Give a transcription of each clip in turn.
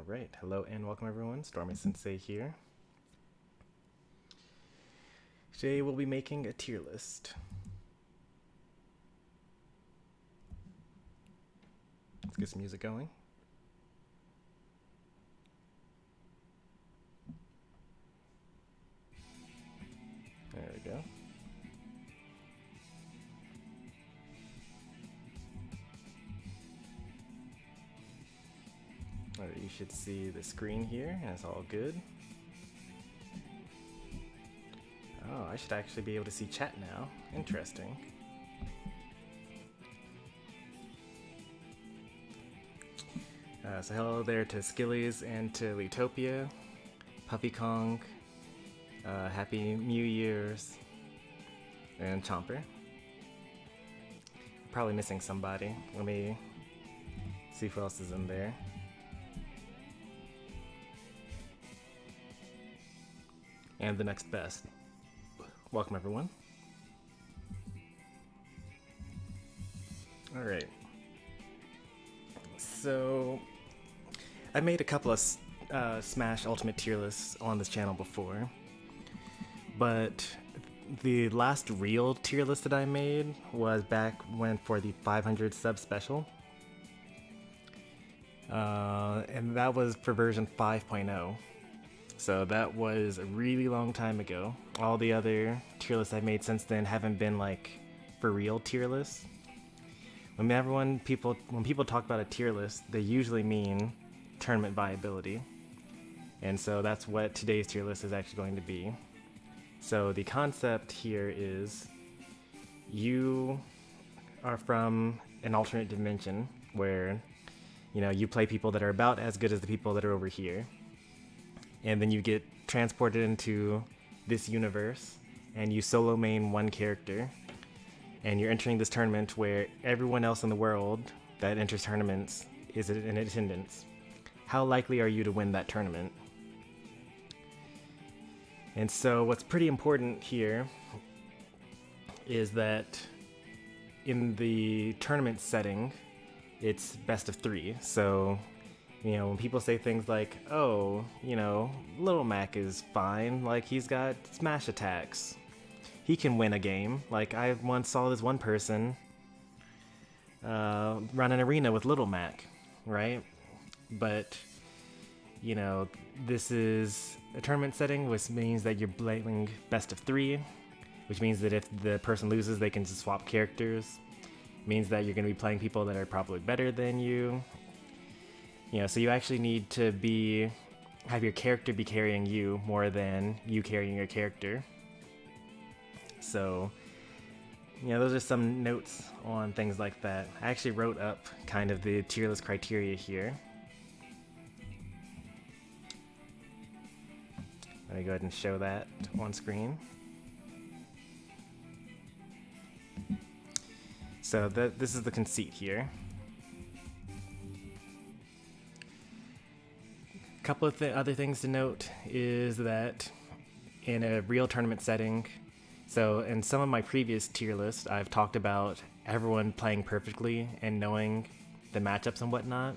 Alright, hello and welcome everyone, Stormy Sensei here. Today we'll be making a tier list. Let's get some music going. There we go. Alright, you should see the screen here, and it's all good. Oh, I should actually be able to see chat now. Interesting. So hello there to Skillies and to Litopia, Puffy Kong, Happy New Year's, and Chomper. Probably missing somebody. Let me see who else is in there. And the next best. Welcome everyone. Alright. So, I made a couple of Smash Ultimate tier lists on this channel before, but the last real tier list that I made was back when for the 500 sub special. And that was for version 5.0. So that was a really long time ago. All the other tier lists I've made since then haven't been like for real tier lists. When people talk about a tier list, they usually mean tournament viability. And so that's what today's tier list is actually going to be. So the concept here is you are from an alternate dimension where, you know, you play people that are about as good as the people that are over here. And then you get transported into this universe and you solo main one character, and you're entering this tournament where everyone else in the world that enters tournaments is in attendance. How likely are you to win that tournament? And so what's pretty important here is that in the tournament setting, it's best of 3. So, you know, when people say things like, oh, you know, Little Mac is fine, like he's got smash attacks, he can win a game. Like I once saw this one person run an arena with Little Mac, right? But, you know, this is a tournament setting, which means that you're playing best of 3, which means that if the person loses, they can just swap characters. It means that you're going to be playing people that are probably better than you. You know, so you actually need to have your character be carrying you more than you carrying your character. So, you know, those are some notes on things like that. I actually wrote up kind of the tier list criteria here. Let me go ahead and show that on screen. So this is the conceit here. Couple of other things to note is that in a real tournament setting, so in some of my previous tier lists, I've talked about everyone playing perfectly and knowing the matchups and whatnot.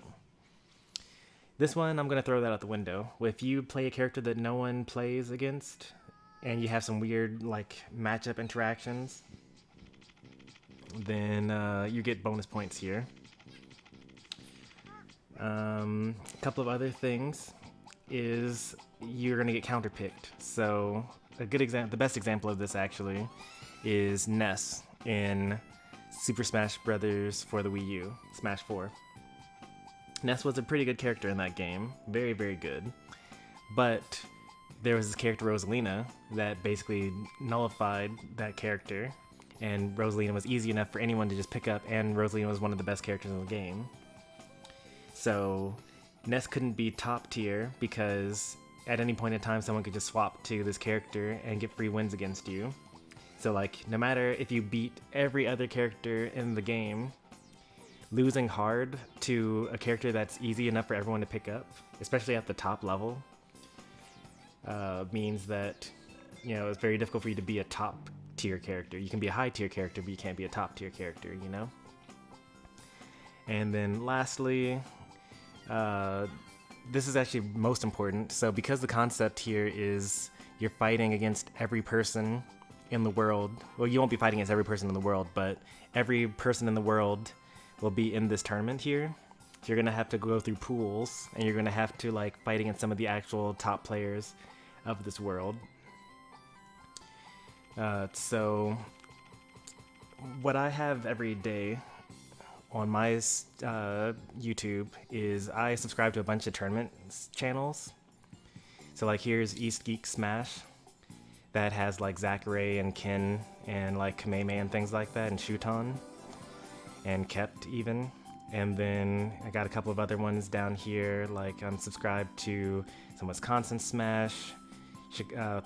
This one, I'm going to throw that out the window. If you play a character that no one plays against and you have some weird like matchup interactions, then you get bonus points here. A couple of other things is you're going to get counterpicked. So a good example, the best example of this actually, is Ness in Super Smash Bros. For the Wii U, Smash 4. Ness was a pretty good character in that game, very, very good. But there was this character Rosalina that basically nullified that character, and Rosalina was easy enough for anyone to just pick up, and Rosalina was one of the best characters in the game. So Ness couldn't be top tier because at any point in time someone could just swap to this character and get free wins against you. So like no matter if you beat every other character in the game, losing hard to a character that's easy enough for everyone to pick up, especially at the top level, means that, you know, it's very difficult for you to be a top tier character. You can be a high tier character, but you can't be a top tier character, you know? And then lastly, this is actually most important. So because the concept here is you're fighting against every person in the world. Well, you won't be fighting against every person in the world, but every person in the world will be in this tournament here. You're gonna have to go through pools, and you're gonna have to like fight against some of the actual top players of this world. So what I have every day on my YouTube is I subscribe to a bunch of tournament channels. So like here's East Geek Smash that has like Zachary and Kin and like Kameme and things like that, and Shuton and Kept even. And then I got a couple of other ones down here, like I'm subscribed to some Wisconsin Smash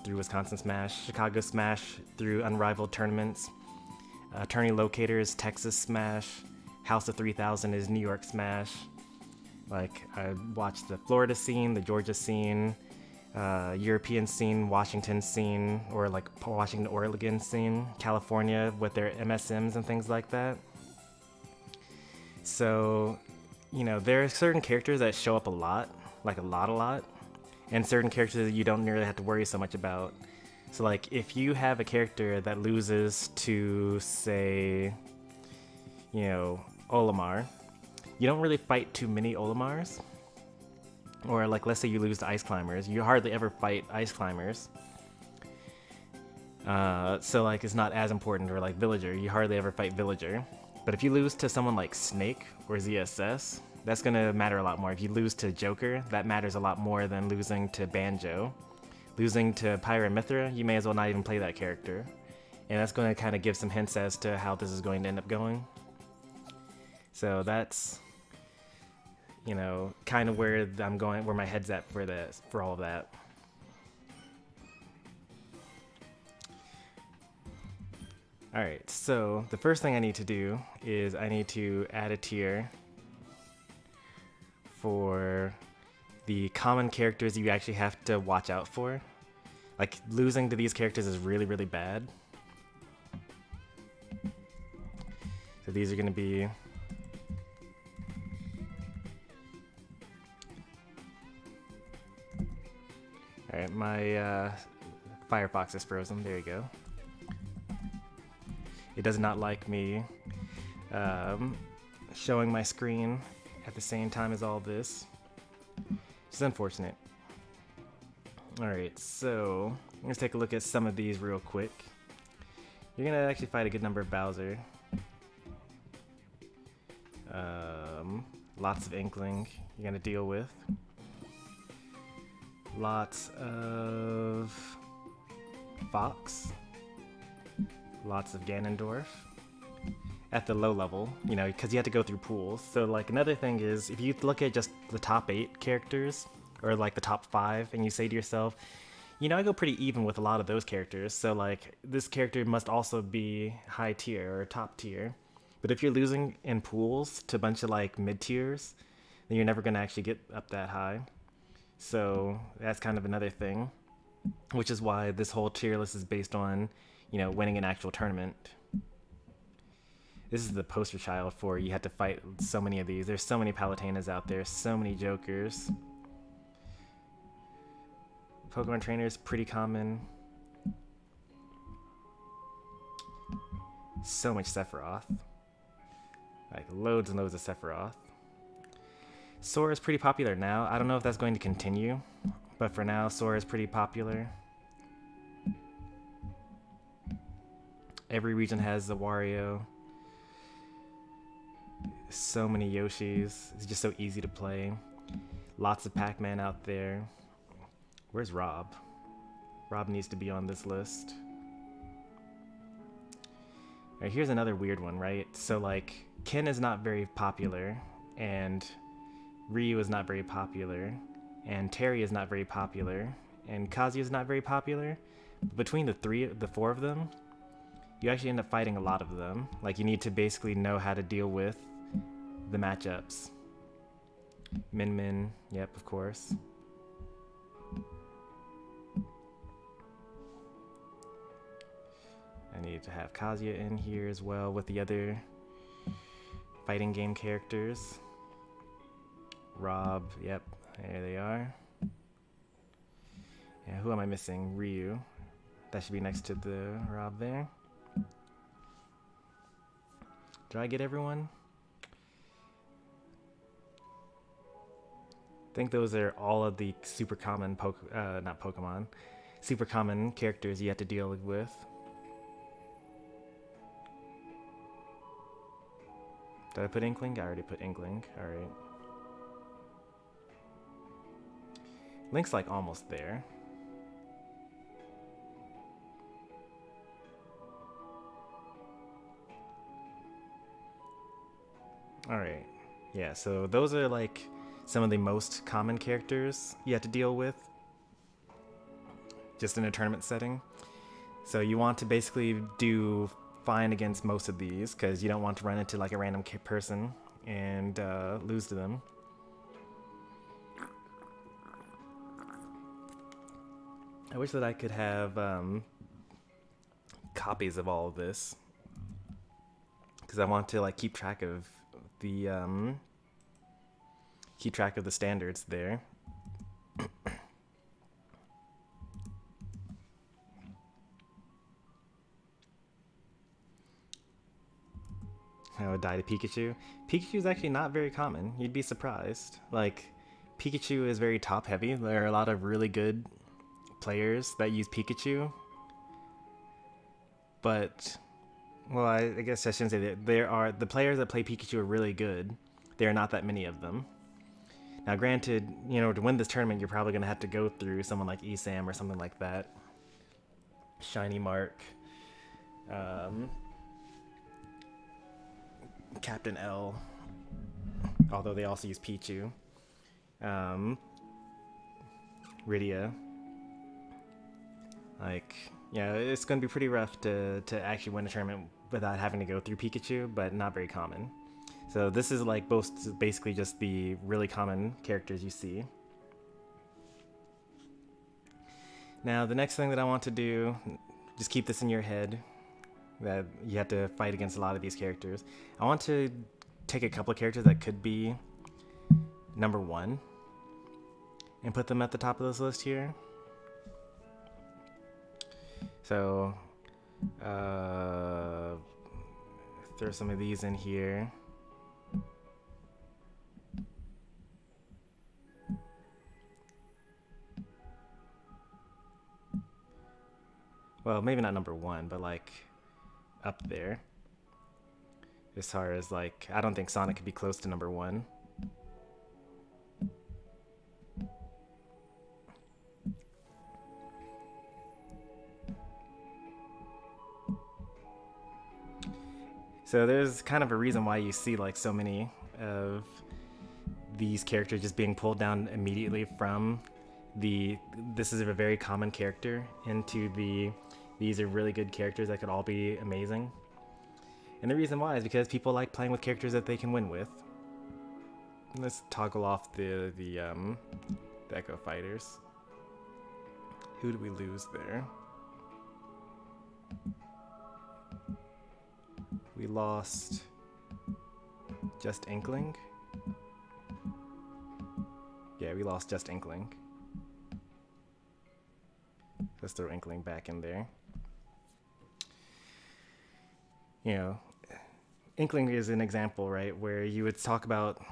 through Wisconsin Smash, Chicago Smash through Unrivaled Tournaments, Attorney Locator is Texas Smash, House of 3000 is New York Smash. Like I watched the Florida scene, the Georgia scene, European scene, Washington scene, or like Washington, Oregon scene, California with their MSMs and things like that. So, you know, there are certain characters that show up a lot, like a lot, and certain characters that you don't really have to worry so much about. So like if you have a character that loses to, say, you know, Olimar, you don't really fight too many Olimars. Or like let's say you lose to Ice Climbers, you hardly ever fight Ice Climbers. So like it's not as important. Or like Villager, you hardly ever fight Villager. But if you lose to someone like Snake or ZSS, that's gonna matter a lot more. If you lose to Joker, that matters a lot more than losing to Banjo. Losing to Pyra and Mithra, you may as well not even play that character. And that's gonna kind of give some hints as to how this is going to end up going. So that's, you know, kind of where I'm going, where my head's at for this, for all of that. Alright, so the first thing I need to do is I need to add a tier for the common characters you actually have to watch out for. Like, losing to these characters is really, really bad. So these are going to be... Alright, my Firefox is frozen. There you go. It does not like me showing my screen at the same time as all this. It's unfortunate. Alright, so let's take a look at some of these real quick. You're gonna actually fight a good number of Bowser. Lots of Inkling you're gonna deal with. Lots of Fox. Lots of Ganondorf. At the low level, you know, because you have to go through pools. So like another thing is, if you look at just the top 8 characters, or like the top 5, and you say to yourself, you know, I go pretty even with a lot of those characters, so like this character must also be high tier or top tier. But if you're losing in pools to a bunch of like mid tiers, then you're never going to actually get up that high. So that's kind of another thing, which is why this whole tier list is based on, you know, winning an actual tournament. This is the poster child for you have to fight so many of these. There's so many Palutinas out there, so many Jokers. Pokemon Trainer is pretty common. So much Sephiroth. Like loads and loads of Sephiroth. Sora is pretty popular now. I don't know if that's going to continue, but for now, Sora is pretty popular. Every region has the Wario. So many Yoshis. It's just so easy to play. Lots of Pac-Man out there. Where's Rob? Rob needs to be on this list. Alright, here's another weird one, right? So like, Ken is not very popular, and Ryu is not very popular, and Terry is not very popular, and Kazuya is not very popular. Between the 4 of them, you actually end up fighting a lot of them. Like, you need to basically know how to deal with the matchups. Min Min, yep, of course. I need to have Kazuya in here as well with the other fighting game characters. Rob, yep, There they are. Yeah, who am I missing? Ryu. That should be next to the Rob there. Did I get everyone? I think those are all of the super common super common characters you have to deal with. Did I put Inkling? I already put Inkling. Alright. Link's like almost there. Alright. Yeah, so those are like some of the most common characters you have to deal with just in a tournament setting. So you want to basically do fine against most of these because you don't want to run into like a random person and lose to them. I wish that I could have copies of all of this because I want to like keep track of the standards there. I would die to Pikachu. Pikachu is actually not very common. You'd be surprised. Like, Pikachu is very top heavy. There are a lot of really good players that use Pikachu. But, well, I guess I shouldn't say that. There are, the players that play Pikachu are really good. There are not that many of them. Now, granted, you know, to win this tournament, you're probably going to have to go through someone like Esam or something like that. Shiny Mark. Captain L, although they also use Pichu. Rydia. Like, yeah, it's going to be pretty rough to actually win a tournament without having to go through Pikachu, but not very common. So this is like basically just the really common characters you see. Now, the next thing that I want to do, just keep this in your head, that you have to fight against a lot of these characters. I want to take a couple of characters that could be number 1 and put them at the top of this list here. So throw some of these in here. Well, maybe not number 1, but like up there. As far as like, I don't think Sonic could be close to number 1. So there's kind of a reason why you see like so many of these characters just being pulled down immediately from this is a very common character into these are really good characters that could all be amazing. And the reason why is because people like playing with characters that they can win with. Let's toggle off the Echo Fighters. Who do we lose there? We lost Just Inkling. Yeah, we lost Just Inkling. Let's throw Inkling back in there. You know, Inkling is an example, right, where you would talk about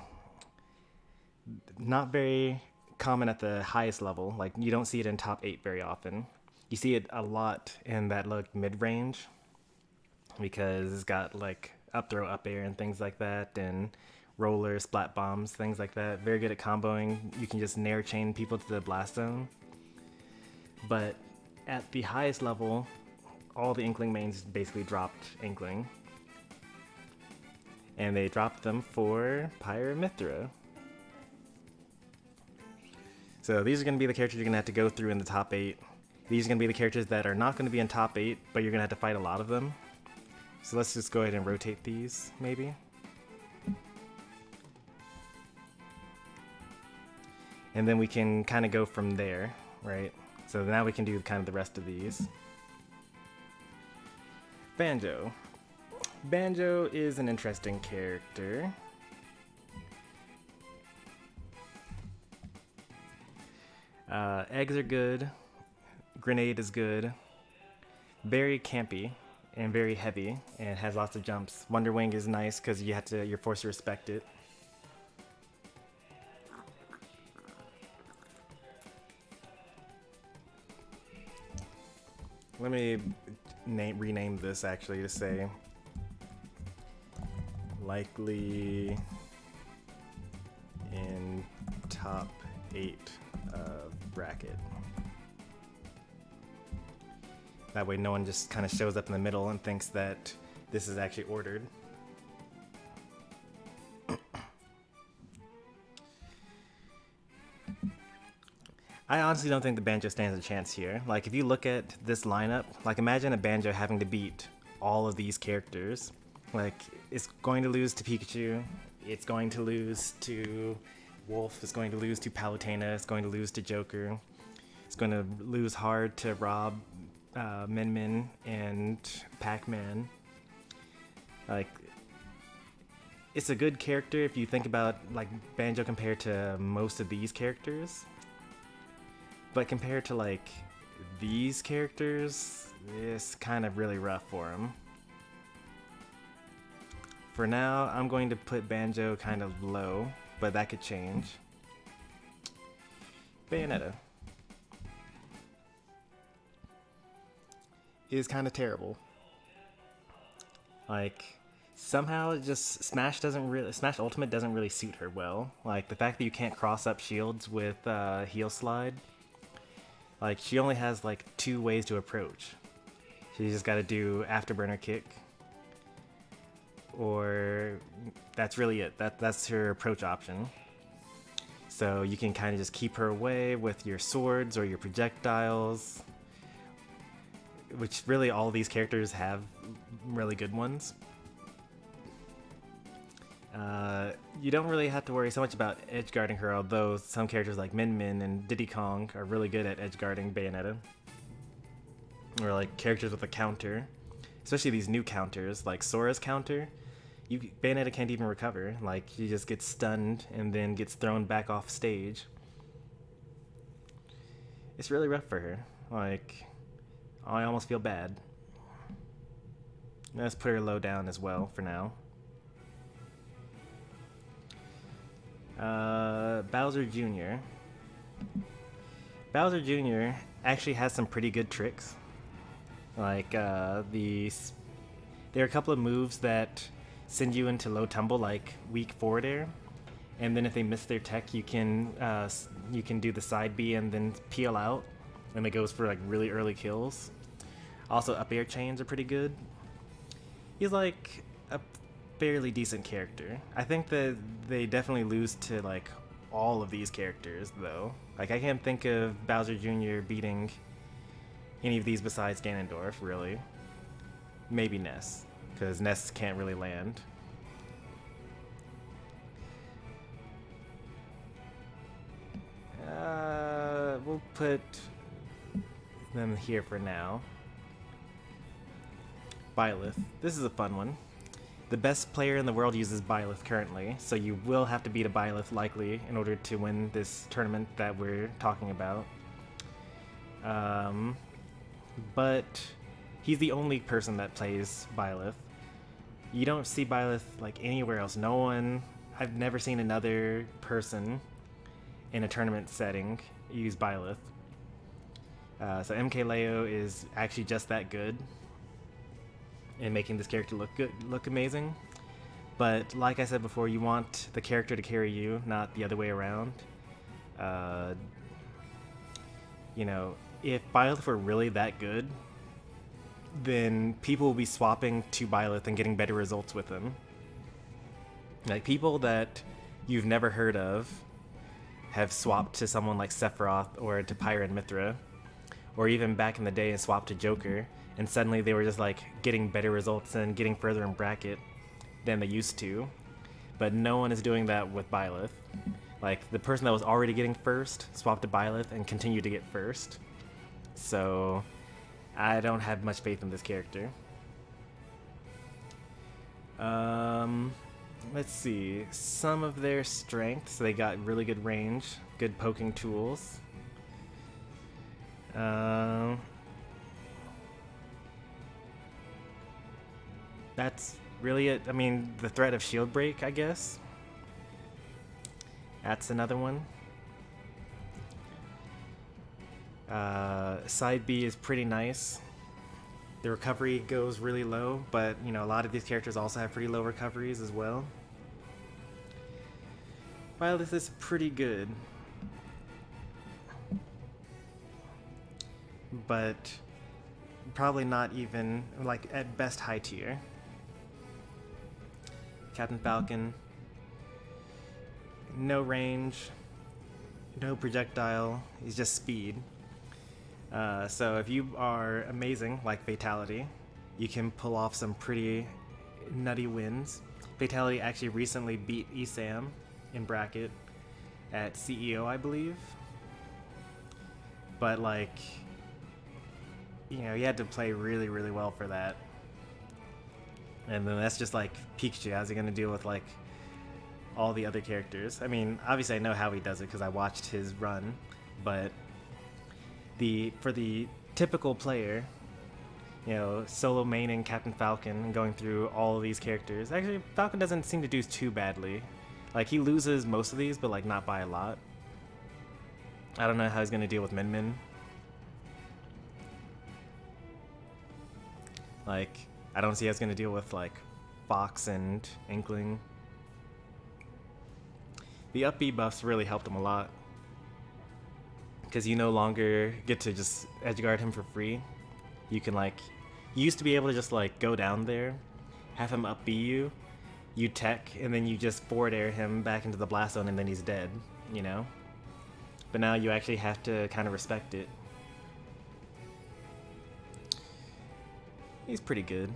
not very common at the highest level. Like, you don't see it in top 8 very often. You see it a lot in that like mid-range because it's got like up throw, up air and things like that, and roller, splat bombs, things like that. Very good at comboing. You can just nair chain people to the blast zone. But at the highest level, all the Inkling mains basically dropped Inkling. And they dropped them for Pyramithra. So these are going to be the characters you're going to have to go through in the top 8. These are going to be the characters that are not going to be in top 8, but you're going to have to fight a lot of them. So let's just go ahead and rotate these, maybe. And then we can kind of go from there, right? So now we can do kind of the rest of these. Banjo. Banjo is an interesting character. Eggs are good. Grenade is good. Very campy and very heavy and has lots of jumps. Wonder Wing is nice because you're forced to respect it. Let me rename this actually to say likely in top 8 bracket. That way no one just kind of shows up in the middle and thinks that this is actually ordered. I honestly don't think the Banjo stands a chance here. Like, if you look at this lineup, like, imagine a Banjo having to beat all of these characters. Like, it's going to lose to Pikachu, it's going to lose to Wolf, it's going to lose to Palutena, it's going to lose to Joker, it's going to lose hard to Rob, Min Min, and Pac-Man. Like, it's a good character if you think about, like, Banjo compared to most of these characters. But compared to, like, these characters, it's kind of really rough for him. For now, I'm going to put Banjo kind of low, but that could change. Bayonetta is kind of terrible. Like, somehow just Smash Ultimate doesn't really suit her well. Like, the fact that you can't cross up shields with Heel Slide. Like, she only has, like, 2 ways to approach. She's just got to do Afterburner Kick. Or that's really it. That's her approach option. So you can kind of just keep her away with your swords or your projectiles. Which really all these characters have really good ones. You don't really have to worry so much about edge guarding her, although some characters like Min Min and Diddy Kong are really good at edge guarding Bayonetta. Or like characters with a counter, especially these new counters, like Sora's counter. Bayonetta can't even recover. Like, she just gets stunned and then gets thrown back off stage. It's really rough for her. Like, I almost feel bad. Let's put her low down as well for now. Bowser Jr. Bowser Jr. actually has some pretty good tricks. Like, there are a couple of moves that send you into low tumble, like weak forward air, and then if they miss their tech, you can do the side B and then peel out, and it goes for like really early kills. Also, up air chains are pretty good. He's like a fairly decent character. I think that they definitely lose to like all of these characters though. Like, I can't think of Bowser Jr. beating any of these besides Ganondorf, really. Maybe Ness, because Ness can't really land. We'll put them here for now. Byleth. This is a fun one. The best player in the world uses Byleth currently, so you will have to beat a Byleth likely in order to win this tournament that we're talking about. But he's the only person that plays Byleth. You don't see Byleth like anywhere else. I've never seen another person in a tournament setting use Byleth. So MKLeo is actually just that good in making this character look amazing. But like I said before, you want the character to carry you, not the other way around. You know, if Byleth were really that good, then people will be swapping to Byleth and getting better results with him. Like, people that you've never heard of have swapped to someone like Sephiroth or to Pyra and Mithra, or even back in the day and swapped to Joker, and suddenly they were just like getting better results and getting further in bracket than they used to. But no one is doing that with Byleth. Like, the person that was already getting first swapped to Byleth and continued to get first. So I don't have much faith in this character. Let's see. Some of their strengths, they got really good range, good poking tools. That's really it. I mean, the threat of shield break, I guess. That's another one. Side B is pretty nice. The recovery goes really low, but you know, a lot of these characters also have pretty low recoveries as well. While this is pretty good, but probably not even, like, at best high tier. Captain Falcon, no range, no projectile, he's just speed. So if you are amazing, like Fatality, you can pull off some pretty nutty wins. Fatality actually recently beat ESAM in bracket at CEO, I believe. But, like, you know, you had to play really, really well for that. And then that's just like Pikachu. How's he gonna deal with like all the other characters? I mean, obviously I know how he does it because I watched his run, but for the typical player, you know, solo maining Captain Falcon and going through all of these characters. Actually, Falcon doesn't seem to do too badly. Like, he loses most of these, but like not by a lot. I don't know how he's gonna deal with Min Min. Like, I don't see how he's gonna deal with like Fox and Inkling. The up B buffs really helped him a lot, because you no longer get to just edgeguard him for free. You can, like, you used to be able to just like go down there, have him up B you, you tech, and then you just forward air him back into the blast zone and then he's dead, you know? But now you actually have to kind of respect it. He's pretty good.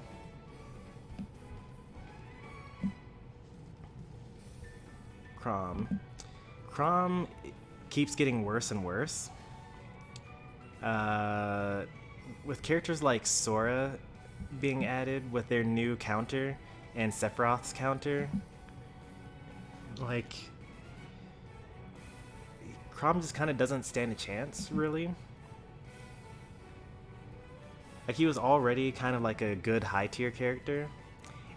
Chrom keeps getting worse and worse. With characters like Sora being added with their new counter and Sephiroth's counter, like, Chrom just kind of doesn't stand a chance, really. Like, he was already kind of like a good high tier character,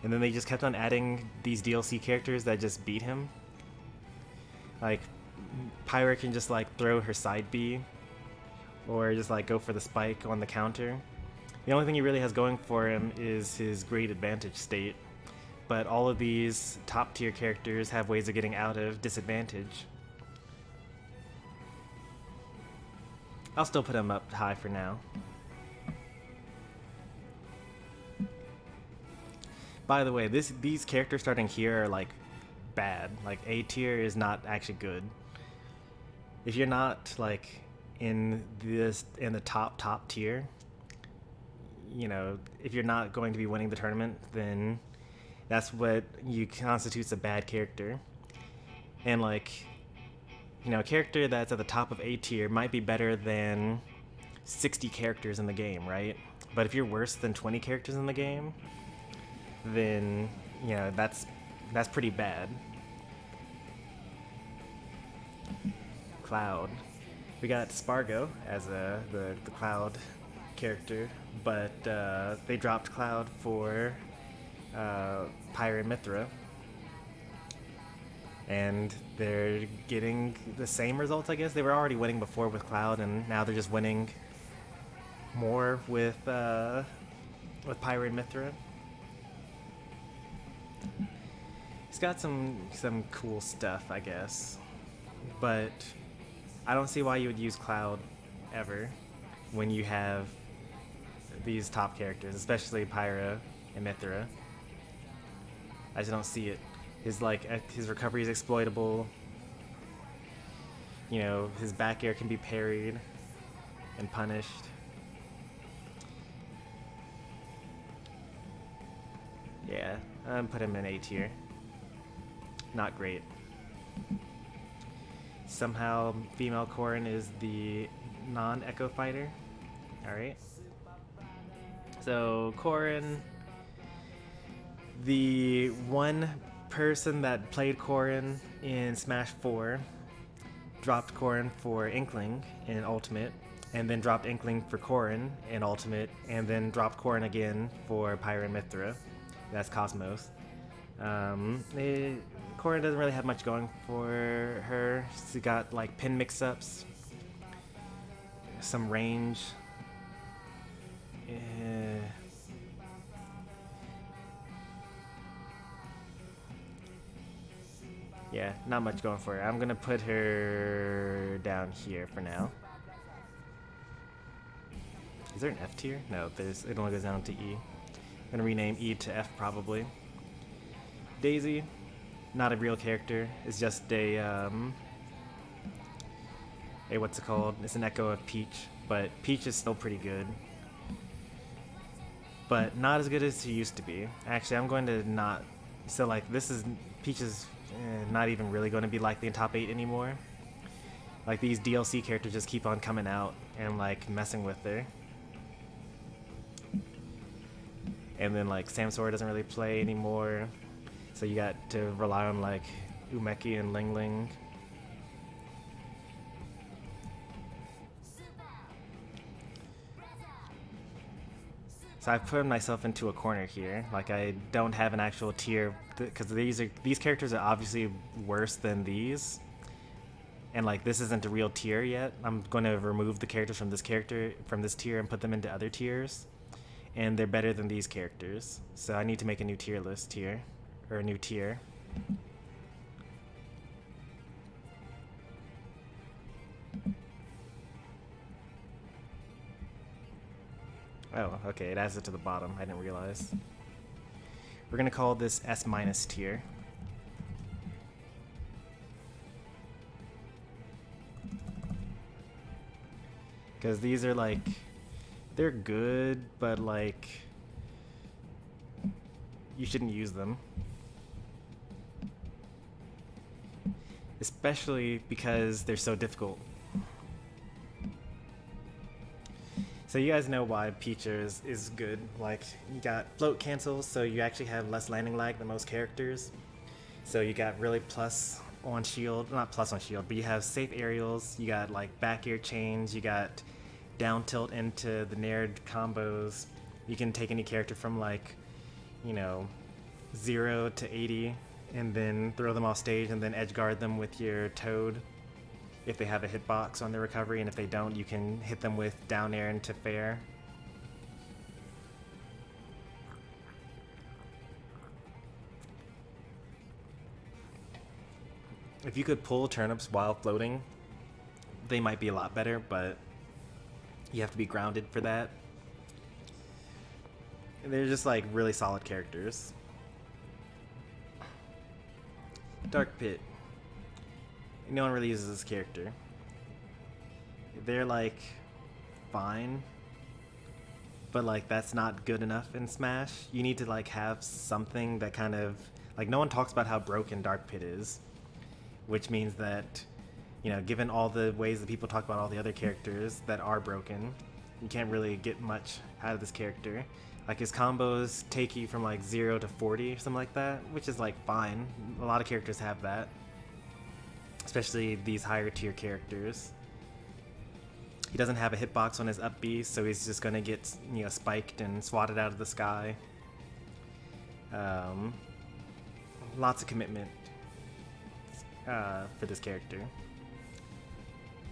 and then they just kept on adding these DLC characters that just beat him. Like, Pyra can just like throw her side B, or just like go for the spike on the counter. The only thing he really has going for him is his great advantage state, but all of these top tier characters have ways of getting out of disadvantage. I'll still put him up high for now. By the way, these characters starting here are like bad. Like, A tier is not actually good. If you're not like in the top tier, you know, if you're not going to be winning the tournament, then that's what constitutes a bad character. And, like, you know, a character that's at the top of A tier might be better than 60 characters in the game, right? But if you're worse than 20 characters in the game, then, you know, that's pretty bad. Cloud. We got Spargo as the Cloud character, but they dropped Cloud for Pyra and Mithra, and they're getting the same results, I guess. They were already winning before with Cloud, and now they're just winning more with Pyra and Mithra. He's got some cool stuff, I guess, but I don't see why you would use Cloud ever when you have these top characters, especially Pyra and Mithra. I just don't see it. His recovery is exploitable. You know, his back air can be parried and punished. Yeah, put him in A tier. Not great. Somehow female Corrin is the non-Echo fighter. Alright. So Corrin, the one person that played Corrin in Smash 4 dropped Corrin for Inkling in Ultimate, and then dropped Inkling for Corrin in Ultimate, and then dropped Corrin again for Pyra and Mithra. That's Cosmos. Corrin doesn't really have much going for her. She got like pin mix-ups, some range. Yeah, not much going for her. I'm gonna put her down here for now. Is there an F tier? No, it only goes down to E. I'm gonna rename E to F probably. Daisy, not a real character. It's just a what's it called? It's an echo of Peach, but Peach is still pretty good. But not as good as she used to be. Actually, I'm going to not... So like Peach is not even really going to be likely in top 8 anymore. Like these DLC characters just keep on coming out and like messing with her. And then like Samsora doesn't really play anymore. So you got to rely on like Umeki and Ling Ling. So I've put myself into a corner here. Like I don't have an actual tier because these characters are obviously worse than these, and like this isn't a real tier yet. I'm going to remove the characters from this tier and put them into other tiers, and they're better than these characters. So I need to make a new tier list here, or a new tier. Oh, okay, it adds it to the bottom. I didn't realize. We're gonna call this S- tier. Because these are like, they're good, but like, you shouldn't use them. Especially because they're so difficult. So you guys know why Peach is good. Like, you got float cancels, so you actually have less landing lag than most characters. So you got really plus on shield, not plus on shield, but you have safe aerials, you got like back air chains, you got down tilt into the nared combos. You can take any character from like, 0 to 80 and then throw them off stage and then edge guard them with your Toad. If they have a hitbox on their recovery, and if they don't, you can hit them with down air into fair. If you could pull turnips while floating, they might be a lot better, but you have to be grounded for that. They're just like really solid characters. Dark Pit. No one really uses this character. They're like fine, but like that's not good enough in Smash. You need to like have something that kind of like, no one talks about how broken Dark Pit is, which means that, given all the ways that people talk about all the other characters that are broken, you can't really get much out of this character. Like his combos take you from like 0 to 40 or something like that, which is like fine. A lot of characters have that. Especially these higher tier characters. He doesn't have a hitbox on his up B, so he's just gonna get spiked and swatted out of the sky. Lots of commitment for this character.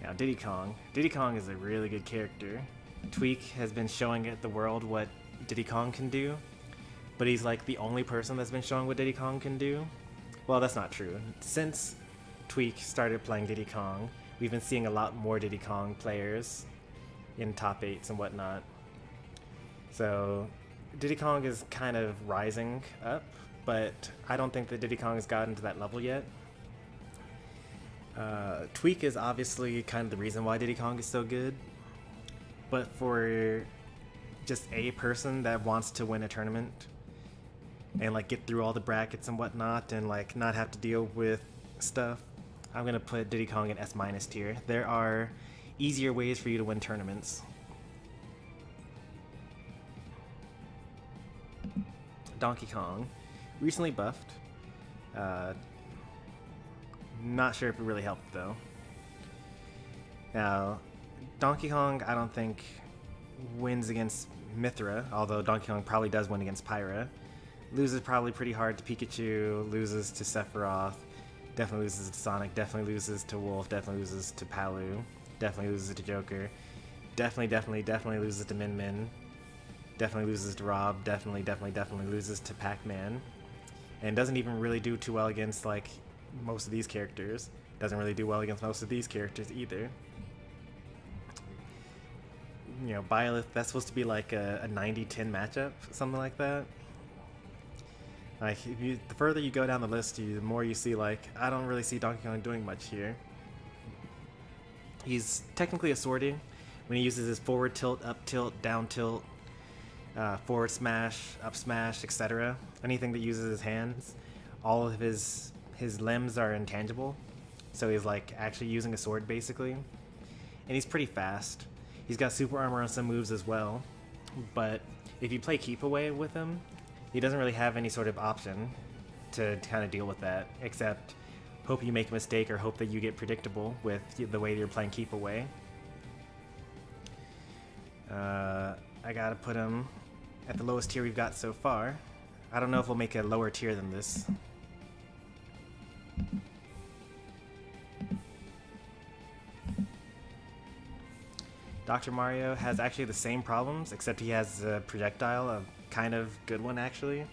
Now Diddy Kong. Diddy Kong is a really good character. Tweak has been showing the world what Diddy Kong can do, but he's like the only person that's been showing what Diddy Kong can do. Well, that's not true. Since Tweak started playing Diddy Kong, we've been seeing a lot more Diddy Kong players in top 8s and whatnot. So Diddy Kong is kind of rising up, but I don't think that Diddy Kong has gotten to that level yet. Tweak is obviously kind of the reason why Diddy Kong is so good, but for just a person that wants to win a tournament and like get through all the brackets and whatnot and like not have to deal with stuff, I'm gonna put Diddy Kong in S- tier. There are easier ways for you to win tournaments. Donkey Kong, recently buffed. Not sure if it really helped though. Now, Donkey Kong, I don't think wins against Mithra, although Donkey Kong probably does win against Pyra. Loses probably pretty hard to Pikachu, loses to Sephiroth, definitely loses to Sonic, definitely loses to Wolf, definitely loses to Palu, definitely loses to Joker, definitely loses to Min Min, definitely loses to Rob, definitely loses to Pac-Man, and doesn't even really do too well against like most of these characters. Doesn't really do well against most of these characters either. You know, Byleth, that's supposed to be like a 90-10 matchup, something like that. Like, the further you go down the list, the more you see, like, I don't really see Donkey Kong doing much here. He's technically a swordy when he uses his forward tilt, up tilt, down tilt, forward smash, up smash, etc. Anything that uses his hands, all of his limbs are intangible. So he's like actually using a sword basically. And he's pretty fast. He's got super armor on some moves as well. But if you play keep away with him, he doesn't really have any sort of option to kind of deal with that, except hope you make a mistake or hope that you get predictable with the way you're playing keep away. I gotta put him at the lowest tier we've got so far. I don't know if we'll make a lower tier than this. Dr. Mario has actually the same problems, except he has a projectile, a kind of good one actually.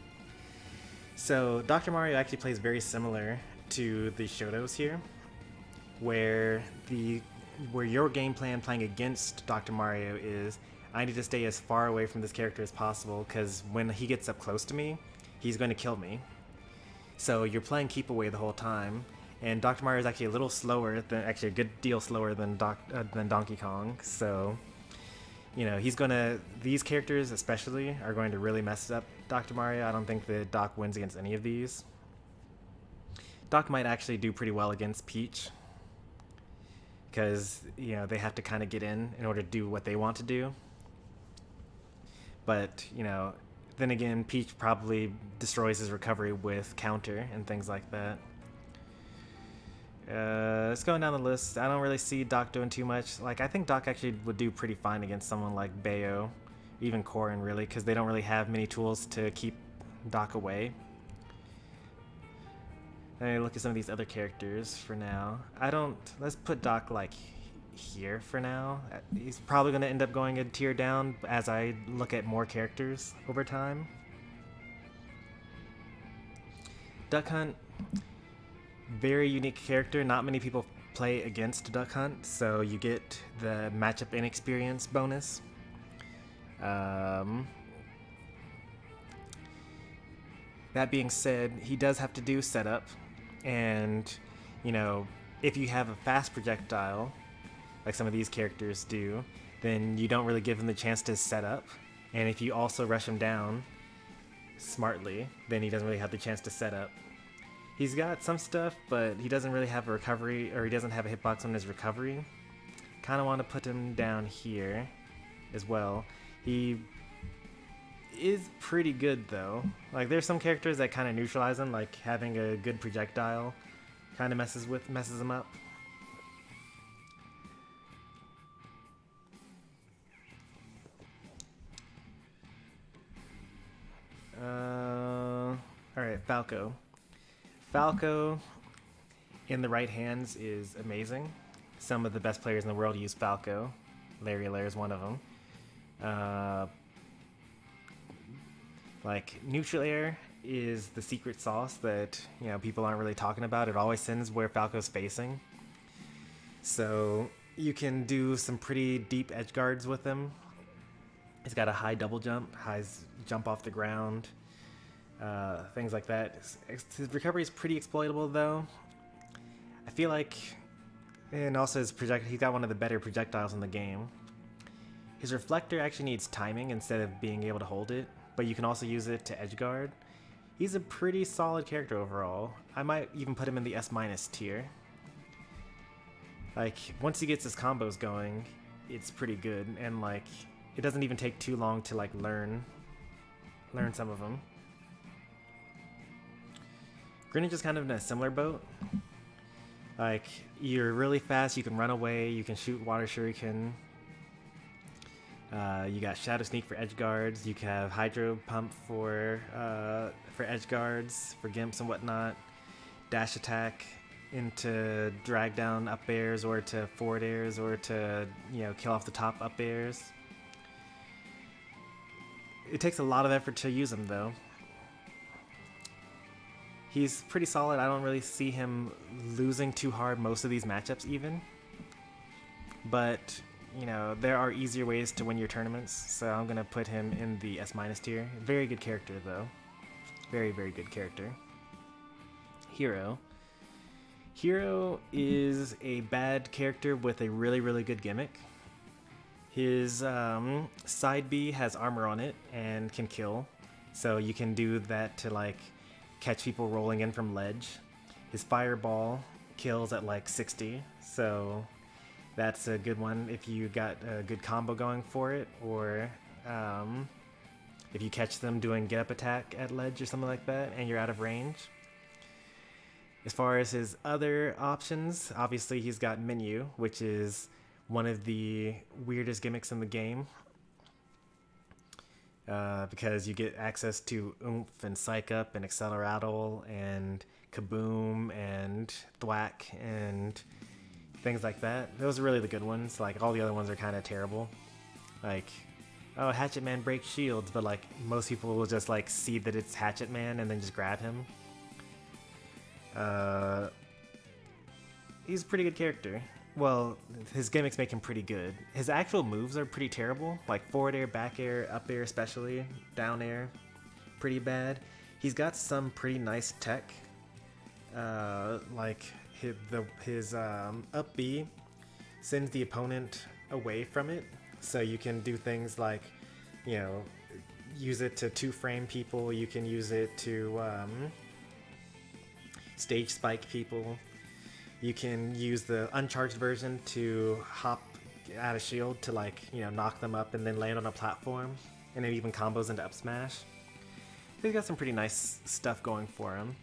So Dr. Mario actually plays very similar to the Shotos here, where your game plan playing against Dr. Mario is I need to stay as far away from this character as possible because when he gets up close to me, he's going to kill me. So you're playing keep away the whole time, and Dr. Mario is actually a little slower, actually a good deal slower than Donkey Kong. So, you know, these characters especially are going to really mess up Dr. Mario. I don't think that Doc wins against any of these. Doc might actually do pretty well against Peach, because, you know, they have to kind of get in order to do what they want to do. But, you know, then again, Peach probably destroys his recovery with counter and things like that. Let's go down the list. I don't really see Doc doing too much. Like, I think Doc actually would do pretty fine against someone like Bayo, even Corrin, really, because they don't really have many tools to keep Doc away. Let me look at some of these other characters for now. Let's put Doc, like, here for now. He's probably going to end up going a tier down as I look at more characters over time. Duck Hunt, very unique character. Not many people play against Duck Hunt, so you get the matchup inexperience bonus. That being said, he does have to do setup, and, you know, if you have a fast projectile, like some of these characters do, then you don't really give him the chance to set up. And if you also rush him down smartly, then he doesn't really have the chance to set up. He's got some stuff, but he doesn't really have a recovery, or he doesn't have a hitbox on his recovery. Kind of want to put him down here as well. He is pretty good though. Like, there's some characters that kind of neutralize him, like having a good projectile kind of messes him up. Alright, Falco. Falco in the right hands is amazing. Some of the best players in the world use Falco. Larry Lair is one of them. Like, neutral air is the secret sauce that, you know, people aren't really talking about. It always sends where Falco's facing. So you can do some pretty deep edge guards with him. He's got a high double jump, high jump off the ground, things like that. His recovery is pretty exploitable though. I feel like, and also he's got one of the better projectiles in the game. His reflector actually needs timing instead of being able to hold it, but you can also use it to edge guard. He's a pretty solid character overall. I might even put him in the S- tier. Like, once he gets his combos going, it's pretty good, and like, it doesn't even take too long to like learn some of them. Greenwich is kind of in a similar boat. Like, you're really fast, you can run away, you can shoot water shuriken. You got Shadow Sneak for edge guards. You can have Hydro Pump for edge guards, for gimps and whatnot. Dash attack into drag down up airs or to forward airs or to, you know, kill off the top up airs. It takes a lot of effort to use him though. He's pretty solid. I don't really see him losing too hard most of these matchups even. But, you know, there are easier ways to win your tournaments, so I'm going to put him in the S- tier. Very good character though. Very, very good character. Hero. Hero is a bad character with a really, really good gimmick. His side B has armor on it and can kill, so you can do that to like catch people rolling in from ledge. His fireball kills at like 60, so that's a good one if you got a good combo going for it, or if you catch them doing get up attack at ledge or something like that and you're out of range. As far as his other options, obviously he's got Menu, which is one of the weirdest gimmicks in the game. Because you get access to Oomph and Psych Up and Acceleratle and Kaboom and Thwack and things like that. Those are really the good ones. Like, all the other ones are kind of terrible. Like, oh, Hatchet Man breaks shields, but like most people will just like see that it's Hatchet Man and then just grab him. He's a pretty good character. Well, his gimmicks make him pretty good. His actual moves are pretty terrible, like forward air, back air, up air especially, down air, pretty bad. He's got some pretty nice tech, like his up B sends the opponent away from it, so you can do things like, you know, use it to 2-frame people, you can use it to stage spike people. You can use the uncharged version to hop out of shield to, like, you know, knock them up and then land on a platform, and it even combos into up smash. He's got some pretty nice stuff going for him.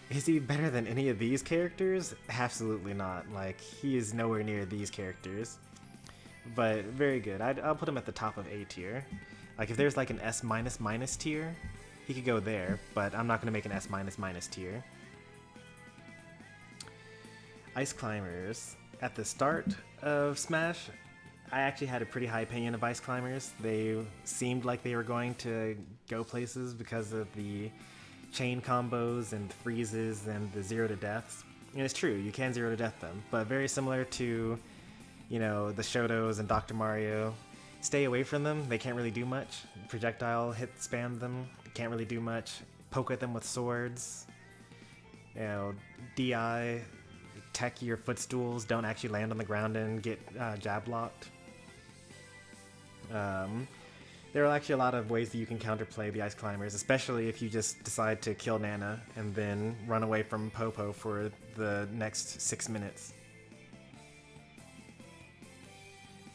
Is he better than any of these characters? Absolutely not. Like, he is nowhere near these characters. But very good. I'll put him at the top of A tier. Like, if there's like an S-, tier, he could go there, but I'm not going to make an S-, tier. Ice Climbers. At the start of Smash, I actually had a pretty high opinion of Ice Climbers. They seemed like they were going to go places because of the chain combos and the freezes and the 0 to deaths. And it's true, you can 0 to death them, but very similar to, you know, the Shotos and Dr. Mario. Stay away from them, they can't really do much. Projectile hit spam them, can't really do much. Poke at them with swords. You know, DI, tech your footstools, don't actually land on the ground and get jab locked. There are actually a lot of ways that you can counterplay the Ice Climbers, especially if you just decide to kill Nana and then run away from Popo for the next 6 minutes.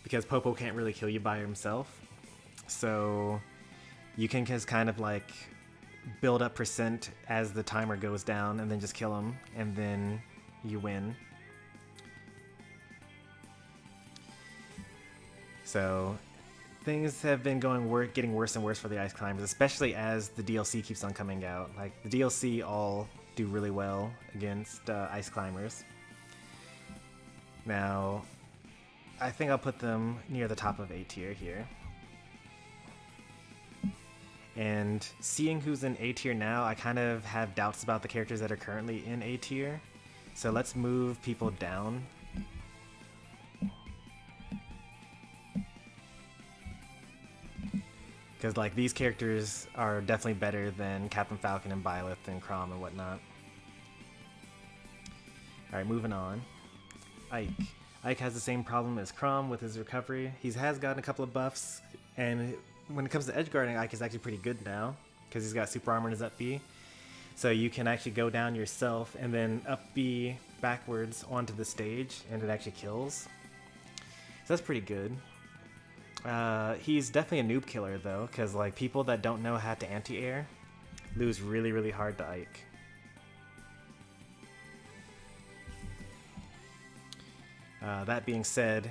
Because Popo can't really kill you by himself, so you can just kind of like build up percent as the timer goes down and then just kill him, and then you win. So things have been getting worse and worse for the Ice Climbers, especially as the DLC keeps on coming out. Like, the DLC all do really well against Ice Climbers. Now, I think I'll put them near the top of A tier here. And seeing who's in A tier now, I kind of have doubts about the characters that are currently in A tier. So let's move people down. Because, like, these characters are definitely better than Captain Falcon and Byleth and Chrom and whatnot. Alright, moving on. Ike. Ike has the same problem as Chrom with his recovery. He has gotten a couple of buffs, and when it comes to edgeguarding, Ike is actually pretty good now, because he's got super armor in his up B. So you can actually go down yourself and then up B backwards onto the stage, and it actually kills. So that's pretty good. He's definitely a noob killer though, because like people that don't know how to anti-air lose really, really hard to Ike. That being said,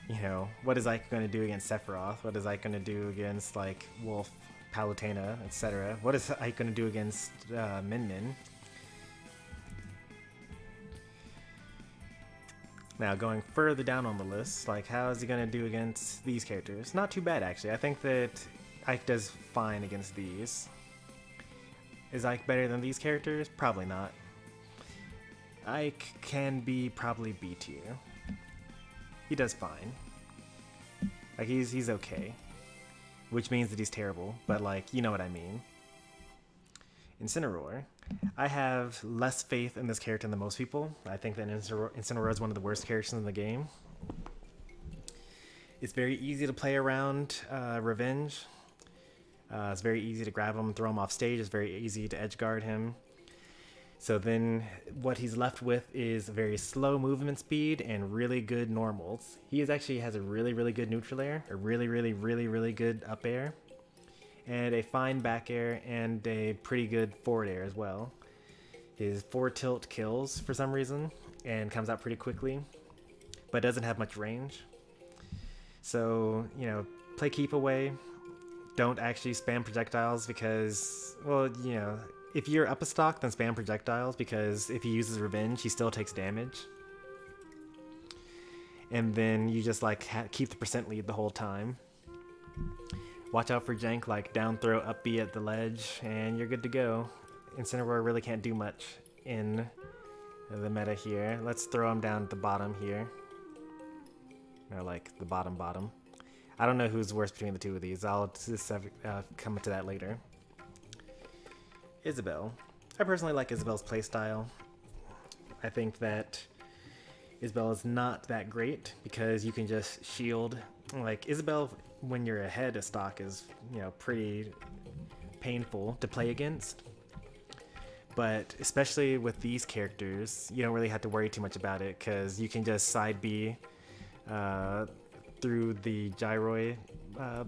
you know, what is Ike going to do against Sephiroth? What is Ike going to do against, like, Wolf, Palutena, etc.? What is Ike going to do against Min Min? Now, going further down on the list, like, how is he going to do against these characters? Not too bad, actually. I think that Ike does fine against these. Is Ike better than these characters? Probably not. Ike can be probably B tier. He does fine. Like, he's okay. Which means that he's terrible, but, like, you know what I mean. Incineroar. I have less faith in this character than most people. I think that Incineroar is one of the worst characters in the game. It's very easy to play around Revenge. It's very easy to grab him and throw him off stage. It's very easy to edge guard him. So then what he's left with is a very slow movement speed and really good normals. He actually has a really, really good neutral air, a really, really, really, really good up air, and a fine back air, and a pretty good forward air as well. His forward tilt kills for some reason and comes out pretty quickly, but doesn't have much range. So, you know, play keep away. Don't actually spam projectiles because, well, you know, if you're up a stock, then spam projectiles, because if he uses Revenge, he still takes damage. And then you just, like, keep the percent lead the whole time. Watch out for jank, like down throw, up B at the ledge, and you're good to go. Incineroar really can't do much in the meta here. Let's throw him down at the bottom here. Or, like, the bottom. I don't know who's worse between the two of these. I'll just come to that later. Isabelle. I personally like Isabelle's playstyle. I think that Isabelle is not that great because you can just shield. Like, Isabelle, when you're ahead of stock, is, you know, pretty painful to play against. But especially with these characters, you don't really have to worry too much about it because you can just side B through the gyroid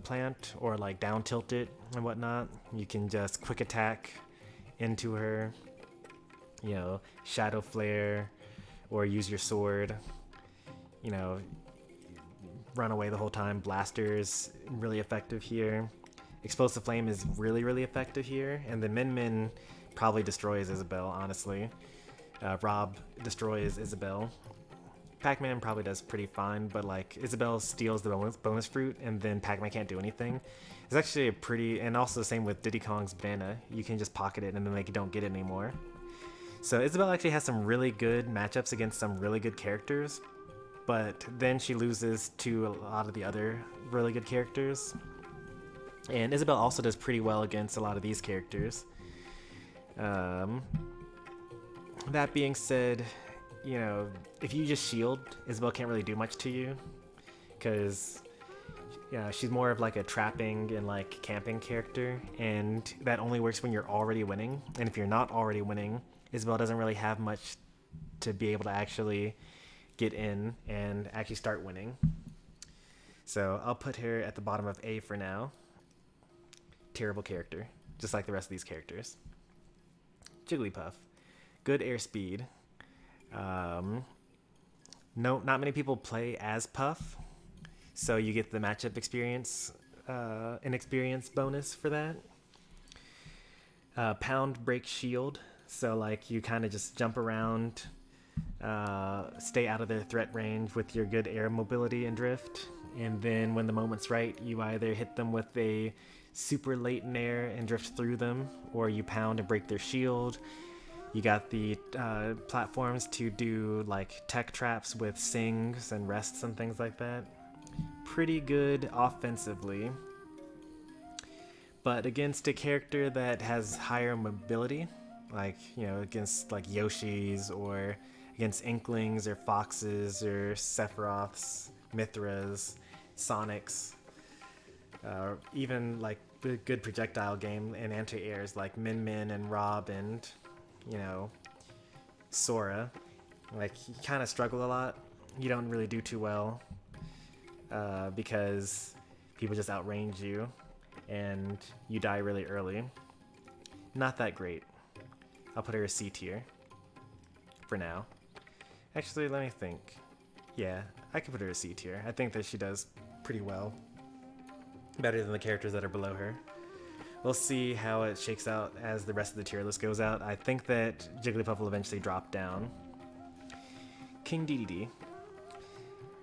plant, or like down tilt it and whatnot. You can just quick attack into her, you know, shadow flare, or use your sword, you know, run away the whole time. Blaster's really effective here. Explosive Flame is really, really effective here, and the Min Min probably destroys Isabelle, honestly. Rob destroys Isabelle. Pac-Man probably does pretty fine, but, like, Isabelle steals the bonus fruit, and then Pac-Man can't do anything. It's actually a pretty, and also the same with Diddy Kong's banana. You can just pocket it, and then they don't get it anymore. So Isabelle actually has some really good matchups against some really good characters, but then she loses to a lot of the other really good characters. And Isabelle also does pretty well against a lot of these characters. That being said, you know, if you just shield, Isabelle can't really do much to you, because she's more of like a trapping and like camping character, and that only works when you're already winning. And if you're not already winning, Isabelle doesn't really have much to be able to actually get in and actually start winning. So I'll put her at the bottom of A for now. Terrible character, just like the rest of these characters. Jigglypuff, good airspeed. No, not many people play as Puff, so you get the matchup experience, an experience bonus for that. Pound, break, shield, so like you kind of just jump around, stay out of their threat range with your good air mobility and drift, and then when the moment's right, you either hit them with a super latent air and drift through them, or you pound and break their shield. You got the platforms to do like tech traps with sings and rests and things like that. Pretty good offensively, but against a character that has higher mobility, like, you know, against like Yoshi's, or against Inklings or Foxes or Sephiroths, Mithras, Sonics, even like a good projectile game and anti-airs like Min Min and Rob and, you know, Sora. Like, you kind of struggle a lot. You don't really do too well because people just outrange you and you die really early. Not that great. I'll put her a C tier for now. Actually, let me think. Yeah, I could put her a C tier. I think that she does pretty well. Better than the characters that are below her. We'll see how it shakes out as the rest of the tier list goes out. I think that Jigglypuff will eventually drop down. King Dedede.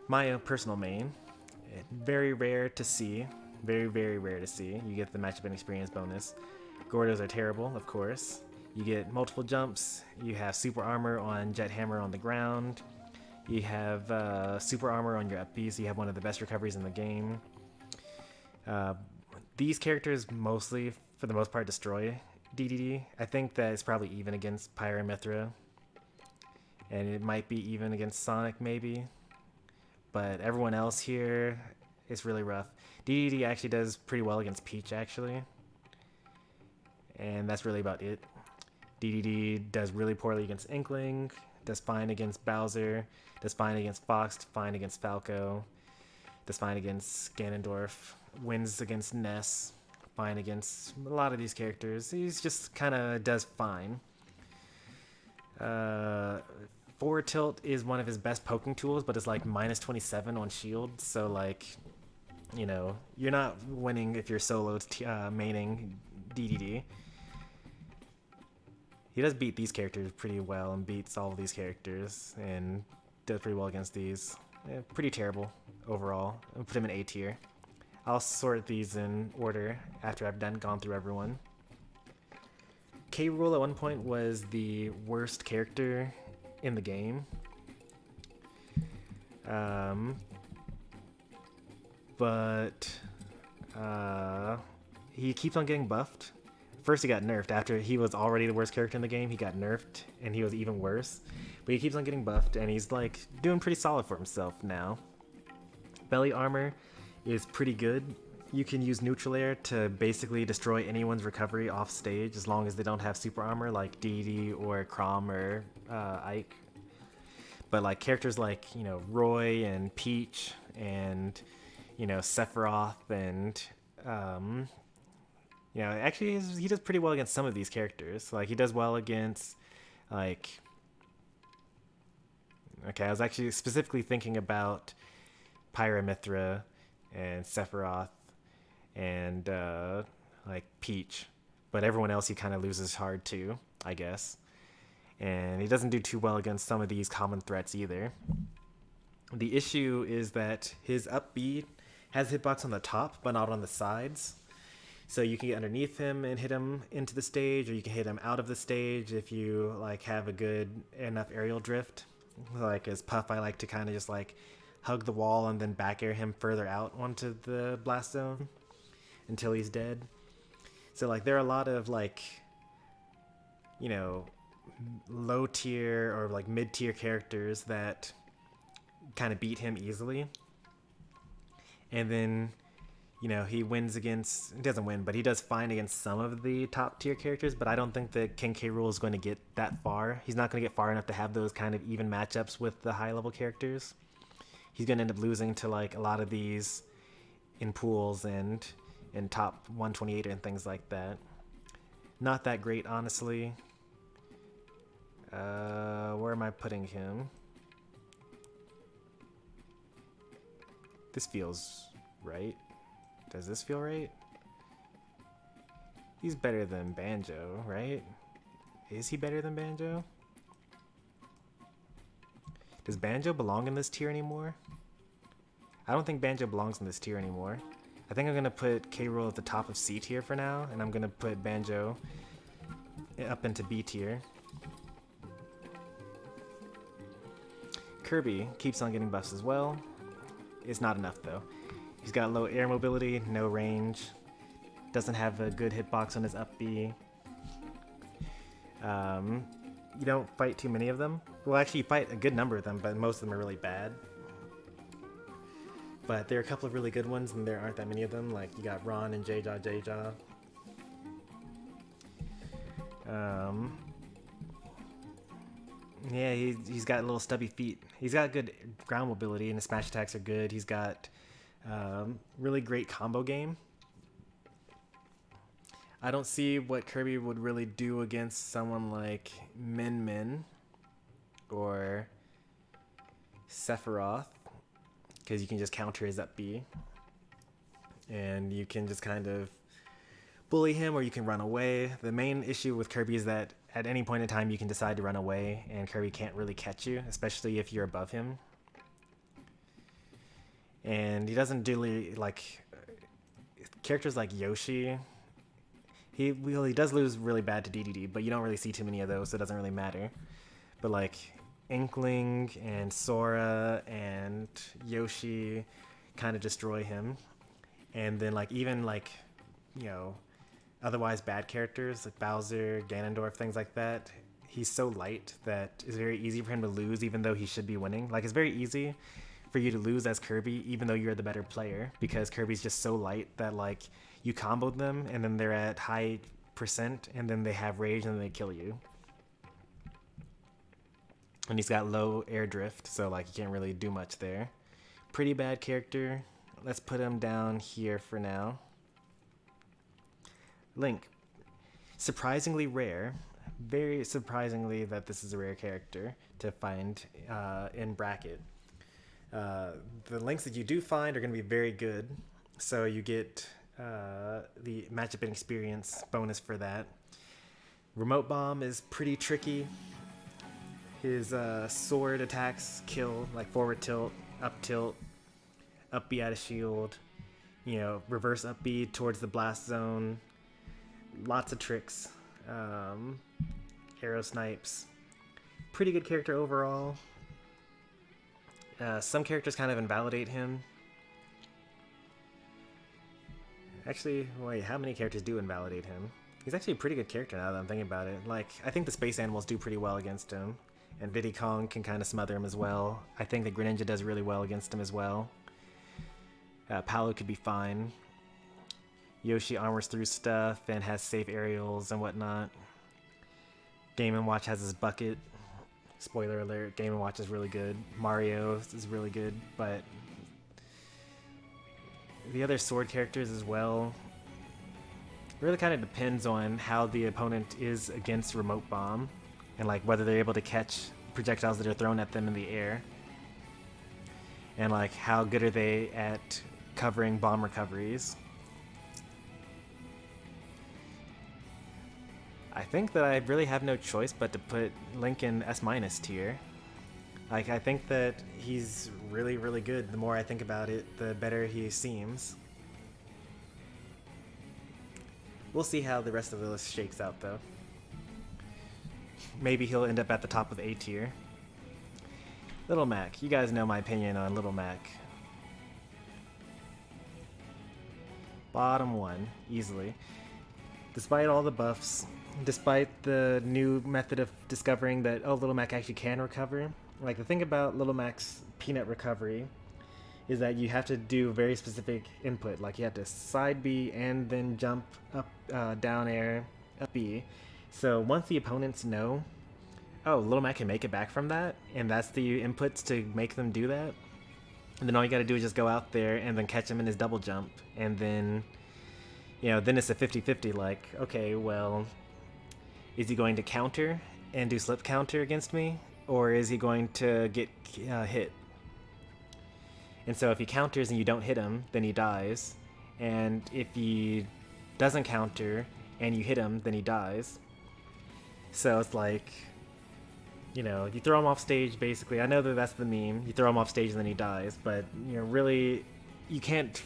My personal main. Very rare to see. Very, very rare to see. You get the matchup and experience bonus. Gordos are terrible, of course. You get multiple jumps. You have super armor on Jet Hammer on the ground. You have super armor on your up B, so you have one of the best recoveries in the game. These characters mostly, for the most part, destroy Dedede. I think that it's probably even against Pyra and Mythra. And it might be even against Sonic, maybe. But everyone else here is really rough. Dedede actually does pretty well against Peach, actually. And that's really about it. Dedede does really poorly against Inkling, does fine against Bowser, does fine against Fox, fine against Falco, does fine against Ganondorf, wins against Ness, fine against a lot of these characters. He's just kind of does fine. Forward tilt is one of his best poking tools, but it's like minus 27 on shield, so like, you know, you're not winning if you're solo maining Dedede. He does beat these characters pretty well and beats all of these characters and does pretty well against these. Yeah, pretty terrible overall. I'll put him in A tier. I'll sort these in order after I've gone through everyone. K. Rool at one point was the worst character in the game. But he keeps on getting buffed. First he got nerfed. After he was already the worst character in the game, he got nerfed and he was even worse. But he keeps on getting buffed and he's like doing pretty solid for himself now. Belly armor is pretty good. You can use neutral air to basically destroy anyone's recovery off stage as long as they don't have super armor like Dedede or Chrom or Ike. But like characters like, you know, Roy and Peach and, you know, Sephiroth and you know, actually he does pretty well against some of these characters. Like he does well against like, okay, I was actually specifically thinking about Pyra, Mythra and Sephiroth and like Peach, but everyone else he kind of loses hard too, I guess. And he doesn't do too well against some of these common threats either. The issue is that his up B has hitbox on the top but not on the sides. So you can get underneath him and hit him into the stage, or you can hit him out of the stage if you like have a good enough aerial drift. Like as Puff, I like to kind of just like hug the wall and then back air him further out onto the blast zone until he's dead. So like there are a lot of like, you know, low tier or like mid tier characters that kind of beat him easily. And then, you know, he wins against, he doesn't win, but he does fine against some of the top tier characters, but I don't think that King K. Rool is going to get that far. He's not going to get far enough to have those kind of even matchups with the high level characters. He's going to end up losing to like a lot of these in pools and in top 128 and things like that. Not that great, honestly. Where am I putting him? This feels right. Does this feel right? He's better than Banjo, right? Is he better than Banjo? Does Banjo belong in this tier anymore? I don't think Banjo belongs in this tier anymore. I think I'm going to put K. Rool at the top of C tier for now, and I'm going to put Banjo up into B tier. Kirby keeps on getting buffs as well. It's not enough though. He's got low air mobility, no range, doesn't have a good hitbox on his up B. You don't fight too many of them. Well, actually, you fight a good number of them, but most of them are really bad. But there are a couple of really good ones, and there aren't that many of them. Like, you got Ron and J-Jaw. Yeah, he's got little stubby feet. He's got good ground mobility, and his smash attacks are good. He's got really great combo game. I don't see what Kirby would really do against someone like Min Min or Sephiroth, because you can just counter his up B. And you can just kind of bully him, or you can run away. The main issue with Kirby is that at any point in time you can decide to run away, and Kirby can't really catch you, especially if you're above him. And he doesn't really, like, characters like Yoshi, he does lose really bad to DDD, but you don't really see too many of those, so it doesn't really matter. But like Inkling and Sora and Yoshi kind of destroy him. And then like even like, you know, otherwise bad characters like Bowser, Ganondorf, things like that, he's so light that it's very easy for him to lose even though he should be winning. Like, it's very easy for you to lose as Kirby even though you're the better player, because Kirby's just so light that like you comboed them and then they're at high percent and then they have rage and then they kill you. And he's got low air drift, so like you can't really do much there. Pretty bad character. Let's put him down here for now. Link. Surprisingly rare. Very surprisingly that this is a rare character to find in bracket. The links that you do find are going to be very good. So you get the matchup and experience bonus for that. Remote bomb is pretty tricky. His sword attacks kill, like forward tilt, up B out of shield, you know, reverse up B towards the blast zone. Lots of tricks. Arrow snipes. Pretty good character overall. Some characters kind of invalidate him. Actually, wait, how many characters do invalidate him? He's actually a pretty good character now that I'm thinking about it. Like, I think the space animals do pretty well against him. And Diddy Kong can kind of smother him as well. I think that Greninja does really well against him as well. Palu could be fine. Yoshi armors through stuff and has safe aerials and whatnot. Game & Watch has his bucket. Spoiler alert, Game & Watch is really good. Mario is really good, but the other sword characters as well. It really kind of depends on how the opponent is against Remote Bomb and like whether they're able to catch projectiles that are thrown at them in the air. And like how good are they at covering bomb recoveries. I think that I really have no choice but to put Link in S- tier. Like, I think that he's really, really good. The more I think about it, the better he seems. We'll see how the rest of the list shakes out, though. Maybe he'll end up at the top of A tier. Little Mac. You guys know my opinion on Little Mac. Bottom one, easily. Despite all the buffs, despite the new method of discovering that, oh, Little Mac actually can recover. Like, the thing about Little Mac's peanut recovery is that you have to do very specific input. Like, you have to side B and then jump up, down air, up B. So once the opponents know, oh, Little Mac can make it back from that, and that's the inputs to make them do that, and then all you gotta do is just go out there and then catch him in his double jump, and then, you know, then it's a 50-50, like, okay, well, is he going to counter and do slip counter against me, or is he going to get hit? And so if he counters and you don't hit him, then he dies, and if he doesn't counter and you hit him, then he dies. So it's like, you know, you throw him off stage, basically. I know that that's the meme. You throw him off stage and then he dies, but, you know, really, you can't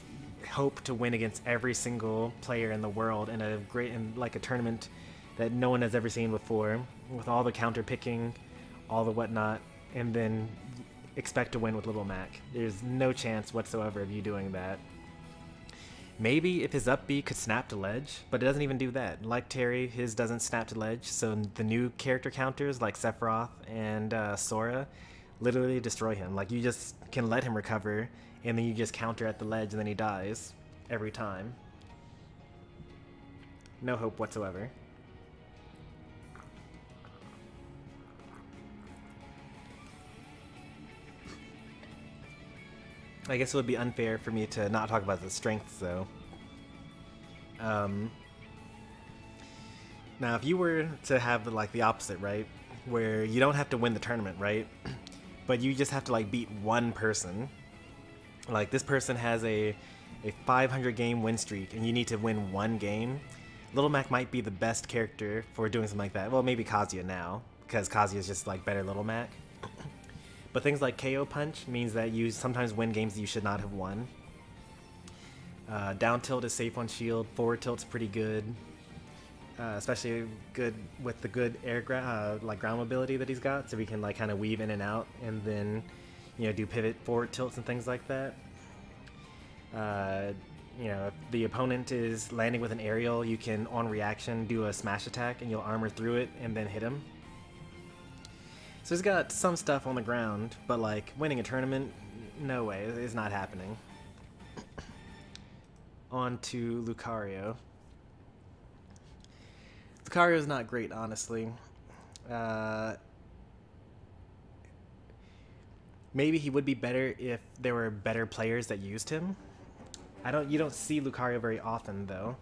hope to win against every single player in the world in like a tournament that no one has ever seen before, with all the counter picking, all the whatnot, and then expect to win with Little Mac. There's no chance whatsoever of you doing that. Maybe if his up B could snap to ledge, but it doesn't even do that. Like Terry, his doesn't snap to ledge, so the new character counters like Sephiroth and Sora literally destroy him. Like, you just can let him recover, and then you just counter at the ledge, and then he dies every time. No hope whatsoever. I guess it would be unfair for me to not talk about the strengths, though. Now, if you were to have, like, the opposite, right? Where you don't have to win the tournament, right? but you just have to like beat one person. Like this person has a 500 game win streak, and you need to win one game. Little Mac might be the best character for doing something like that. Well, maybe Kazuya now, because Kazuya is just like better Little Mac. But things like KO Punch means that you sometimes win games you should not have won. Down tilt is safe on shield. Forward tilt's pretty good, especially good with the good air like ground mobility that he's got, so he can like kind of weave in and out, and then do pivot forward tilts and things like that. If the opponent is landing with an aerial, you can on reaction do a smash attack, and you'll armor through it and then hit him. So he's got some stuff on the ground, but like winning a tournament, no way, it's not happening. On to Lucario. Lucario's not great, honestly. Maybe he would be better if there were better players that used him. You don't see Lucario very often though.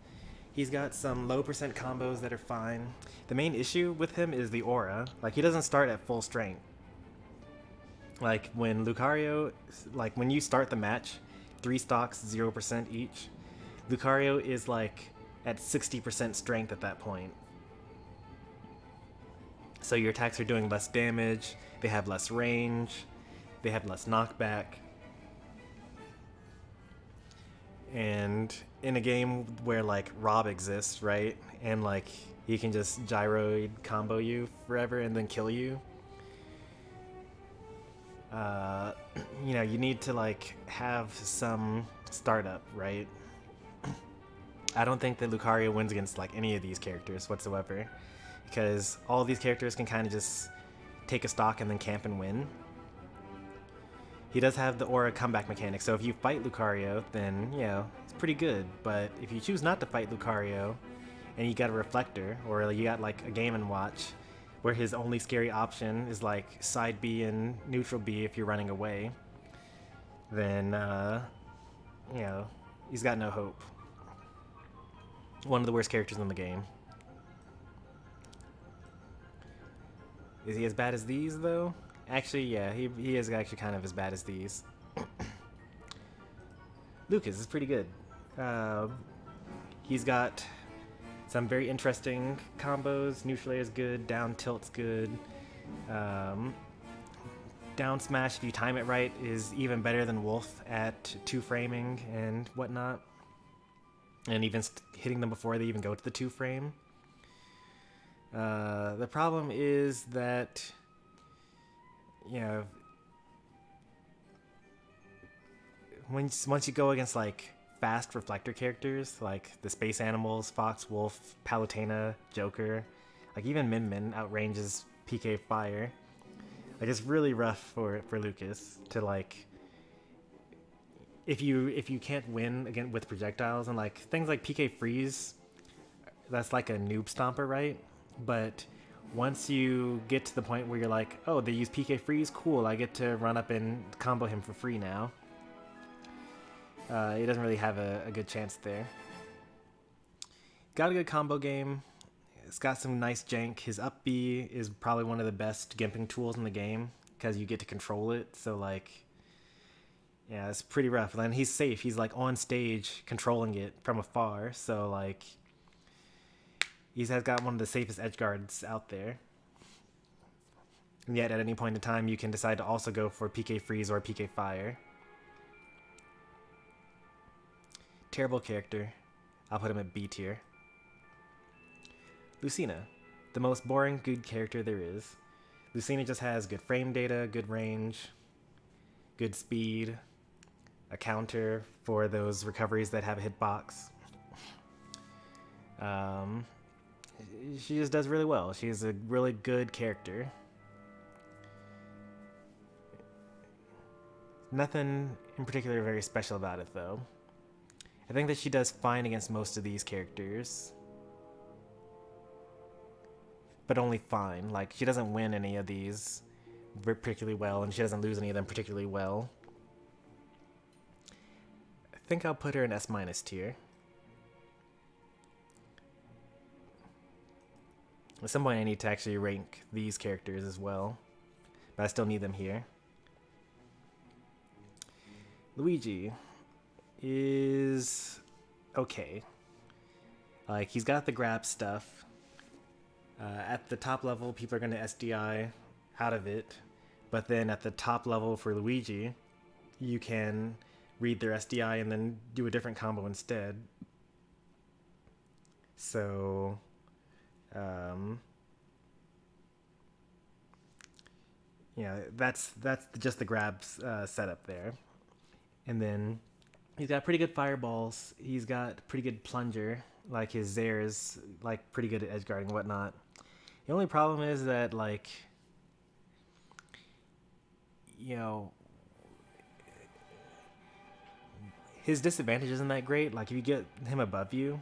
He's got some low percent combos that are fine. The main issue with him is the aura. Like he doesn't start at full strength. Like when Lucario, like when you start the match, 3 stocks, 0% each. Lucario is like at 60% strength at that point. So your attacks are doing less damage, they have less range, they have less knockback. And in a game where like Rob exists, right? And like he can just gyroid combo you forever and then kill you. You need to like have some startup, right? I don't think that Lucario wins against like any of these characters whatsoever, because all these characters can kind of just take a stock and then camp and win. He does have the aura comeback mechanic, so if you fight Lucario, then, it's pretty good. But if you choose not to fight Lucario, and you got a Reflector, or you got like a Game & Watch, where his only scary option is like side B and neutral B if you're running away, then, he's got no hope. One of the worst characters in the game. Is he as bad as these, though? Actually, yeah, he is actually kind of as bad as these. Lucas is pretty good. He's got some very interesting combos. Neutral air is good, down tilt's good. Down smash, if you time it right, is even better than Wolf at 2-framing and whatnot. And even hitting them before they even go to the 2-frame. The problem is that, once you go against like fast reflector characters like the Space Animals, Fox, Wolf, Palutena, Joker, like even Min outranges PK Fire. Like it's really rough for Lucas to like, if you can't win again with projectiles, and like things like PK Freeze, that's like a noob stomper, right? But once you get to the point where you're like, oh, they use PK Freeze, cool, I get to run up and combo him for free now. He doesn't really have a good chance there. Got a good combo game. It's got some nice jank. His up B is probably one of the best gimping tools in the game because you get to control it. So like, yeah, it's pretty rough. And he's safe. He's like on stage controlling it from afar. So like, he's got one of the safest edge guards out there. And yet at any point in time, you can decide to also go for PK Freeze or PK Fire. Terrible character. I'll put him at B tier. Lucina, the most boring good character there is. Lucina just has good frame data, good range, good speed, a counter for those recoveries that have a hitbox. She just does really well. She's a really good character. Nothing in particular very special about it, though. I think that she does fine against most of these characters. But only fine. Like, she doesn't win any of these particularly well, and she doesn't lose any of them particularly well. I think I'll put her in S- tier. At some point I need to actually rank these characters as well. But I still need them here. Luigi is okay. Like, he's got the grab stuff. At the top level, people are going to SDI out of it. But then at the top level for Luigi, you can read their SDI and then do a different combo instead. So, yeah, that's just the grab setup there. And then he's got pretty good fireballs. He's got pretty good plunger. Like, his Zair is like pretty good at edge guarding and whatnot. The only problem is that, like, you know, his disadvantage isn't that great. Like, if you get him above you,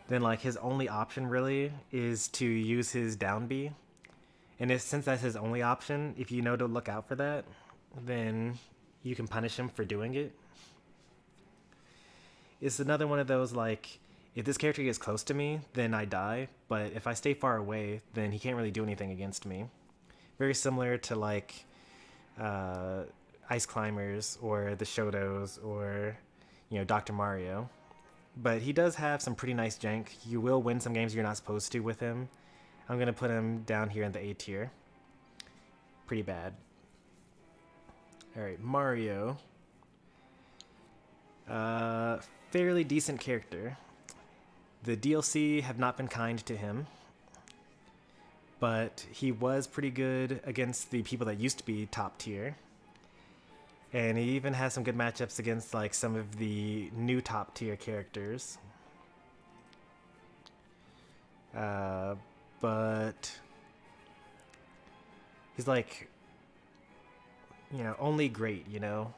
then like his only option really is to use his down B. And since that's his only option, if you know to look out for that, then you can punish him for doing it. It's another one of those, like, if this character gets close to me, then I die. But if I stay far away, then he can't really do anything against me. Very similar to, like, Ice Climbers or the Shotos or, you know, Dr. Mario. But he does have some pretty nice jank. You will win some games you're not supposed to with him. I'm going to put him down here in the A tier. Pretty bad. Alright, Mario. Fairly decent character. The DLC have not been kind to him. But he was pretty good against the people that used to be top tier. And he even has some good matchups against, like, some of the new top tier characters. But he's, like, you know, only great, you know?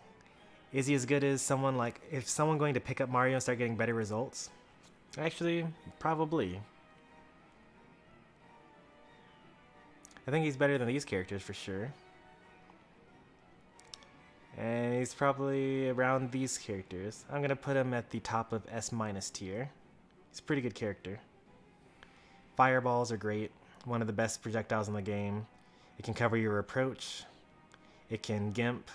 Is he as good as someone, like, if someone going to pick up Mario and start getting better results? Actually, probably. I think he's better than these characters for sure. And he's probably around these characters. I'm going to put him at the top of S- tier. He's a pretty good character. Fireballs are great. One of the best projectiles in the game. It can cover your approach. It can gimp.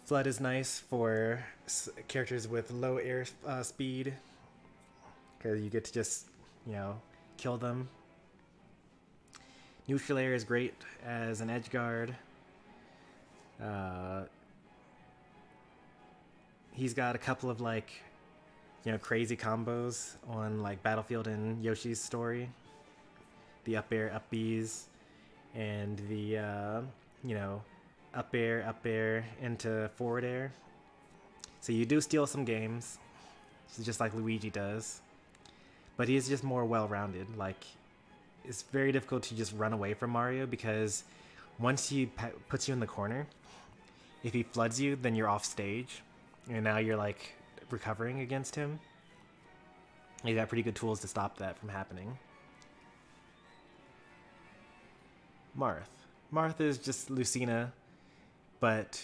Flood is nice for characters with low air speed, because you get to just, you know, kill them. Neutral air is great as an edge guard. He's got a couple of, like, you know, crazy combos on, like, Battlefield and Yoshi's Story. The up air, up Bs, and the, you know, up air into forward air. So you do steal some games, just like Luigi does. But he's just more well-rounded. Like, it's very difficult to just run away from Mario, because once he puts you in the corner, if he floods you, then you're off stage. And now you're, like, recovering against him. He's got pretty good tools to stop that from happening. Marth. Marth is just Lucina, but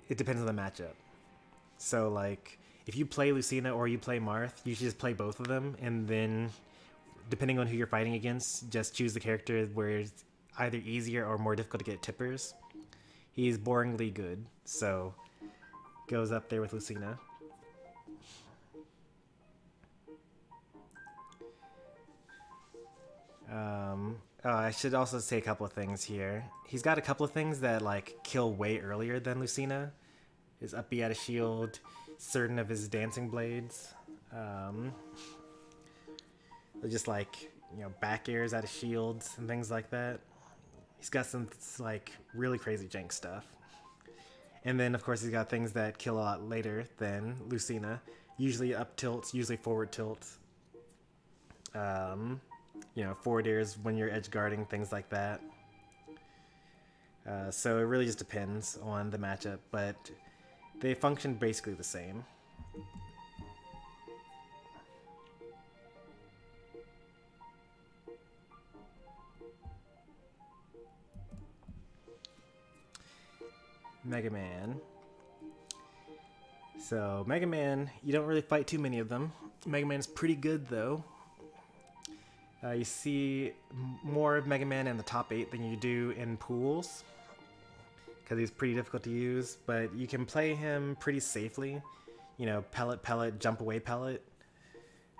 it depends on the matchup. So, like, if you play Lucina or you play Marth, you should just play both of them, and then, depending on who you're fighting against, just choose the character where it's either easier or more difficult to get tippers. He's boringly good, so goes up there with Lucina. I should also say a couple of things here. He's got a couple of things that, like, kill way earlier than Lucina. His up B out of shield, certain of his dancing blades. They're just, like, you know, back airs out of shields and things like that. He's got some, like, really crazy jank stuff. And then, of course, he's got things that kill a lot later than Lucina. Usually up tilts, usually forward tilts. You know, forward airs when you're edge guarding, things like that. So it really just depends on the matchup, but they function basically the same. Mega Man. So, Mega Man, you don't really fight too many of them. Mega Man's pretty good, though. You see more of Mega Man in the top 8 than you do in pools, because he's pretty difficult to use, but you can play him pretty safely. You know, pellet, pellet, jump away, pellet.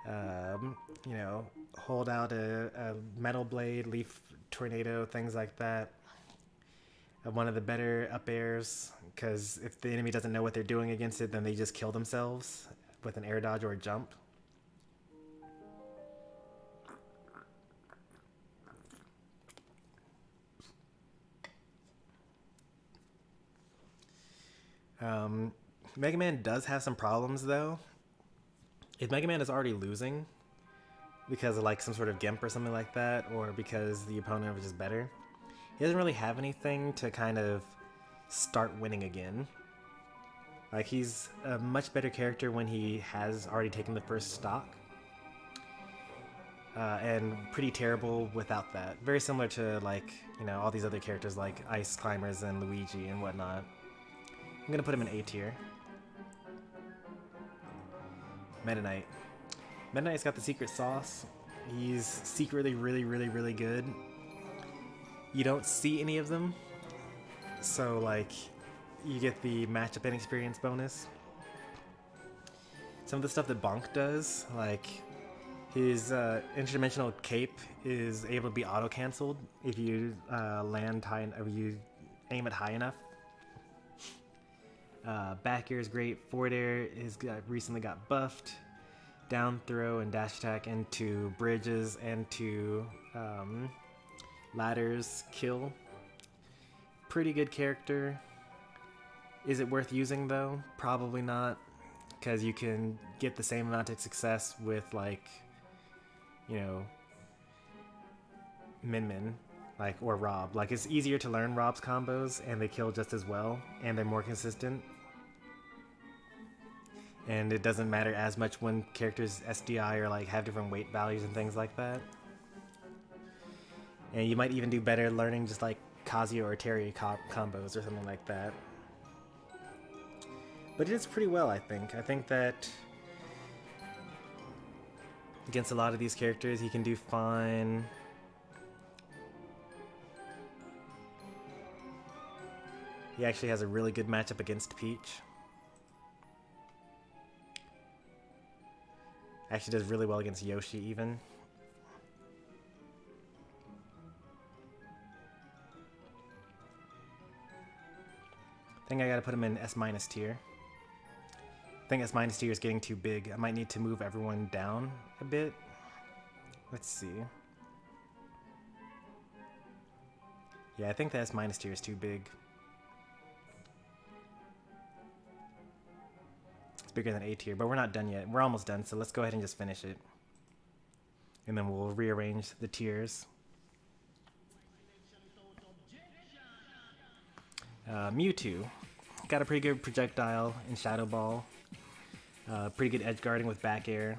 You know, hold out a metal blade, leaf tornado, things like that. One of the better up airs, because if the enemy doesn't know what they're doing against it, then they just kill themselves with an air dodge or a jump. Mega Man does have some problems though. If Mega Man is already losing because of like some sort of gimp or something like that, or because the opponent was just better, he doesn't really have anything to kind of start winning again. Like, he's a much better character when he has already taken the first stock. And pretty terrible without that. Very similar to, like, you know, all these other characters like Ice Climbers and Luigi and whatnot. I'm gonna put him in A tier. Meta Knight. Meta Knight's got the secret sauce. He's secretly really good. You don't see any of them, so like you get the matchup inexperience bonus. Some of the stuff that Bonk does, like his interdimensional cape, is able to be auto-cancelled if you land high, or you aim it high enough. Back air is great. Forward air is recently got buffed. Down throw and dash attack into bridges and to ladders kill. Pretty good character. Is it worth using though? Probably not, because you can get the same amount of success with, like, you know, Min, like, or Rob. Like, it's easier to learn Rob's combos and they kill just as well and they're more consistent. And it doesn't matter as much when characters SDI or like have different weight values and things like that. And you might even do better learning just like Kazuya or Terry combos or something like that. But it is pretty well, I think. I think that against a lot of these characters, he can do fine. He actually has a really good matchup against Peach. Actually does really well against Yoshi even. I think I gotta put him in S- tier. I think S- tier is getting too big. I might need to move everyone down a bit. Let's see. Yeah, I think the S- tier is too big. Bigger than A tier, but we're not done yet. We're almost done, so let's go ahead and just finish it. And then we'll rearrange the tiers. Mewtwo. Got a pretty good projectile in Shadow Ball. Pretty good edge guarding with back air.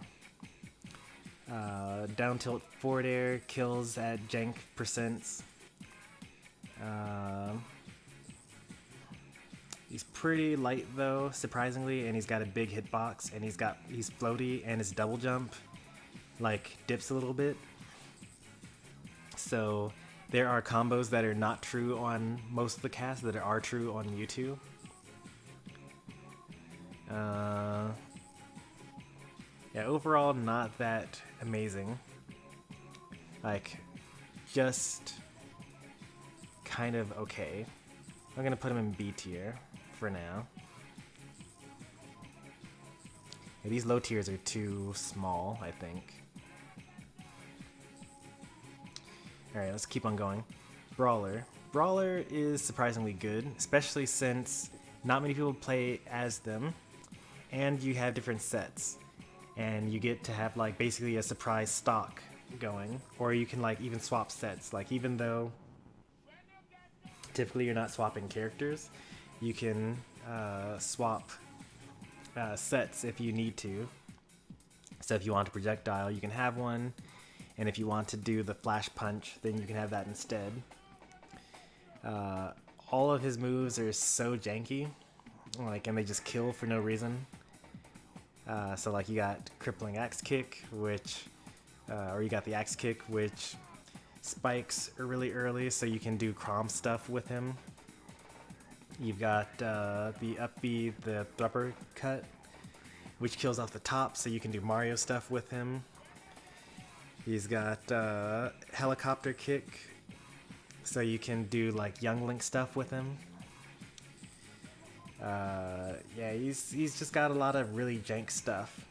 Down tilt forward air kills at jank percents. He's pretty light though, surprisingly, and he's got a big hitbox, and he's floaty, and his double jump like dips a little bit. So there are combos that are not true on most of the cast that are true on Mewtwo. Yeah, overall not that amazing. Like, just kind of okay. I'm gonna put him in B tier for now. Yeah, these low tiers are too small, I think. Alright, let's keep on going. Brawler. Brawler is surprisingly good, especially since not many people play as them, and you have different sets. And you get to have like basically a surprise stock going, or you can like even swap sets. Like, even though typically you're not swapping characters, you can swap sets if you need to. So if you want a projectile, you can have one, and if you want to do the flash punch, then you can have that instead. All of his moves are so janky, like, and they just kill for no reason. So like, you got crippling axe kick, which or you got the axe kick, which spikes really early, so you can do Crom stuff with him. You've got the up B, the Thrupper cut, which kills off the top, so you can do Mario stuff with him. He's got helicopter kick, so you can do like Young Link stuff with him. Yeah, he's just got a lot of really jank stuff.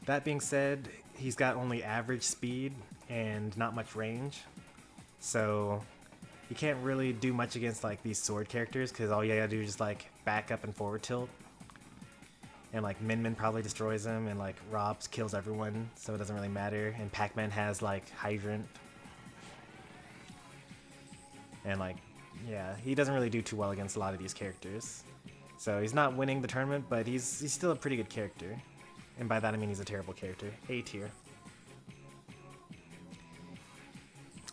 That being said, he's got only average speed and not much range, so you can't really do much against like these sword characters because all you gotta do is just like back up and forward tilt. And like Min probably destroys him, and like Robs kills everyone, so it doesn't really matter. And Pac-Man has like Hydrant. And like, yeah, he doesn't really do too well against a lot of these characters. So he's not winning the tournament, but he's still a pretty good character. And by that I mean he's a terrible character. A tier.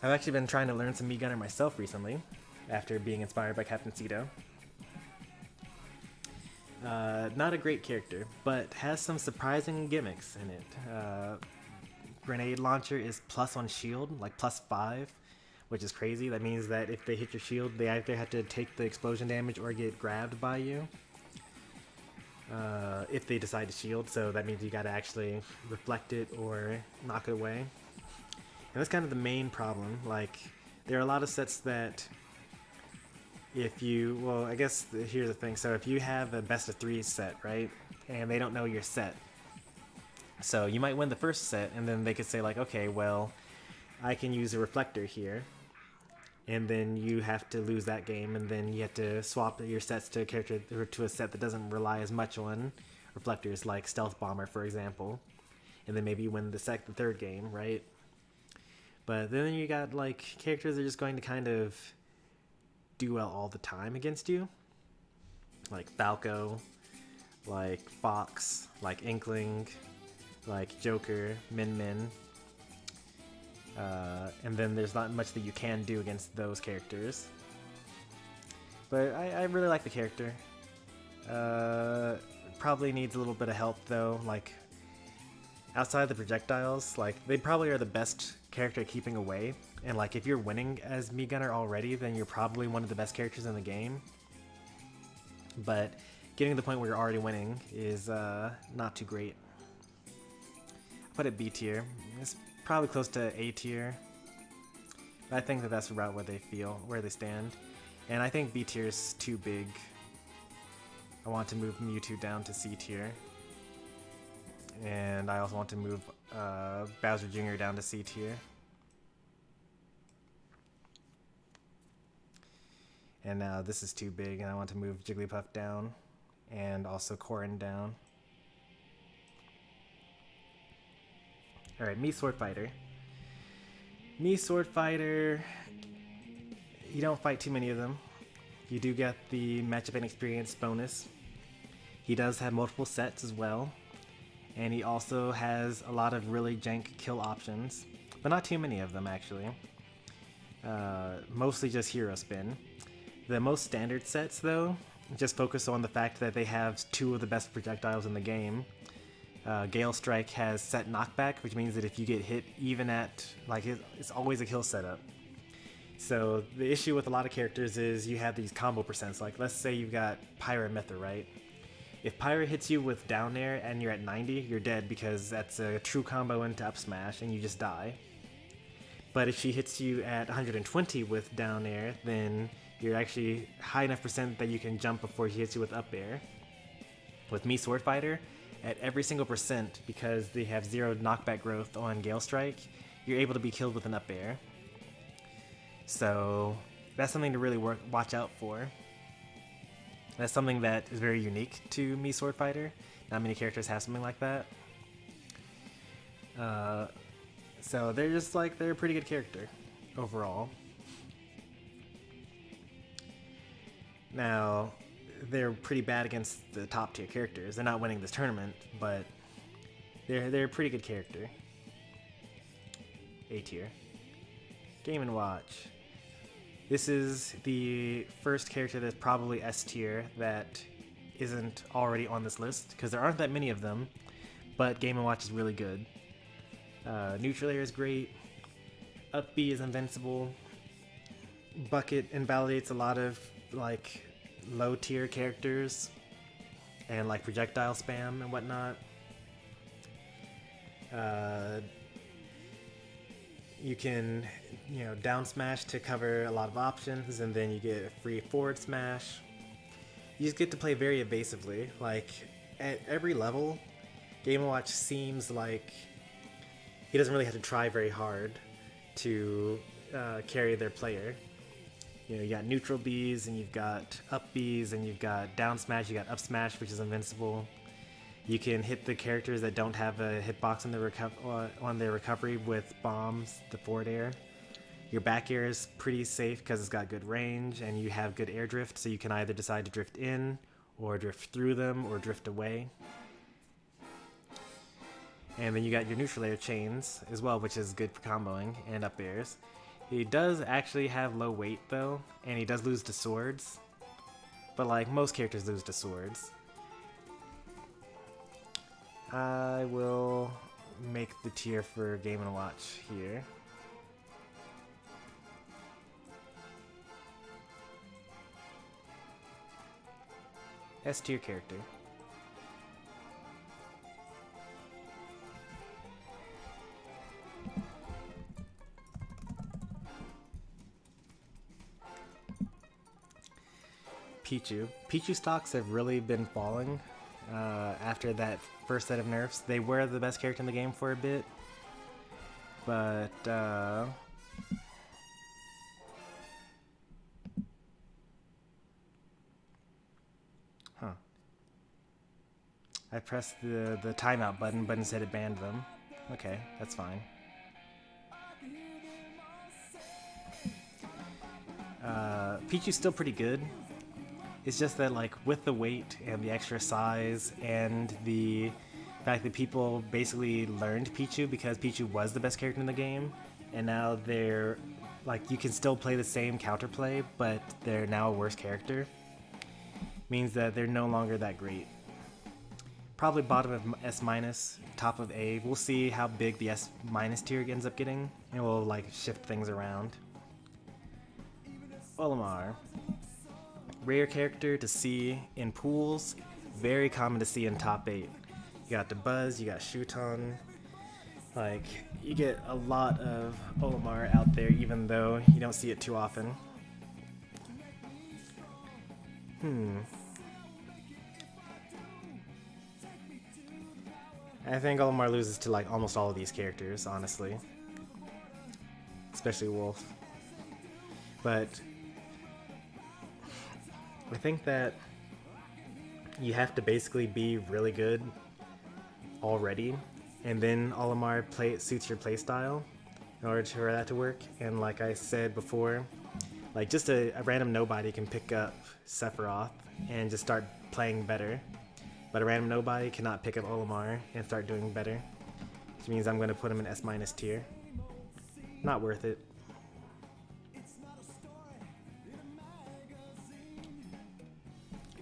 I've actually been trying to learn some Mii Gunner myself recently, after being inspired by Captain Cedo. Not a great character, but has some surprising gimmicks in it. Grenade launcher is plus on shield, like +5, which is crazy. That means that if they hit your shield, they either have to take the explosion damage or get grabbed by you. If they decide to shield, so that means you gotta actually reflect it or knock it away. And that's kind of the main problem. Like, there are a lot of sets that if you, well, I guess here's the thing. So if you have a best of 3 set, right, and they don't know your set, so you might win the first set, and then they could say like, okay, well, I can use a reflector here, and then you have to lose that game, and then you have to swap your sets to a character or to a set that doesn't rely as much on reflectors, like Stealth Bomber, for example, and then maybe you win the third game, right? But then you got like characters that are just going to kind of do well all the time against you, like Falco, like Fox, like Inkling, like Joker, Min. And then there's not much that you can do against those characters. But I really like the character. Probably needs a little bit of help though, like outside the projectiles, like they probably are the best character at keeping away. And like if you're winning as Mii Gunner already, then you're probably one of the best characters in the game. But getting to the point where you're already winning is not too great. I'll put it B tier. It's probably close to A tier. But I think that that's about where they stand. And I think B tier is too big. I want to move Mewtwo down to C tier. And I also want to move Bowser Jr. down to C tier. And now this is too big, and I want to move Jigglypuff down, and also Corrin down. Alright, Mii Sword Fighter. Mii Sword Fighter, you don't fight too many of them. You do get the matchup and experience bonus. He does have multiple sets as well. And he also has a lot of really jank kill options, but not too many of them actually. Mostly just Hero Spin. The most standard sets though, just focus on the fact that they have 2 of the best projectiles in the game. Gale Strike has set knockback, which means that if you get hit even at, like, it's always a kill setup. So the issue with a lot of characters is you have these combo percents. Like let's say you've got Pyra and Mytha, right? If Pyra hits you with down air and you're at 90, you're dead because that's a true combo into up smash and you just die. But if she hits you at 120 with down air, then you're actually high enough percent that you can jump before she hits you with up air. With Mii Sword Fighter, at every single percent, because they have 0 knockback growth on Gale Strike, you're able to be killed with an up air. So that's something to really watch out for. That's something that is very unique to Mii Sword Fighter. Not many characters have something like that. So they're just like, they're a pretty good character overall. Now, they're pretty bad against the top tier characters. They're not winning this tournament, but they're a pretty good character. A tier. Game & Watch. This is the first character that's probably S tier that isn't already on this list, because there aren't that many of them, but Game & Watch is really good. Neutral Air is great. Up B is invincible. Bucket invalidates a lot of like low tier characters and like projectile spam and whatnot. You can, down smash to cover a lot of options, and then you get a free forward smash. You just get to play very evasively. Like, at every level, Game & Watch seems like he doesn't really have to try very hard to carry their player. You got neutral Bs, and you've got up Bs, and you've got down smash, you got up smash, which is invincible. You can hit the characters that don't have a hitbox on their recovery with bombs, the forward air. Your back air is pretty safe because it's got good range, and you have good air drift, so you can either decide to drift in, or drift through them, or drift away. And then you got your neutral air chains as well, which is good for comboing, and up airs. He does actually have low weight though, and he does lose to swords. But like most characters lose to swords. I will make the tier for Game & Watch here. S tier character. Pichu. Pichu stocks have really been falling after that first set of nerfs. They were the best character in the game for a bit, but I pressed the timeout button, but instead it banned them. Okay, that's fine. Pichu's still pretty good. It's just that, like, with the weight and the extra size and the fact that people basically learned Pichu because Pichu was the best character in the game, and now they're, like, you can still play the same counterplay, but they're now a worse character, means that they're no longer that great. Probably bottom of S-, top of A. We'll see how big the S- tier ends up getting, and we'll, like, shift things around. Olimar. Rare character to see in pools, very common to see in top 8. You got the Buzz, you got Shuton. Like, you get a lot of Olimar out there, even though you don't see it too often. I think Olimar loses to, like, almost all of these characters, honestly. Especially Wolf. But I think that you have to basically be really good already, and then Olimar suits your playstyle in order for that to work. And like I said before, like just a random nobody can pick up Sephiroth and just start playing better, but a random nobody cannot pick up Olimar and start doing better, which means I'm going to put him in S- tier. Not worth it.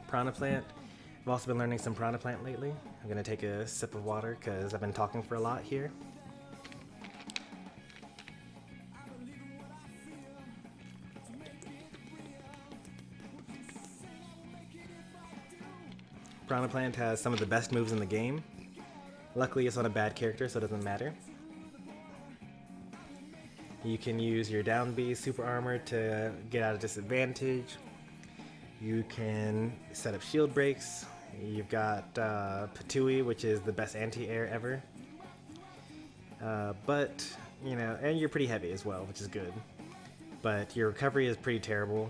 Prana Plant. I've also been learning some Prana Plant lately. I'm going to take a sip of water because I've been talking for a lot here. Prana Plant has some of the best moves in the game. Luckily it's on a bad character, so it doesn't matter. You can use your down B super armor to get out of disadvantage. You can set up shield breaks. You've got Patui, which is the best anti-air ever. But, and you're pretty heavy as well, which is good. But your recovery is pretty terrible.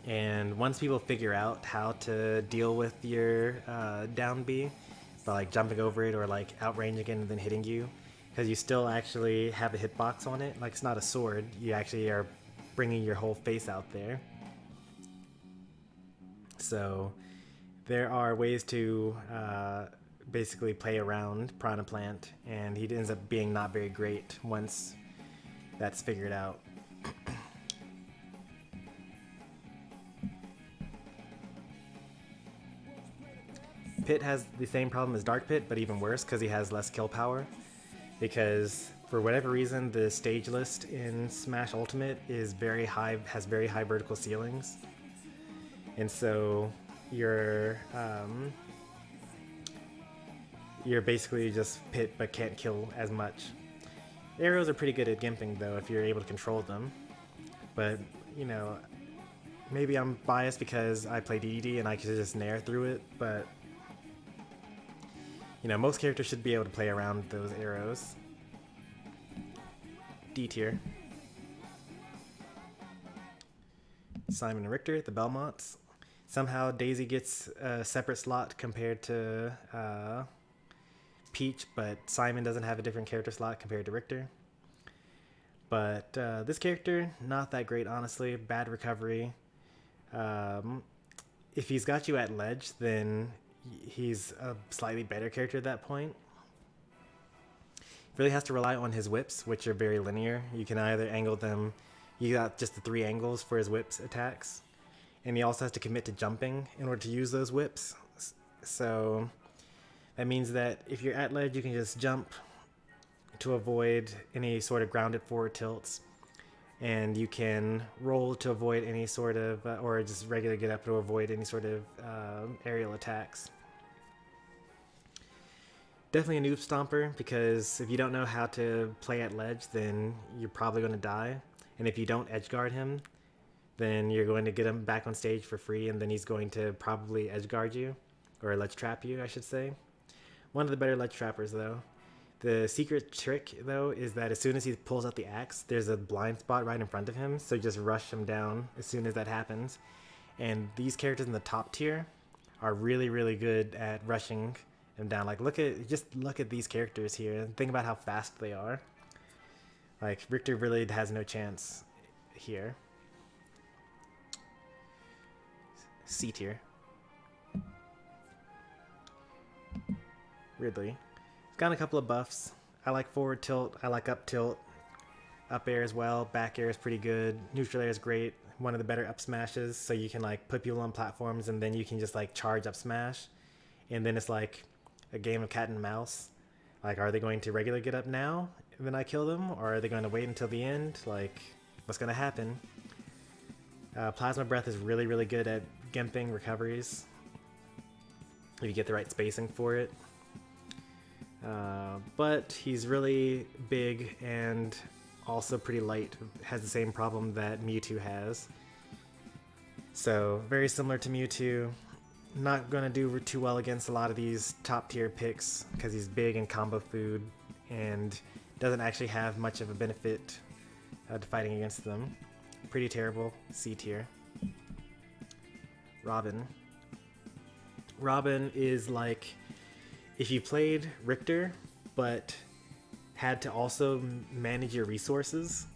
And once people figure out how to deal with your down B, by like jumping over it or like outranging it and then hitting you, because you still actually have a hitbox on it, like it's not a sword, you actually are bringing your whole face out there. So there are ways to basically play around Prana Plant, and he ends up being not very great once that's figured out. Pit has the same problem as Dark Pit, but even worse because he has less kill power. Because for whatever reason, the stage list in Smash Ultimate is very high, has very high vertical ceilings. and so you're basically just pit but can't kill as much. Arrows are pretty good at gimping though if you're able to control them, but you know, maybe I'm biased because I played Yeti and I could just nair through it, but you know, most characters should be able to play around those arrows. D tier. Simon and Richter, the Belmonts. Somehow Daisy gets a separate slot compared to Peach, but Simon doesn't have a different character slot compared to Richter. But this character, not that great, honestly. Bad recovery. If he's got you at ledge, then he's a slightly better character at that point. Really has to rely on his whips, which are very linear. You can either angle them, you got just the 3 angles for his whips attacks, and he also has to commit to jumping in order to use those whips. So that means that if you're at ledge, you can just jump to avoid any sort of grounded forward tilts, and you can roll to avoid any sort of, or just regular get up to avoid any sort of aerial attacks. Definitely a noob stomper, because if you don't know how to play at ledge, then you're probably going to die. And if you don't edge guard him, then you're going to get him back on stage for free, and then he's going to probably edge guard you, or ledge trap you, I should say. One of the better ledge trappers, though. The secret trick, though, is that as soon as he pulls out the axe, there's a blind spot right in front of him, so just rush him down as soon as that happens. And these characters in the top tier are really, really good at rushing him down. Like, just look at these characters here and think about how fast they are. Like, Richter really has no chance here. C tier. Ridley. He's got a couple of buffs. I like forward tilt, I like up tilt. Up air as well, back air is pretty good. Neutral air is great. One of the better up smashes, so you can like put people on platforms and then you can just like charge up smash. And then it's like a game of cat and mouse. Like, are they going to regular get up now and then I kill them, or are they going to wait until the end? Like, what's going to happen? Plasma Breath is really, really good at gimping recoveries if you get the right spacing for it. But he's really big and also pretty light. Has the same problem that Mewtwo has. So, very similar to Mewtwo. Not going to do too well against a lot of these top tier picks because he's big and combo food and doesn't actually have much of a benefit to fighting against them. Pretty terrible. C tier. Robin. Robin is like if you played Richter but had to also manage your resources.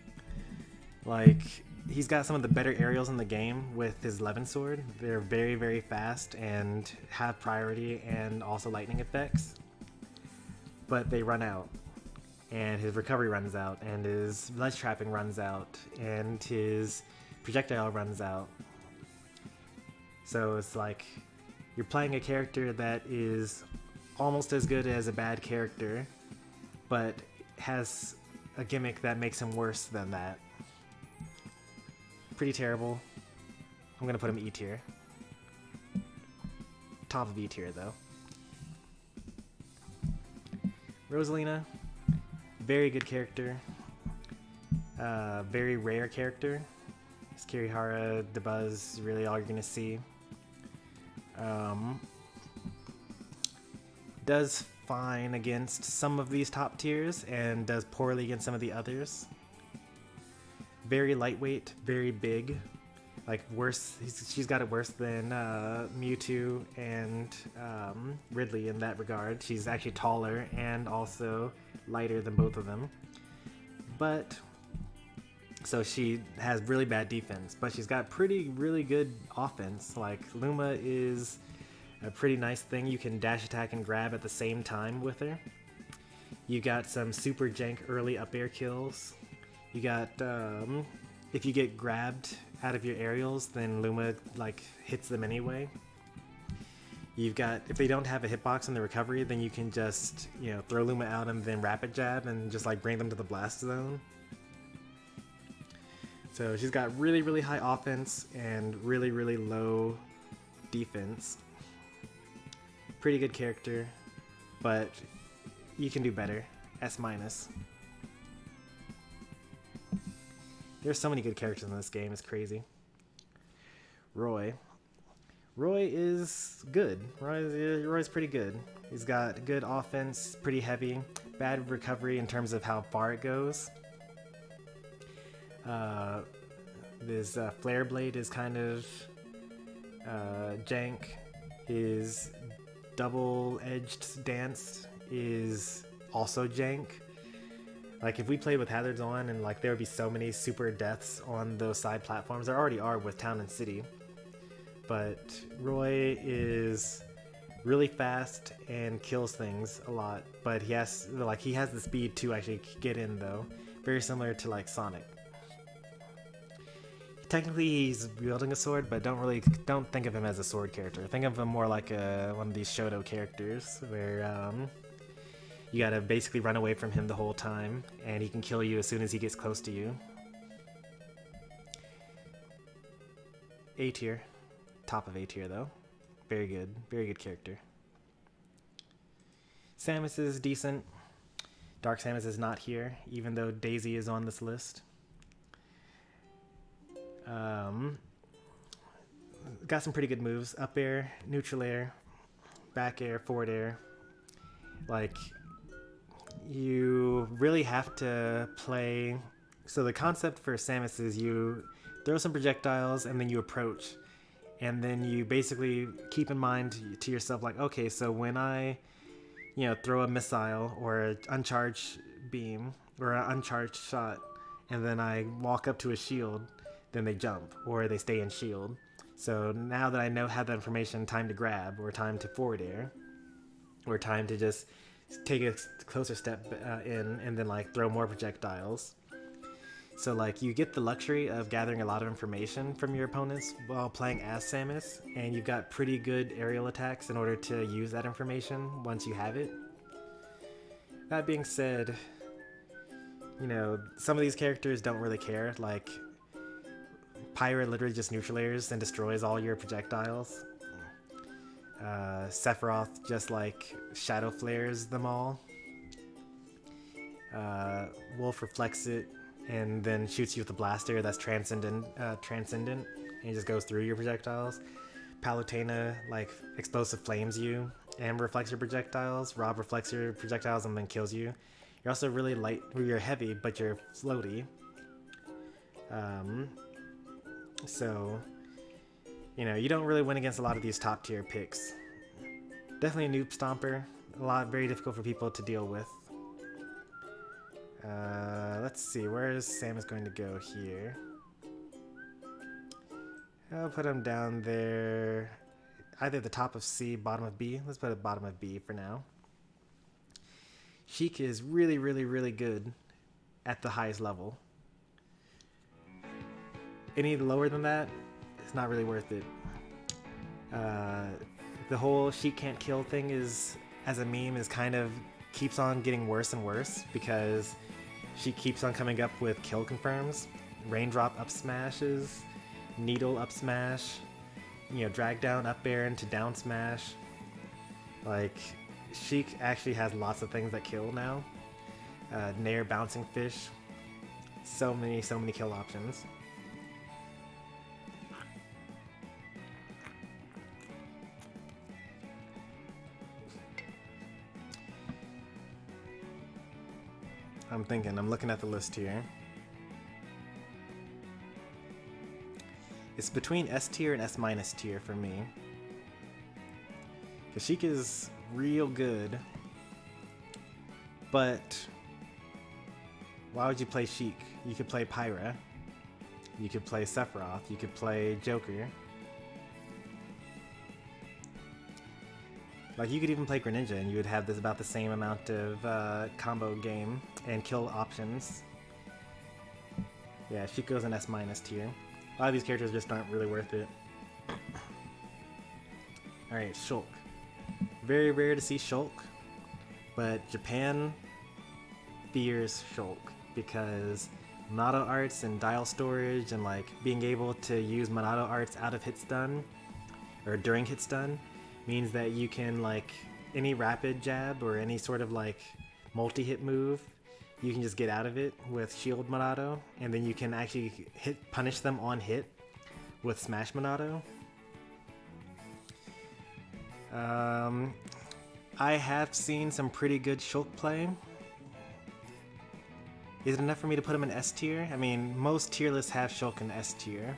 Like, he's got some of the better aerials in the game with his Levin Sword. They're very, very fast and have priority and also lightning effects. But they run out. And his recovery runs out. And his ledge trapping runs out. And his projectile runs out. So it's like you're playing a character that is almost as good as a bad character, but has a gimmick that makes him worse than that. Pretty terrible. I'm gonna put him E tier. Top of E tier though. Rosalina, very good character. Very rare character. Kirihara, Dabuz, really all you're gonna see. Does fine against some of these top tiers and does poorly against some of the others. Very lightweight, very big. Like worse, she's got it worse than Mewtwo and Ridley in that regard. She's actually taller and also lighter than both of them. But so she has really bad defense, but she's got really good offense. Like Luma is a pretty nice thing. You can dash attack and grab at the same time with her. You got some super jank early up air kills. You got if you get grabbed out of your aerials, then Luma like hits them anyway. You've got, if they don't have a hitbox in the recovery, then you can just, you know, throw Luma out and then rapid jab and just like bring them to the blast zone. So she's got really high offense and really low defense. Pretty good character, but you can do better. S-. There's so many good characters in this game, it's crazy. Roy is good. Roy's pretty good. He's got good offense, pretty heavy, bad recovery in terms of how far it goes. This flare blade is kind of jank. His double-edged dance is also jank. Like, if we played with hazards on, and like there would be so many super deaths on those side platforms. There already are with Town and City. But Roy is really fast and kills things a lot. But he has the speed to actually get in though. Very similar to like Sonic. Technically he's wielding a sword, but don't think of him as a sword character. Think of him more like one of these Shoto characters where you gotta basically run away from him the whole time, and he can kill you as soon as he gets close to you. A tier. Top of A tier though. Very good character. Samus is decent. Dark Samus is not here, even though Daisy is on this list. Got some pretty good moves. Up air, neutral air, back air, forward air. Like, you really have to play. So the concept for Samus is you throw some projectiles and then you approach. And then you basically keep in mind to yourself, like, okay, so when I, throw a missile or an uncharged beam or an uncharged shot, and then I walk up to a shield, then they jump or they stay in shield. So now that I have that information, time to grab or time to forward air or time to just take a closer step in and then like throw more projectiles. So like you get the luxury of gathering a lot of information from your opponents while playing as Samus, and you've got pretty good aerial attacks in order to use that information once you have it. That being said, some of these characters don't really care. Like, Pyra literally just neutral airs and destroys all your projectiles. Sephiroth just like shadow flares them all. Wolf reflects it and then shoots you with a blaster that's transcendent, and it just goes through your projectiles. Palutena like explosive flames you and reflects your projectiles. Rob reflects your projectiles and then kills you. You're also really light, you're heavy, but you're floaty. So, you don't really win against a lot of these top tier picks. Definitely a noob stomper. Very difficult for people to deal with. Let's see, where is Samus going to go here? I'll put him down there. Either the top of C, bottom of B. Let's put it bottom of B for now. Sheik is really good at the highest level. Any lower than that, it's not really worth it. The whole Sheik can't kill thing is, as a meme, is kind of keeps on getting worse and worse because she keeps on coming up with kill confirms, raindrop up smashes, needle up smash, drag down up air into down smash. Like, Sheik actually has lots of things that kill now. Nair bouncing fish. So many kill options. I'm looking at the list here. It's between S tier and S- tier for me. Because Sheik is real good. But why would you play Sheik? You could play Pyra. You could play Sephiroth. You could play Joker. Like, you could even play Greninja and you would have about the same amount of combo game and kill options. Yeah, Sheik goes in S- tier. A lot of these characters just aren't really worth it. Alright, Shulk. Very rare to see Shulk, but Japan fears Shulk because Monado arts and dial storage and like being able to use Monado arts out of hit stun or during hit stun, means that you can, like, any rapid jab or any sort of like multi-hit move, you can just get out of it with Shield Monado, and then you can actually punish them on hit with Smash Monado. I have seen some pretty good Shulk play. Is it enough for me to put him in S tier? I mean, most tier lists have Shulk in S tier.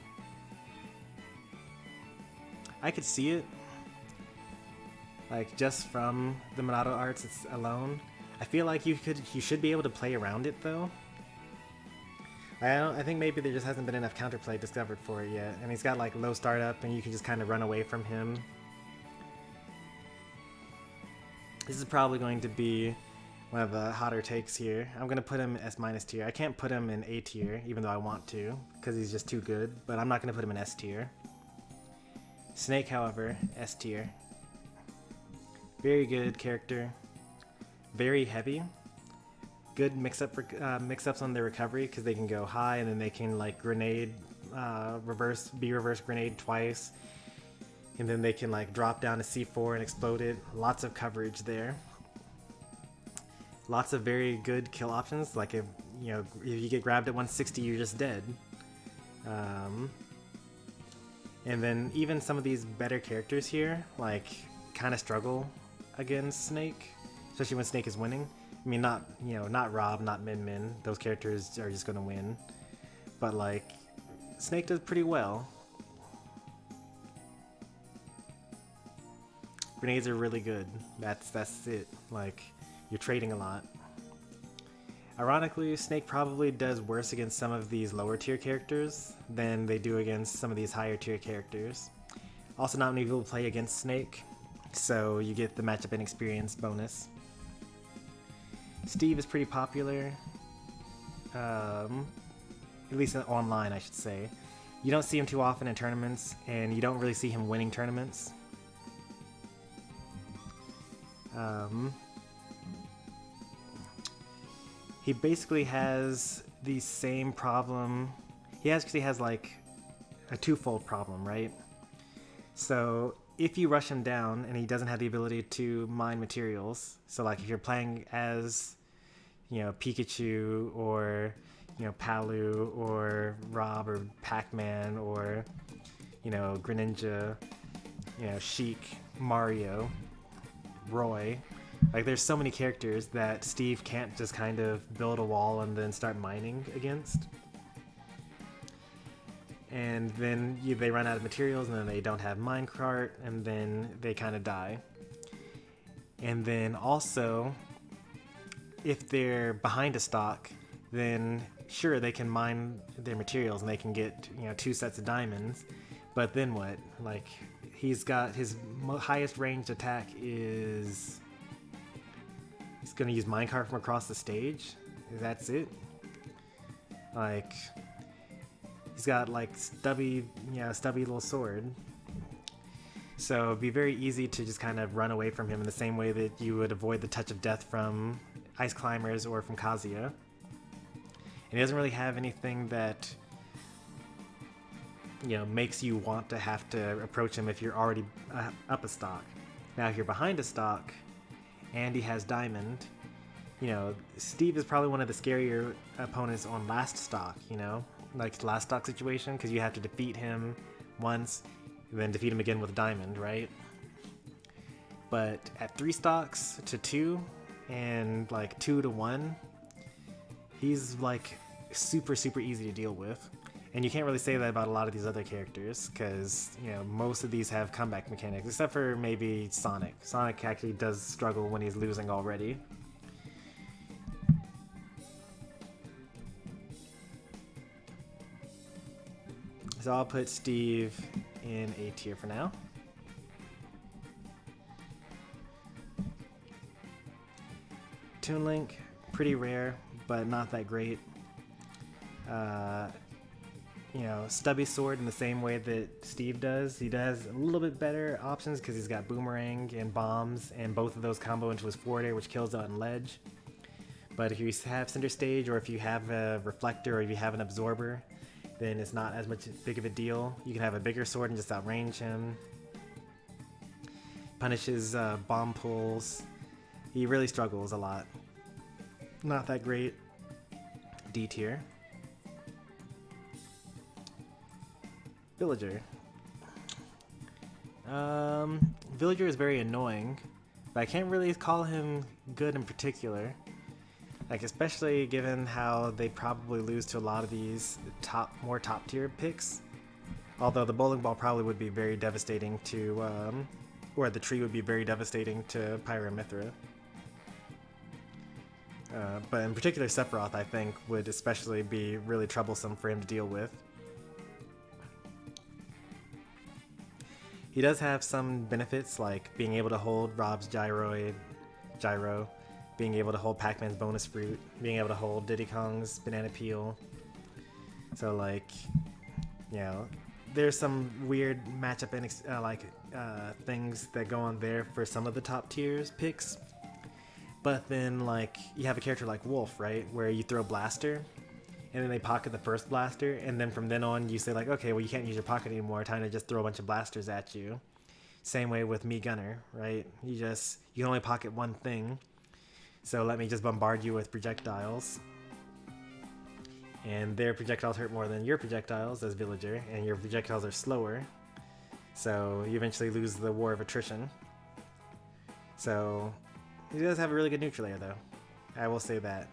I could see it, like, just from the Monado arts alone. I feel like you should be able to play around it though. I think maybe there just hasn't been enough counterplay discovered for it yet. And he's got like low startup, and you can just kind of run away from him. This is probably going to be one of the hotter takes here. I'm gonna put him S- tier. I can't put him in A tier, even though I want to, because he's just too good. But I'm not gonna put him in S tier. Snake, however, S tier. Very good character. Very heavy. Good mix-ups on their recovery, because they can go high and then they can like grenade, reverse grenade twice, and then they can like drop down to C4 and explode it. Lots of coverage there. Lots of very good kill options. Like if you get grabbed at 160, you're just dead. And then even some of these better characters here, like, kind of struggle against Snake, especially when Snake is winning. I mean, not Rob, not Min Min. Those characters are just gonna win. But like, Snake does pretty well. Grenades are really good. That's it. Like, you're trading a lot. Ironically, Snake probably does worse against some of these lower tier characters than they do against some of these higher tier characters. Also, not many people play against Snake, so you get the matchup inexperience bonus. Steve is pretty popular, at least online, I should say. You don't see him too often in tournaments, and you don't really see him winning tournaments. He basically has the same problem. He actually has like a twofold problem, right? So if you rush him down and he doesn't have the ability to mine materials, so like if you're playing as, Pikachu or, Palu or Rob or Pac-Man or, Greninja, Sheik, Mario, Roy. Like, there's so many characters that Steve can't just kind of build a wall and then start mining against. And then they run out of materials, and then they don't have minecart, and then they kind of die. And then also, if they're behind a stock, then sure, they can mine their materials and they can get 2 sets of diamonds. But then what? Like, he's got his highest ranged attack is... He's gonna use minecart from across the stage. That's it. Like, he's got like stubby little sword. So it'd be very easy to just kind of run away from him in the same way that you would avoid the touch of death from Ice Climbers or from Kazuya. And he doesn't really have anything that makes you want to have to approach him if you're already up a stock. Now, if you're behind a stock and he has diamond, Steve is probably one of the scarier opponents on last stock, like last stock situation, because you have to defeat him once and then defeat him again with diamond, right? But at 3 stocks to 2 and like 2 to 1, he's like super easy to deal with. And you can't really say that about a lot of these other characters, because, most of these have comeback mechanics, except for maybe Sonic. Sonic actually does struggle when he's losing already. So I'll put Steve in A tier for now. Toon Link, pretty rare, but not that great. Stubby sword in the same way that Steve does. He does a little bit better options because he's got boomerang and bombs, and both of those combo into his forward air, which kills out in ledge. But if you have center stage, or if you have a reflector, or if you have an absorber, then it's not as much big of a deal. You can have a bigger sword and just outrange him. punishes bomb pulls. He really struggles a lot. Not that great. D tier. Villager. Villager is very annoying, but I can't really call him good in particular. Like, especially given how they probably lose to a lot of these more top tier picks. Although the bowling ball probably would be very devastating to, or the tree would be very devastating to Pyramithra. But in particular, Sephiroth, I think, would especially be really troublesome for him to deal with. He does have some benefits, like being able to hold Rob's gyro, being able to hold Pac-Man's bonus fruit, being able to hold Diddy Kong's banana peel. So, like, you know, there's some weird matchup things that go on there for some of the top tiers picks. But then, like, you have a character like Wolf, right, where you throw Blaster, and then they pocket the first blaster, and then from then on you say like, okay, well you can't use your pocket anymore, time to just throw a bunch of blasters at you. Same way with me Gunner, right? You can only pocket one thing, so let me just bombard you with projectiles. And their projectiles hurt more than your projectiles as Villager, and your projectiles are slower, so you eventually lose the war of attrition. So he does have a really good neutral layer though, I will say that.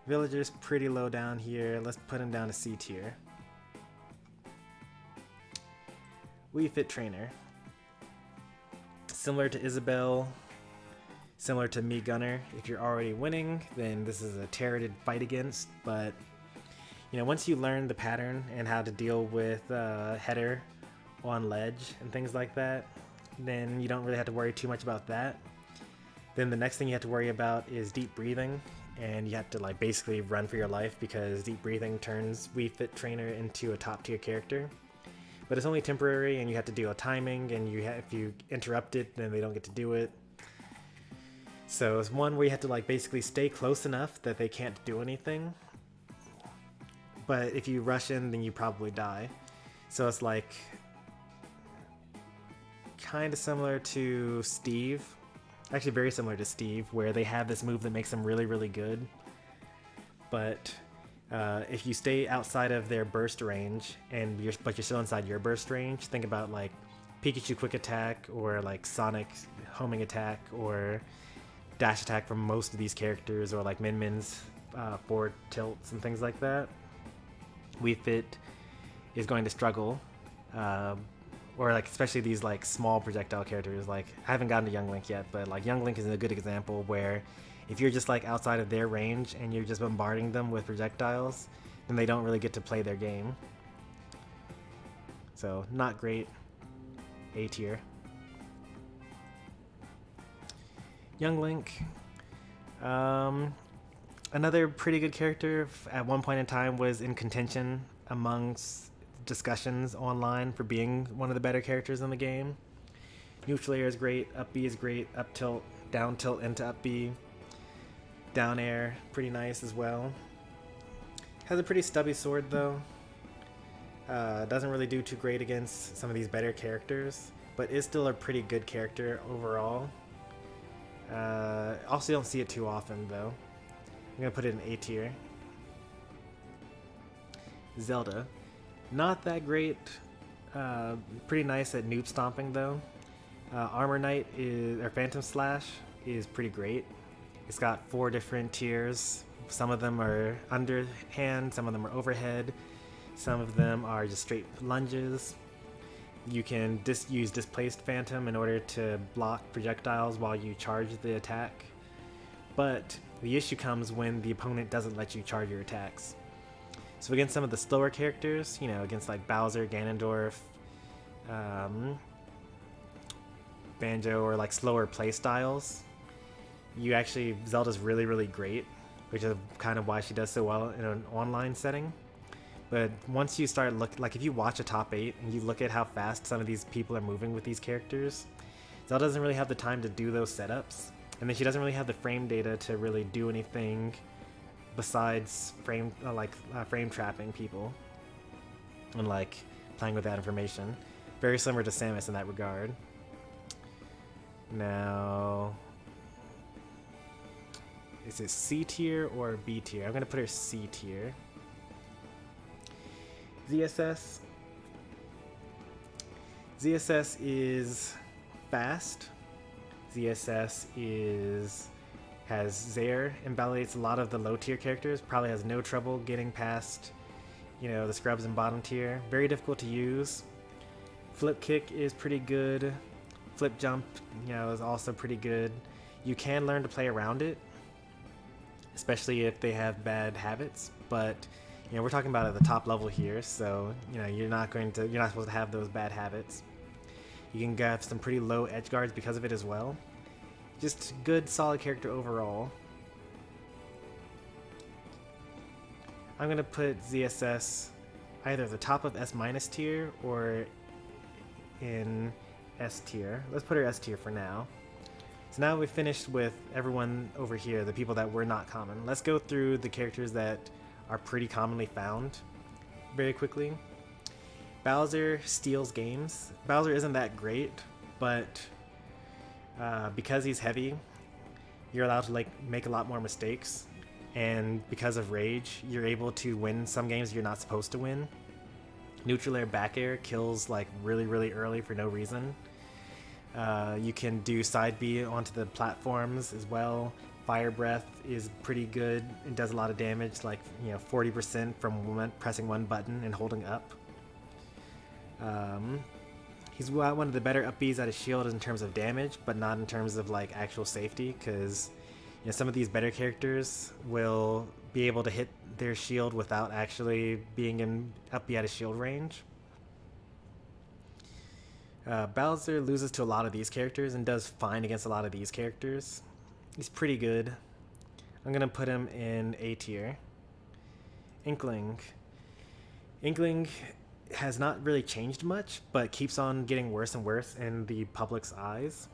Villager's pretty low down here. Let's put him down to C tier. Wii Fit Trainer. Similar to Isabelle, similar to me Gunner. If you're already winning, then this is a terrible fight against, but you know, once you learn the pattern and how to deal with header on ledge and things like that, then you don't really have to worry too much about that. Then the next thing you have to worry about is deep breathing, and you have to like basically run for your life because deep breathing turns Wii Fit Trainer into a top tier character. But it's only temporary, and you have to deal with timing, and if you interrupt it, then they don't get to do it. So it's one where you have to like basically stay close enough that they can't do anything. But if you rush in, then you probably die. So it's like kind of similar to Steve. Actually very similar to Steve, where they have this move that makes them really, really good. But if you stay outside of their burst range, but you're still inside your burst range, think about like Pikachu Quick Attack, or like Sonic Homing Attack, or Dash Attack from most of these characters, or like Min Min's forward tilts and things like that. Wii Fit is going to struggle. Or like especially these like small projectile characters. Like I haven't gotten to Young Link yet, but like Young Link is a good example where if you're just like outside of their range and you're just bombarding them with projectiles, then they don't really get to play their game. So not great. A tier. Young Link. Another pretty good character at one point in time was in contention amongst discussions online for being one of the better characters in the game. Neutral air is great, up B is great, up tilt, down tilt into up B. Down air, pretty nice as well. Has a pretty stubby sword though. Doesn't really do too great against some of these better characters, but is still a pretty good character overall. Also don't see it too often though. I'm gonna put it in A tier. Zelda. Not that great. Pretty nice at noob stomping though. Armor Knight or Phantom Slash is pretty great. It's got 4 different tiers. Some of them are underhand, some of them are overhead, some of them are just straight lunges. You can use Displaced Phantom in order to block projectiles while you charge the attack. But the issue comes when the opponent doesn't let you charge your attacks. So against some of the slower characters, you know, against like Bowser, Ganondorf, Banjo, or like slower playstyles, Zelda's really, really great, which is kind of why she does so well in an online setting. But once you start like if you watch a top 8 and you look at how fast some of these people are moving with these characters, Zelda doesn't really have the time to do those setups, and then she doesn't really have the frame data to really do anything besides frame trapping people and like playing with that information. Very similar to Samus in that regard. Now, is it C tier or B tier? I'm gonna put her C tier. ZSS. ZSS is fast. ZSS has Zaire, invalidates a lot of the low tier characters, probably has no trouble getting past, you know, the scrubs in bottom tier. Very difficult to use. Flip kick is pretty good. Flip jump, you know, is also pretty good. You can learn to play around it, especially if they have bad habits, but you know, we're talking about at the top level here, so you know, you're not supposed to have those bad habits. You can have some pretty low edge guards because of it as well. Just good, solid character overall. I'm gonna put ZSS either at the top of S- tier or in S tier. Let's put her S tier for now. So now we've finished with everyone over here, the people that were not common. Let's go through the characters that are pretty commonly found very quickly. Bowser steals games. Bowser isn't that great, but because he's heavy, you're allowed to like make a lot more mistakes, and because of rage, you're able to win some games you're not supposed to win. Neutral air back air kills like really early for no reason. You can do side B onto the platforms as well. Fire breath is pretty good. It does a lot of damage, like 40% from pressing one button and holding up. He's one of the better up Bs at his shield in terms of damage, but not in terms of like actual safety, because some of these better characters will be able to hit their shield without actually being in up B at his shield range. Bowser loses to a lot of these characters and does fine against a lot of these characters. He's pretty good. I'm gonna put him in A tier. Inkling has not really changed much, but keeps on getting worse and worse in the public's eyes.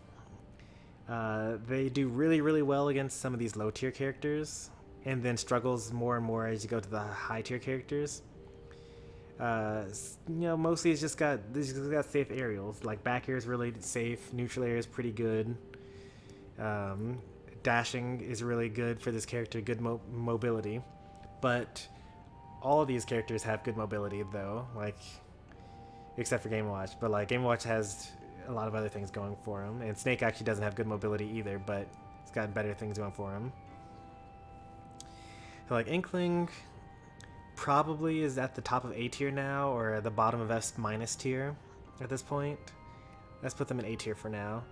They do really well against some of these low tier characters, and then struggles more and more as you go to the high tier characters. Mostly it's just got safe aerials. Like back air is really safe, neutral air is pretty good. Dashing is really good for this character, good mobility. But all of these characters have good mobility though, like except for Game & Watch. But like Game & Watch has a lot of other things going for him, and Snake actually doesn't have good mobility either, but it's got better things going for him. So like Inkling probably is at the top of A tier now, or at the bottom of S- tier at this point. Let's put them in A tier for now.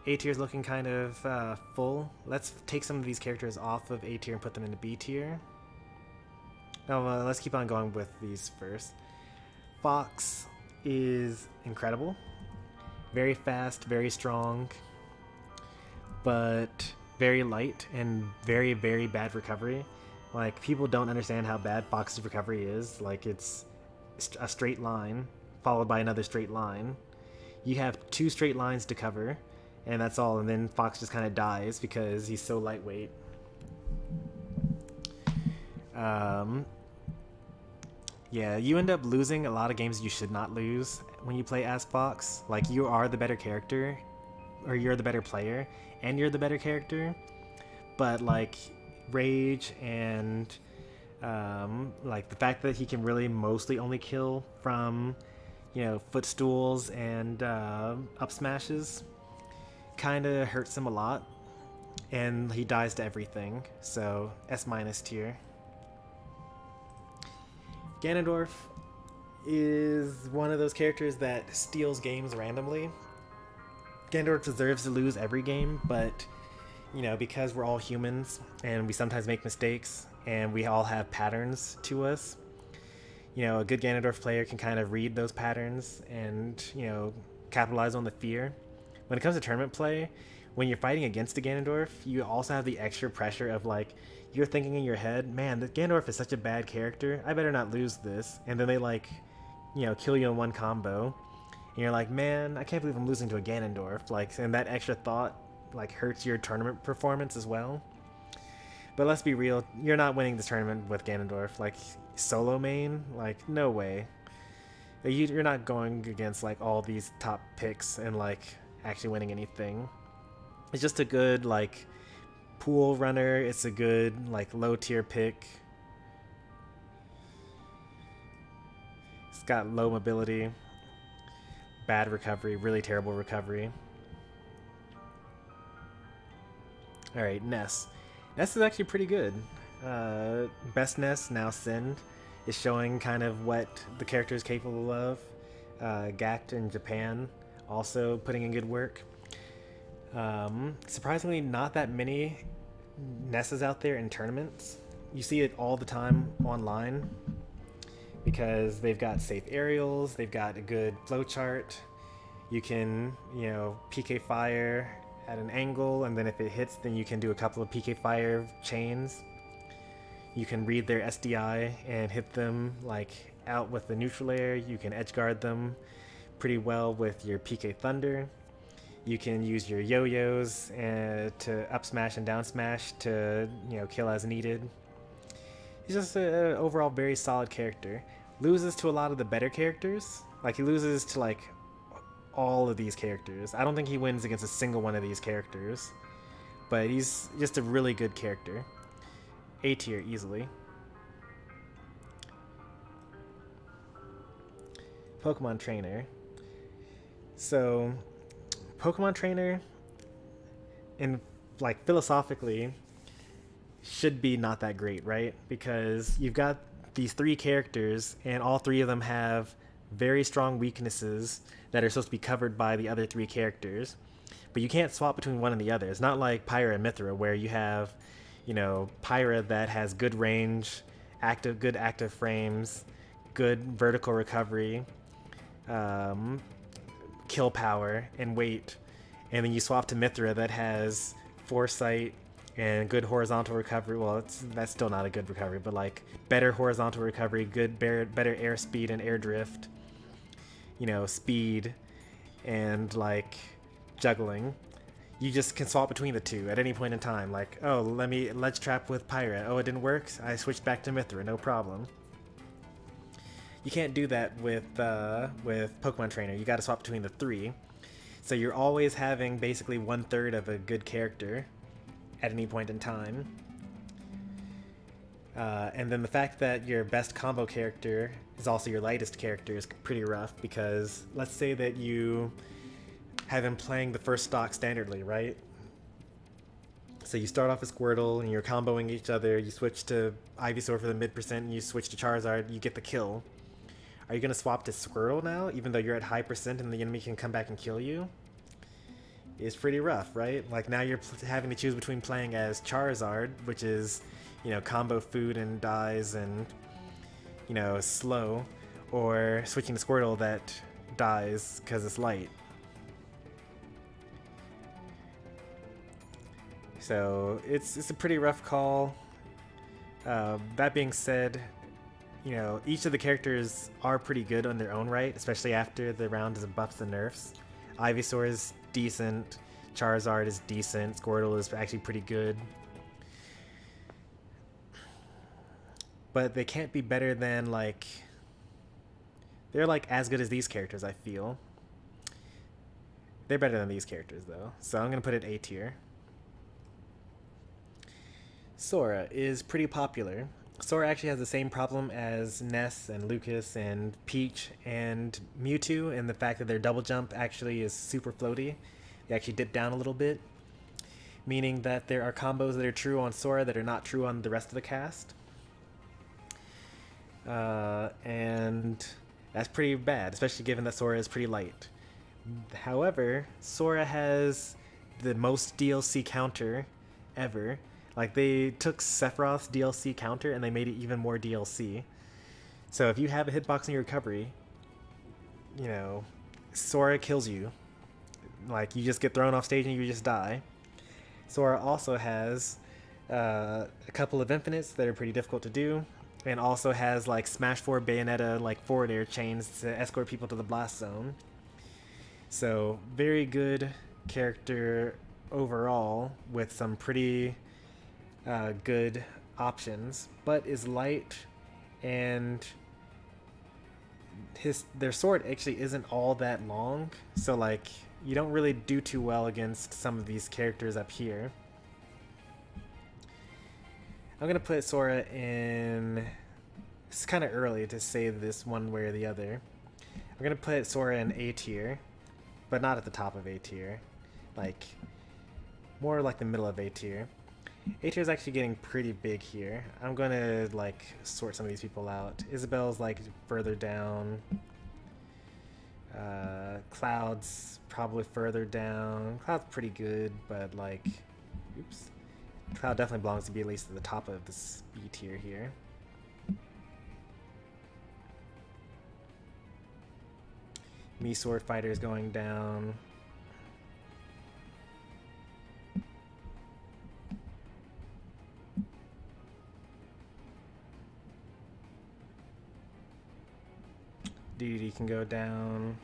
A tier is looking kind of full. Let's take some of these characters off of A tier and put them into B tier. Oh, let's keep on going with these first. Fox is incredible. Very fast, very strong, but very light and very bad recovery. Like, people don't understand how bad Fox's recovery is. Like, it's a straight line followed by another straight line. You have 2 straight lines to cover, and that's all, and then Fox just kind of dies because he's so lightweight. Yeah, you end up losing a lot of games you should not lose when you play as Fox. Like, you are the better character, or you're the better player, and you're the better character, but like rage and like the fact that he can really mostly only kill from footstools and up smashes kind of hurts him a lot, and he dies to everything, so S- tier. Ganondorf is one of those characters that steals games randomly. Ganondorf deserves to lose every game, but because we're all humans and we sometimes make mistakes and we all have patterns to us, a good Ganondorf player can kind of read those patterns and capitalize on the fear. When it comes to tournament play, when you're fighting against a Ganondorf, you also have the extra pressure of like, you're thinking in your head, man, the Ganondorf is such a bad character, I better not lose this. And then they kill you in one combo, and you're like, man, I can't believe I'm losing to a Ganondorf. Like, and that extra thought hurts your tournament performance as well. But let's be real, you're not winning this tournament with Ganondorf. Like, solo main, like, no way. You're not going against all these top picks and actually winning anything. It's just a good like pool runner. It's a good like low tier pick. It's got low mobility, bad recovery, really terrible recovery. All right, Ness. Ness is actually pretty good. Best Ness, now Send, is showing kind of what the character is capable of. Gact in Japan, also putting in good work. Surprisingly, not that many Nesses out there in tournaments. You see it all the time online because they've got safe aerials, they've got a good flowchart. You can, PK fire at an angle, and then if it hits, then you can do a couple of PK fire chains. You can read their SDI and hit them like out with the neutral air. You can edge guard them pretty well with your PK Thunder. You can use your yo-yos to up smash and down smash to kill as needed. He's just an overall very solid character. Loses to a lot of the better characters. Like he loses to like all of these characters. I don't think he wins against a single one of these characters, but he's just a really good character. A tier easily. Pokemon Trainer. So Pokemon Trainer, in like philosophically, should be not that great, right? Because you've got these three characters, and all three of them have very strong weaknesses that are supposed to be covered by the other three characters. But you can't swap between one and the other. It's not like Pyra and Mithra, where you have, Pyra that has good range, good active frames, good vertical recovery, kill power, and weight. And then you swap to Mithra that has foresight and good horizontal recovery. Well, that's still not a good recovery, but like better horizontal recovery, better airspeed and air drift, speed and like juggling. You just can swap between the two at any point in time. Like, oh, let's trap with Pyra. Oh, it didn't work. I switched back to Mithra, no problem. You can't do that with Pokemon Trainer. You got to swap between the three. So you're always having basically 1/3 of a good character at any point in time. And then the fact that your best combo character is also your lightest character is pretty rough, because let's say that you have him playing the first stock standardly, right? So you start off as Squirtle and you're comboing each other, you switch to Ivysaur for the mid percent, and you switch to Charizard, you get the kill. Are you going to swap to Squirtle now, even though you're at high percent and the enemy can come back and kill you? It's pretty rough, right? Like now you're having to choose between playing as Charizard, which is, combo food and dies and, slow, or switching to Squirtle that dies because it's light. So it's a pretty rough call. That being said, each of the characters are pretty good on their own right, especially after the round of buffs and nerfs. Ivysaur is decent, Charizard is decent, Squirtle is actually pretty good. But they can't be better than, they're as good as these characters, I feel. They're better than these characters, though. So I'm going to put it A tier. Sora is pretty popular. Sora actually has the same problem as Ness and Lucas and Peach and Mewtwo, in the fact that their double jump actually is super floaty. They actually dip down a little bit, meaning that there are combos that are true on Sora that are not true on the rest of the cast. And that's pretty bad, especially given that Sora is pretty light. However, Sora has the most DLC counter ever. Like, they took Sephiroth's DLC counter and they made it even more DLC. So if you have a hitbox in your recovery, Sora kills you. Like, you just get thrown off stage and you just die. Sora also has a couple of infinites that are pretty difficult to do, and also has Smash 4 Bayonetta forward air chains to escort people to the blast zone. So very good character overall, with some pretty good options, but is light, and their sword actually isn't all that long. So you don't really do too well against some of these characters up here. I'm gonna put Sora in... It's kind of early to say this one way or the other. I'm gonna put Sora in A tier, but not at the top of A tier. Like, more like the middle of A tier. A tier is actually getting pretty big here. I'm gonna like sort some of these people out. Isabel's like further down. Cloud's probably further down. Cloud's pretty good, but like, oops. Cloud definitely belongs to be at least at the top of this B tier here. Me Sword Fighter is going down. Duty can go down.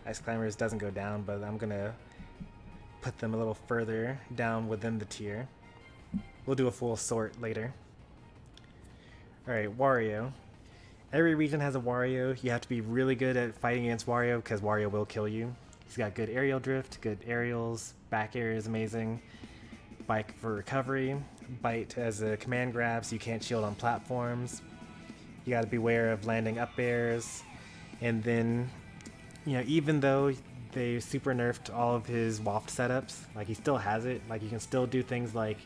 Ice Climbers doesn't go down, but I'm gonna put them a little further down within the tier. We'll do a full sort later. Alright, Wario. Every region has a Wario. You have to be really good at fighting against Wario because Wario will kill you. He's got good aerial drift, good aerials, back air is amazing. Bike for recovery, bite as a command grab so you can't shield on platforms. You gotta beware of landing up airs. And then, you know, even though they super nerfed all of his waft setups, like he still has it. Like you can still do things like,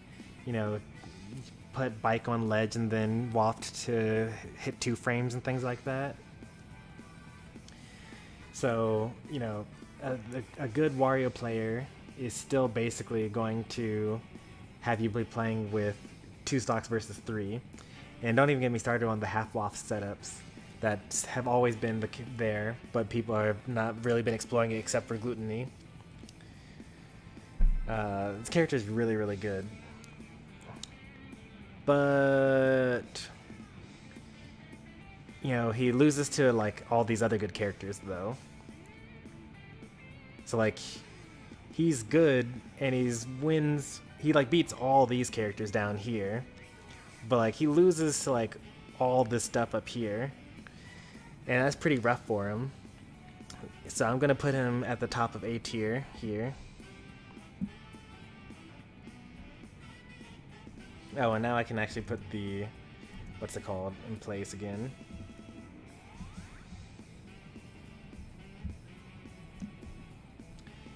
you know, put bike on ledge and then waft to hit 2 frames and things like that. So, you know, a good Wario player is still basically going to have you be playing with 2 stocks versus 3. And don't even get me started on the half waft setups that have always been there, but people have not really been exploring it except for Gluttony. This character is really, really good. But, you know, he loses to like all these other good characters though. So like, he's good and he like beats all these characters down here, but like he loses to like all this stuff up here, and that's pretty rough for him. So I'm gonna put him at the top of A tier here. Oh, and now I can actually put the, what's it called, in place again.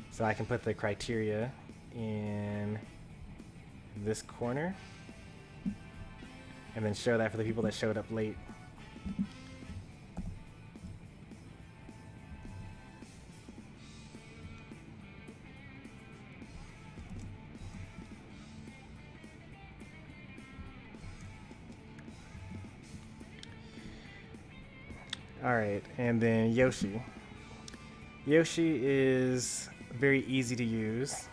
So I can put the criteria in this corner and then show that for the people that showed up late. Alright, and then Yoshi. Yoshi is very easy to use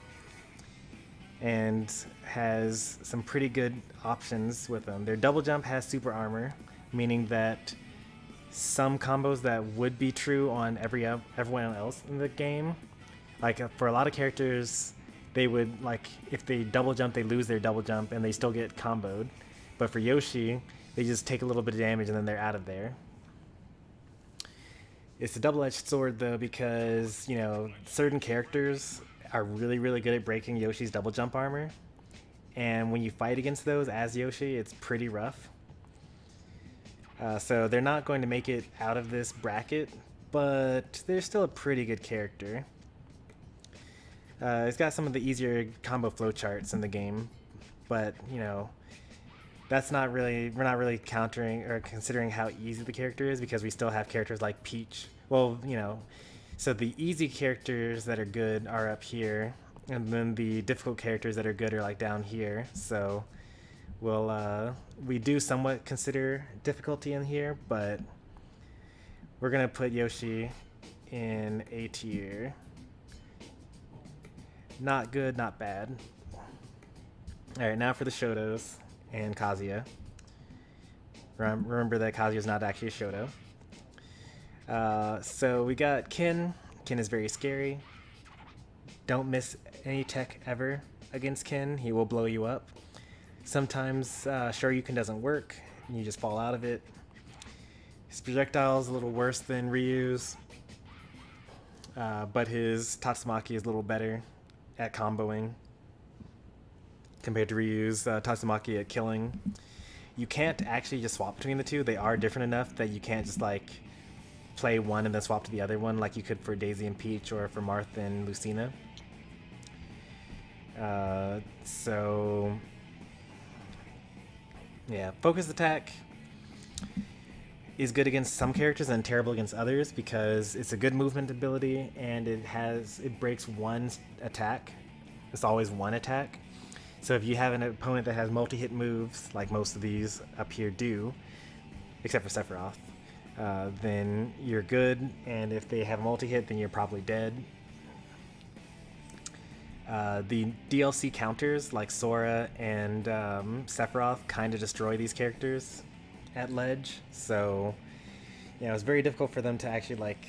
and has some pretty good options with them. Their double jump has super armor, meaning that some combos that would be true on everyone else in the game, like for a lot of characters, they would, like, if they double jump, they lose their double jump and they still get comboed. But for Yoshi, they just take a little bit of damage and then they're out of there. It's a double-edged sword though, because, you know, certain characters are really, really good at breaking Yoshi's double jump armor. And when you fight against those as Yoshi, it's pretty rough. So they're not going to make it out of this bracket, but they're still a pretty good character. It's got some of the easier combo flowcharts in the game, but, you know, that's not really, we're not really countering or considering how easy the character is, because we still have characters like Peach. Well, you know, so the easy characters that are good are up here, and then the difficult characters that are good are like down here. So we'll we do somewhat consider difficulty in here, but we're gonna put Yoshi in A tier. Not good, not bad. Alright, now for the Shotos and Kazuya. Remember that Kazuya is not actually a Shoto. So we got Ken. Ken is very scary. Don't miss any tech ever against Ken. He will blow you up. Sometimes Shoryuken doesn't work and you just fall out of it. His projectile is a little worse than Ryu's, but his Tatsumaki is a little better at comboing compared to Ryu's Tatsumaki at killing. You can't actually just swap between the two. They are different enough that you can't just like play one and then swap to the other one like you could for Daisy and Peach or for Marth and Lucina. So yeah, focus attack is good against some characters and terrible against others because it's a good movement ability and it breaks one attack. It's always one attack. So if you have an opponent that has multi-hit moves, like most of these up here do, except for Sephiroth, then you're good, and if they have multi-hit, then you're probably dead. The DLC counters, like Sora and Sephiroth, kind of destroy these characters at ledge, so yeah, it was very difficult for them to actually like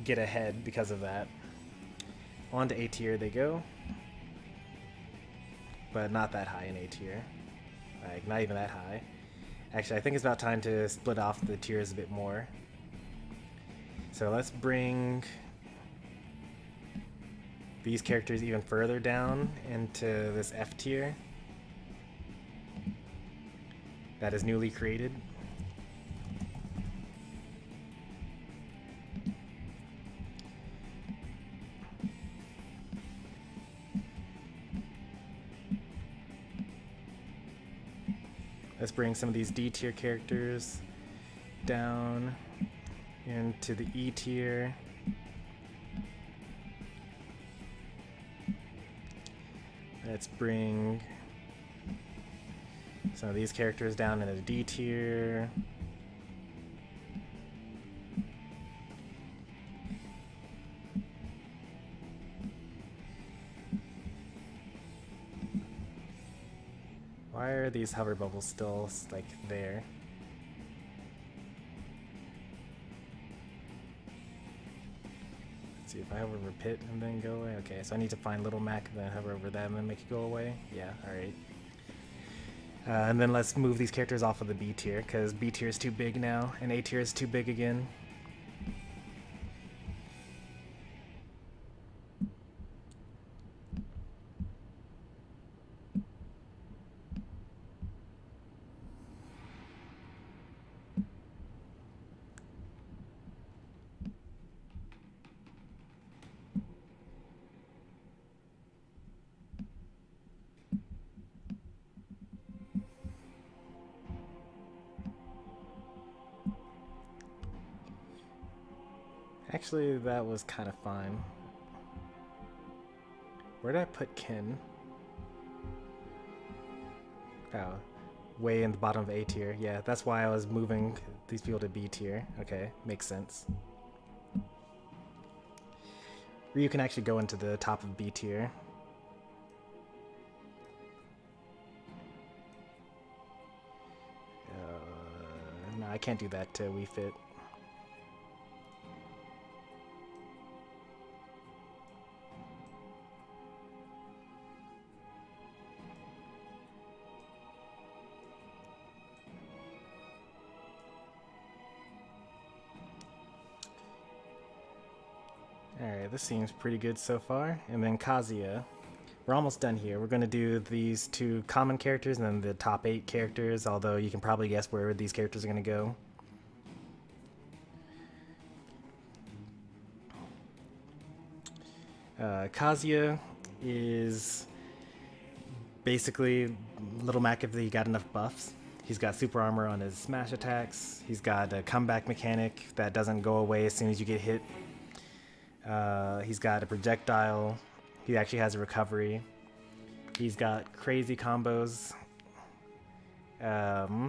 get ahead because of that. On to A tier they go. But not that high in A tier. Like, not even that high. Actually, I think it's about time to split off the tiers a bit more. So let's bring these characters even further down into this F tier that is newly created. Let's bring some of these D tier characters down into the E tier. Let's bring some of these characters down into the D tier. Why are these hover bubbles still like there? Let's see if I hover over Pit and then go away. Okay, so I need to find Little Mac and then hover over that and then make it go away. Yeah, alright. And then let's move these characters off of the B tier because B tier is too big now and A tier is too big again. Actually, that was kind of fine. Where did I put Ken? Oh, way in the bottom of A tier. Yeah, that's why I was moving these people to B tier. Okay, makes sense. Ryu can actually go into the top of B tier. No, I can't do that to Wii Fit. Alright, this seems pretty good so far. And then Kazuya. We're almost done here. We're going to do these two common characters and then the top 8 characters, although you can probably guess where these characters are going to go. Kazuya is basically Little Mac if he got enough buffs. He's got super armor on his smash attacks. He's got a comeback mechanic that doesn't go away as soon as you get hit. He's got a projectile. He actually has a recovery. He's got crazy combos. But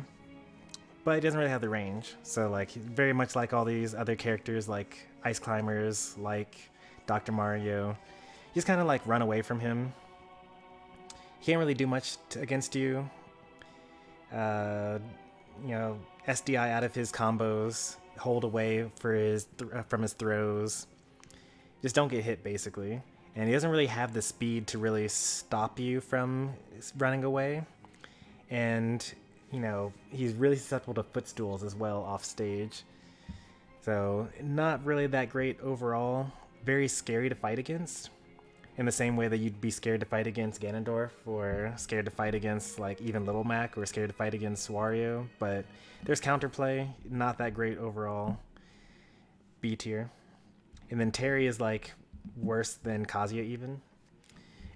he doesn't really have the range. So like very much like all these other characters like Ice Climbers, like Dr. Mario. You just kind of like run away from him. He can't really do much against you. You know, SDI out of his combos, hold away for his from his throws. Just don't get hit, basically. And he doesn't really have the speed to really stop you from running away. And, you know, he's really susceptible to footstools as well off stage. So not really that great overall. Very scary to fight against. In the same way that you'd be scared to fight against Ganondorf, or scared to fight against like even Little Mac, or scared to fight against Wario. But there's counterplay, not that great overall. B tier. And then Terry is like worse than Kazuya even.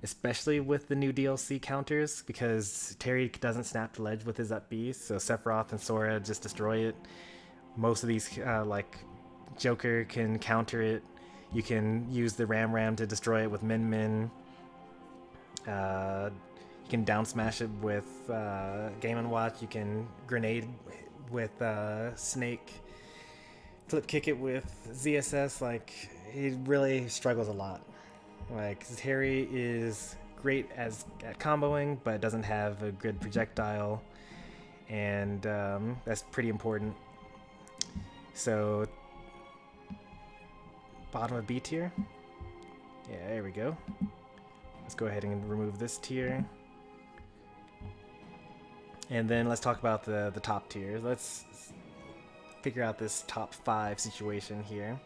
Especially with the new DLC counters, because Terry doesn't snap the ledge with his up B, so Sephiroth and Sora just destroy it. Most of these, like Joker can counter it. You can use the Ram to destroy it with Min Min. You can down smash it with Game & Watch. You can grenade with Snake. Flip kick it with ZSS. Like, he really struggles a lot. Like, Terry is great at comboing, but doesn't have a good projectile. And that's pretty important. So, bottom of B tier. Yeah, there we go. Let's go ahead and remove this tier. And then let's talk about the top tiers. Let's figure out this top 5 situation here.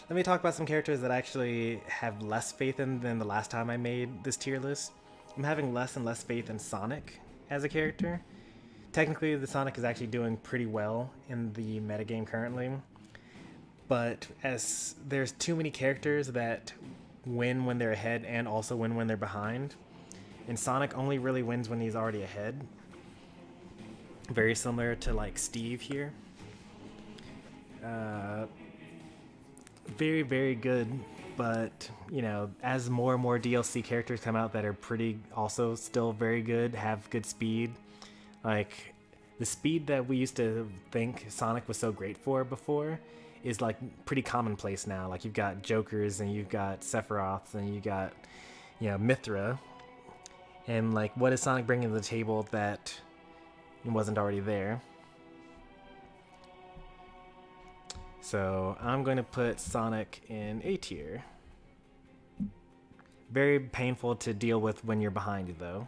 Let me talk about some characters that I actually have less faith in than the last time I made this tier list. I'm having less and less faith in Sonic as a character. Technically, the Sonic is actually doing pretty well in the metagame currently. But as there's too many characters that win when they're ahead and also win when they're behind. And Sonic only really wins when he's already ahead. Very similar to like Steve here. Very, very good, but you know, as more and more DLC characters come out that are pretty also still very good, have good speed, like the speed that we used to think Sonic was so great for before is like pretty commonplace now. Like you've got Jokers and you've got Sephiroths and you got, you know, Mithra, and like what is Sonic bringing to the table that wasn't already there? So I'm going to put Sonic in A tier. Very painful to deal with when you're behind, though.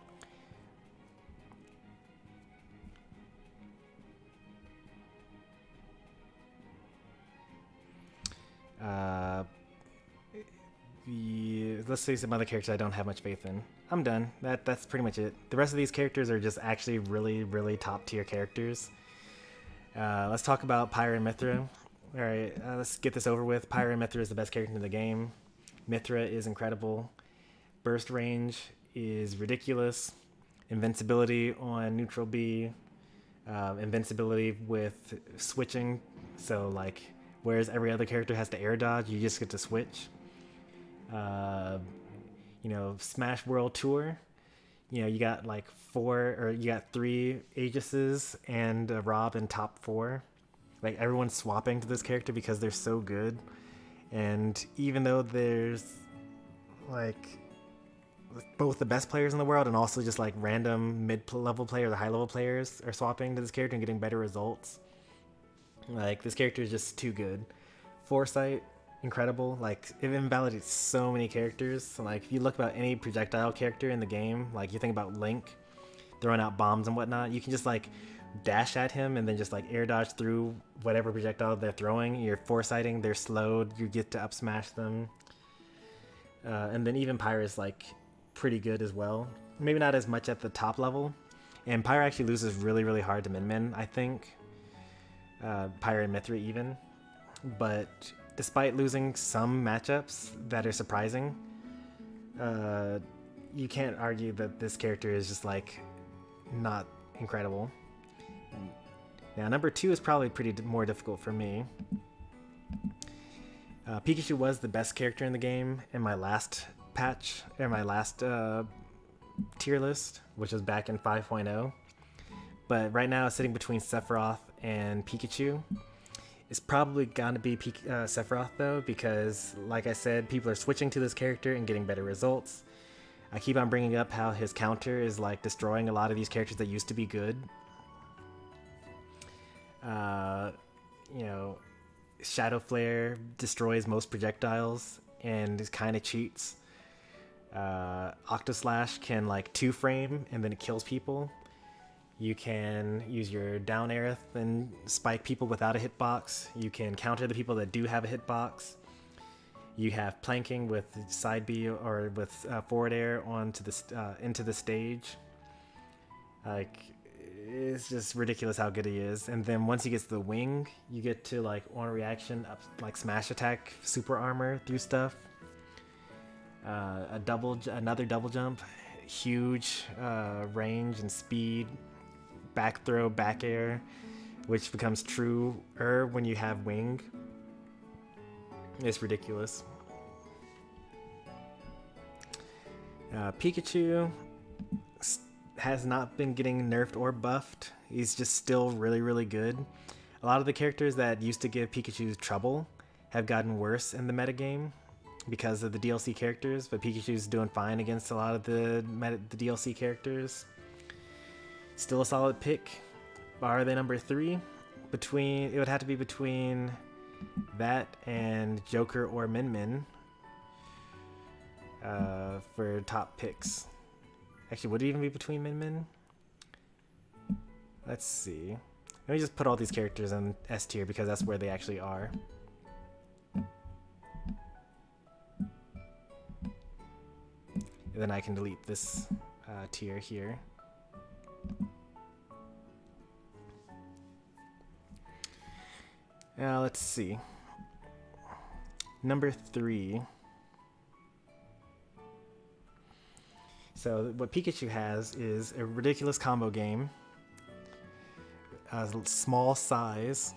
Let's say some other characters I don't have much faith in. I'm done. That's pretty much it. The rest of these characters are just actually really, really top tier characters. Let's talk about Pyra and Mithra. Alright, let's get this over with. Pyra and Mithra is the best character in the game. Mithra is incredible. Burst range is ridiculous. Invincibility on neutral B. Invincibility with switching. So, like, whereas every other character has to air dodge, you just get to switch. You know, Smash World Tour. You know, you got like 3 Aegises and Rob in top 4. Like, everyone's swapping to this character because they're so good. And even though there's, like, both the best players in the world and also just, like, random mid-level players or high-level players are swapping to this character and getting better results. Like, this character is just too good. Foresight, incredible. Like, it invalidates so many characters. So, like, if you look about any projectile character in the game, like, you think about Link throwing out bombs and whatnot, you can just, like, dash at him and then just like air dodge through whatever projectile they're throwing. You're foresighting, they're slowed, you get to up smash them. And then even Pyra is like pretty good as well. Maybe not as much at the top level. And Pyra actually loses really, really hard to Min Min, I think. Pyra and Mithra even. But despite losing some matchups that are surprising, you can't argue that this character is just like not incredible. Now, number 2 is probably more difficult for me. Pikachu was the best character in the game in my last patch, or my last tier list, which was back in 5.0. But right now, it's sitting between Sephiroth and Pikachu. It's probably gonna be Sephiroth, though, because, like I said, people are switching to this character and getting better results. I keep on bringing up how his counter is, like, destroying a lot of these characters that used to be good. You know, Shadow Flare destroys most projectiles and is kind of cheats. Octoslash can like 2-frame and then it kills people. You can use your down air and spike people without a hitbox. You can counter the people that do have a hitbox. You have planking with side B or with forward air onto the into the stage. Like, it's just ridiculous how good he is. And then once he gets the wing, you get to like on reaction up, like smash attack, super armor through stuff. Another double jump, huge range and speed. Back throw, back air, which becomes truer when you have wing. It's ridiculous. Pikachu has not been getting nerfed or buffed. He's just still really, really good. A lot of the characters that used to give Pikachu trouble have gotten worse in the metagame because of the DLC characters, but Pikachu's doing fine against a lot of the DLC characters. Still a solid pick. Are they number 3? It would have to be between that and Joker or Min Min for top picks. Actually, would it even be between Min Min? Let's see. Let me just put all these characters in S tier because that's where they actually are. And then I can delete this tier here. Now let's see. Number 3. So what Pikachu has is a ridiculous combo game. Small size.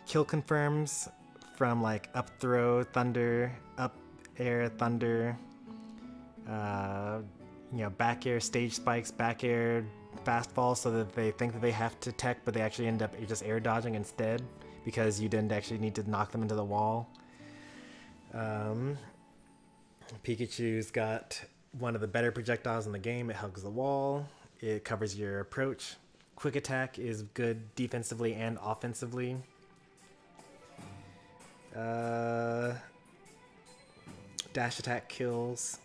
Kill confirms from like up throw, thunder, up air, thunder. Back air, stage spikes, back air, fast fall, so that they think that they have to tech, but they actually end up just air dodging instead because you didn't actually need to knock them into the wall. Pikachu's got one of the better projectiles in the game. It hugs the wall. It covers your approach. Quick attack is good defensively and offensively. Dash attack kills.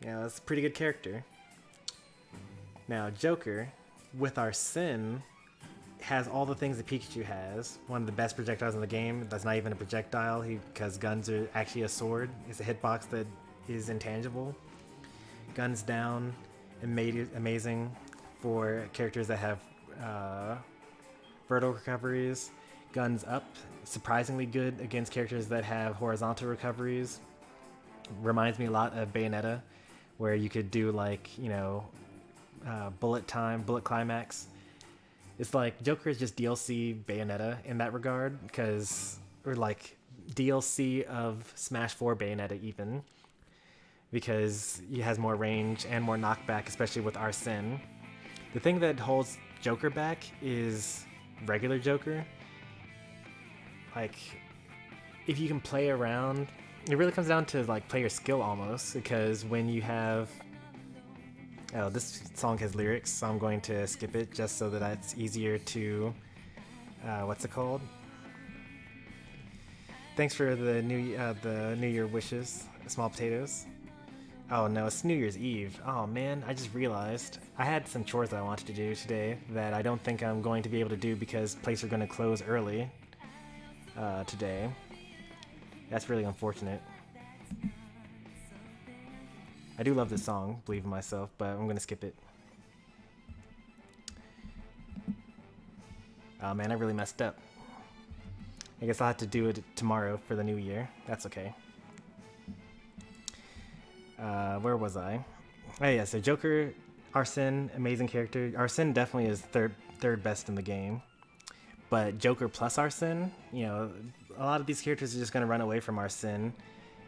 Yeah, that's a pretty good character. Now, Joker, with Arsene, has all the things that Pikachu has. One of the best projectiles in the game. That's not even a projectile, because guns are actually a sword. It's a hitbox that is intangible. Guns down, amazing for characters that have vertical recoveries. Guns up, surprisingly good against characters that have horizontal recoveries. Reminds me a lot of Bayonetta, where you could do like, bullet climax. It's like Joker is just DLC Bayonetta in that regard, or like DLC of Smash 4 Bayonetta even, because he has more range and more knockback, especially with Arsene. The thing that holds Joker back is regular Joker. Like, if you can play around, it really comes down to like player skill almost, because when you have... Oh, this song has lyrics, so I'm going to skip it just so that it's easier to... what's it called? Thanks for the New Year wishes, Small Potatoes. Oh no, it's New Year's Eve. Oh man, I just realized. I had some chores that I wanted to do today that I don't think I'm going to be able to do because places are going to close early today. That's really unfortunate. I do love this song, Believe in Myself, but I'm going to skip it. Oh man, I really messed up. I guess I'll have to do it tomorrow for the new year. That's okay. Where was I? Oh yeah, so Joker, Arsene, amazing character. Arsene definitely is third best in the game. But Joker plus Arsene, a lot of these characters are just going to run away from Arsene.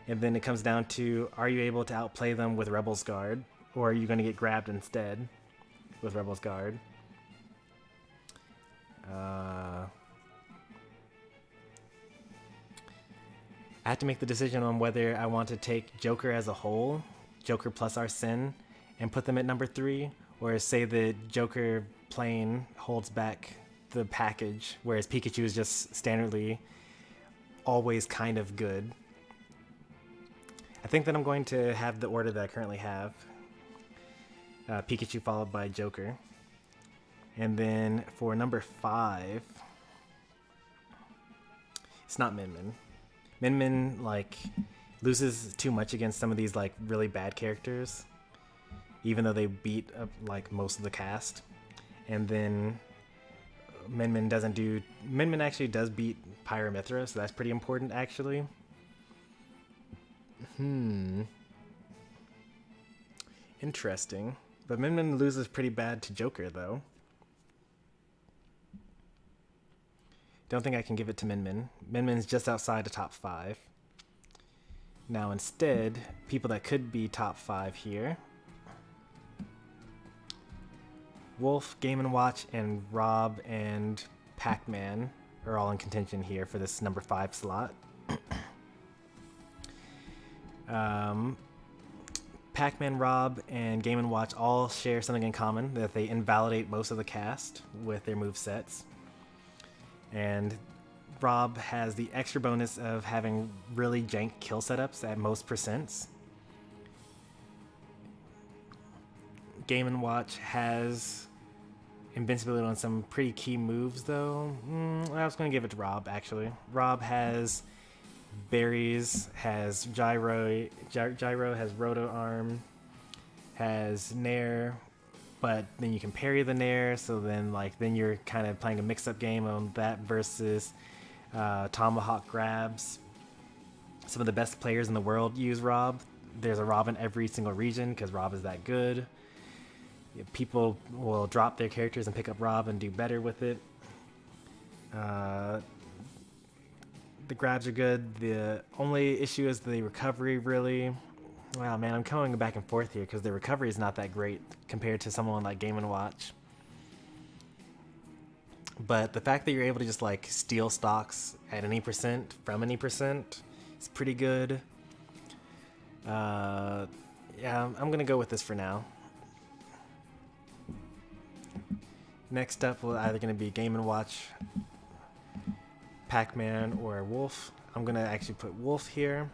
And then it comes down to, are you able to outplay them with Rebel's Guard? Or are you going to get grabbed instead with Rebel's Guard? I have to make the decision on whether I want to take Joker as a whole, Joker plus Arsene, and put them at number 3, or say the Joker plane holds back the package, whereas Pikachu is just standardly always kind of good. I think that I'm going to have the order that I currently have. Pikachu followed by Joker. And then for number 5, it's not Min Min. Min Min like loses too much against some of these like really bad characters, even though they beat up like most of the cast. And then Min Min doesn't do. Min Min actually does beat Pyramithra, so that's pretty important actually. Interesting. But Min Min loses pretty bad to Joker though. Don't think I can give it to Min Min. Min Min's just outside the top 5. Now instead, people that could be top 5 here. Wolf, Game & Watch, and Rob and Pac-Man are all in contention here for this number 5 slot. Pac-Man, Rob, and Game & Watch all share something in common, that they invalidate most of the cast with their movesets. And Rob has the extra bonus of having really jank kill setups at most percents. Game & Watch has invincibility on some pretty key moves, though. I was going to give it to Rob, actually. Rob has berries, has gyro, has roto arm, has nair, but then you can parry the nair, so then you're kind of playing a mix-up game on that versus tomahawk grabs. Some of the best players in the world use Rob. There's a Rob in every single region because Rob is that good. People will drop their characters and pick up Rob and do better with it. The grabs are good. The only issue is the recovery, really. Wow, man, I'm going back and forth here because the recovery is not that great compared to someone like Game & Watch. But the fact that you're able to just like steal stocks at any percent from any percent is pretty good. Yeah, I'm going to go with this for now. Next up will either going to be Game & Watch, Pac-Man, or Wolf. I'm going to actually put Wolf here.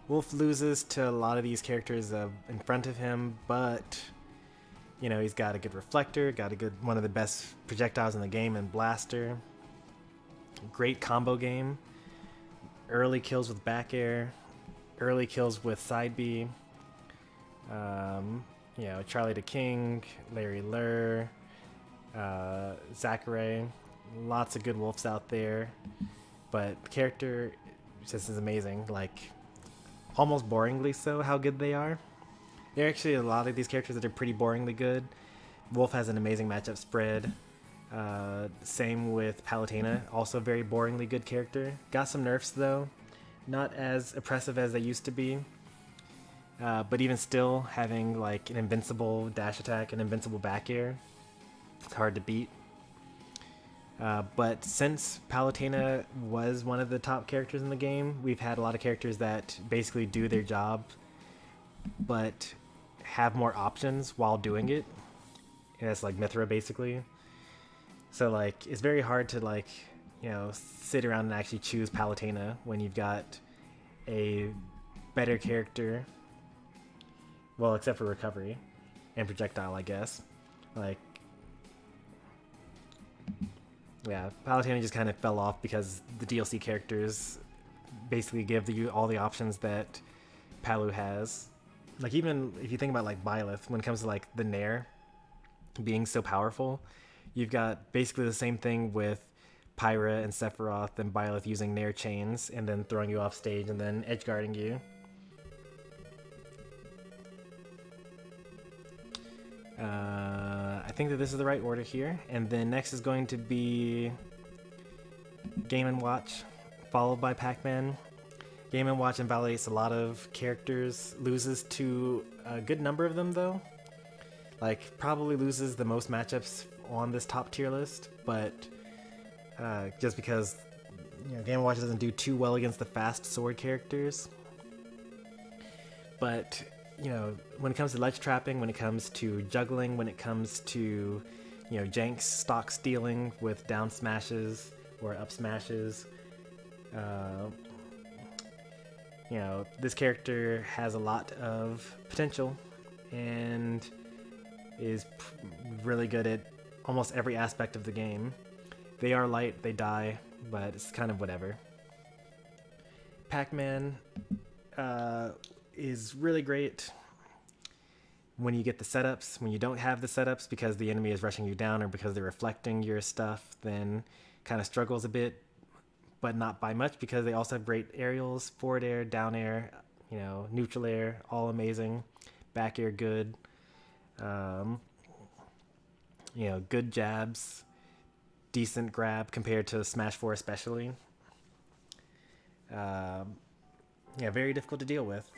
Wolf loses to a lot of these characters in front of him, but you know, he's got a good reflector, got a good one of the best projectiles in the game, and blaster. Great combo game. Early kills with back air, early kills with side B. You know, Charlie the King, Larry Lurr, Zachary. Lots of good wolves out there, but the character just is amazing. Like, almost boringly so how good they are. There are actually a lot of these characters that are pretty boringly good. Wolf has an amazing matchup spread. Same with Palutena, also a very boringly good character. Got some nerfs though, not as oppressive as they used to be. But even still, having like an invincible dash attack and invincible back air, it's hard to beat. But since Palutena was one of the top characters in the game, we've had a lot of characters that basically do their job, but have more options while doing it. And that's like Mithra, basically. So like, it's very hard to like, you know, sit around and actually choose Palutena when you've got a better character. Well, except for recovery and projectile, I guess. Like, yeah, Palutena just kind of fell off because the DLC characters basically give you all the options that Palu has. Like, even if you think about like Byleth, when it comes to like the Nair being so powerful, you've got basically the same thing with Pyra and Sephiroth and Byleth using Nair chains and then throwing you off stage and then edgeguarding you. I think that this is the right order here, and then next is going to be Game & Watch, followed by Pac-Man. Game & Watch invalidates a lot of characters, loses to a good number of them though. Like, probably loses the most matchups on this top tier list, but just because, you know, Game & Watch doesn't do too well against the fast sword characters. But you know, when it comes to ledge trapping, when it comes to juggling, when it comes to, you know, jank stock stealing with down smashes or up smashes, you know, this character has a lot of potential, and is really good at almost every aspect of the game. They are light, they die, but it's kind of whatever. Pac-Man is really great when you get the setups. When you don't have the setups because the enemy is rushing you down or because they're reflecting your stuff, then kind of struggles a bit, but not by much because they also have great aerials, forward air, down air, you know, neutral air, all amazing. Back air, good. You know, good jabs, decent grab compared to Smash 4 especially. Yeah, very difficult to deal with.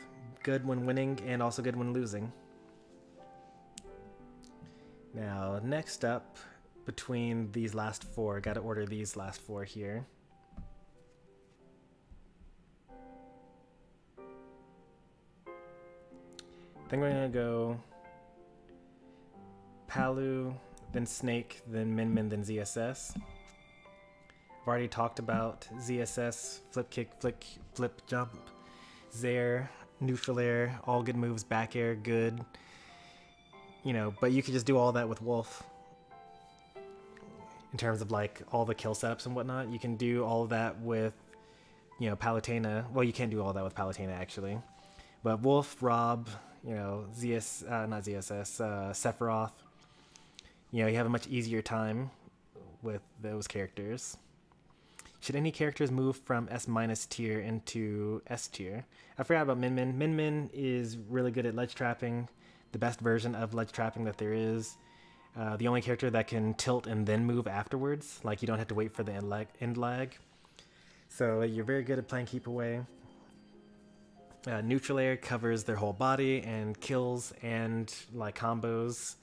Good when winning and also good when losing. Now, next up, between these last four, gotta order these last four here. I think we're gonna go Palu, then Snake, then Min Min, then ZSS. I've already talked about ZSS, flip kick, flip jump, Zair, neutral air, all good moves, back air, good. You know, but you could just do all that with Wolf. In terms of like all the kill setups and whatnot, you can do all of that with, you know, Palutena. Well, you can't do all that with Palutena actually. But Wolf, Rob, you know, not ZSS, Sephiroth. You know, you have a much easier time with those characters. Should any characters move from S- tier into S tier? I forgot about Min Min. Min Min is really good at ledge trapping, the best version of ledge trapping that there is. The only character that can tilt and then move afterwards, like you don't have to wait for the end lag. So you're very good at playing keep away. Neutral air covers their whole body and kills and like combos,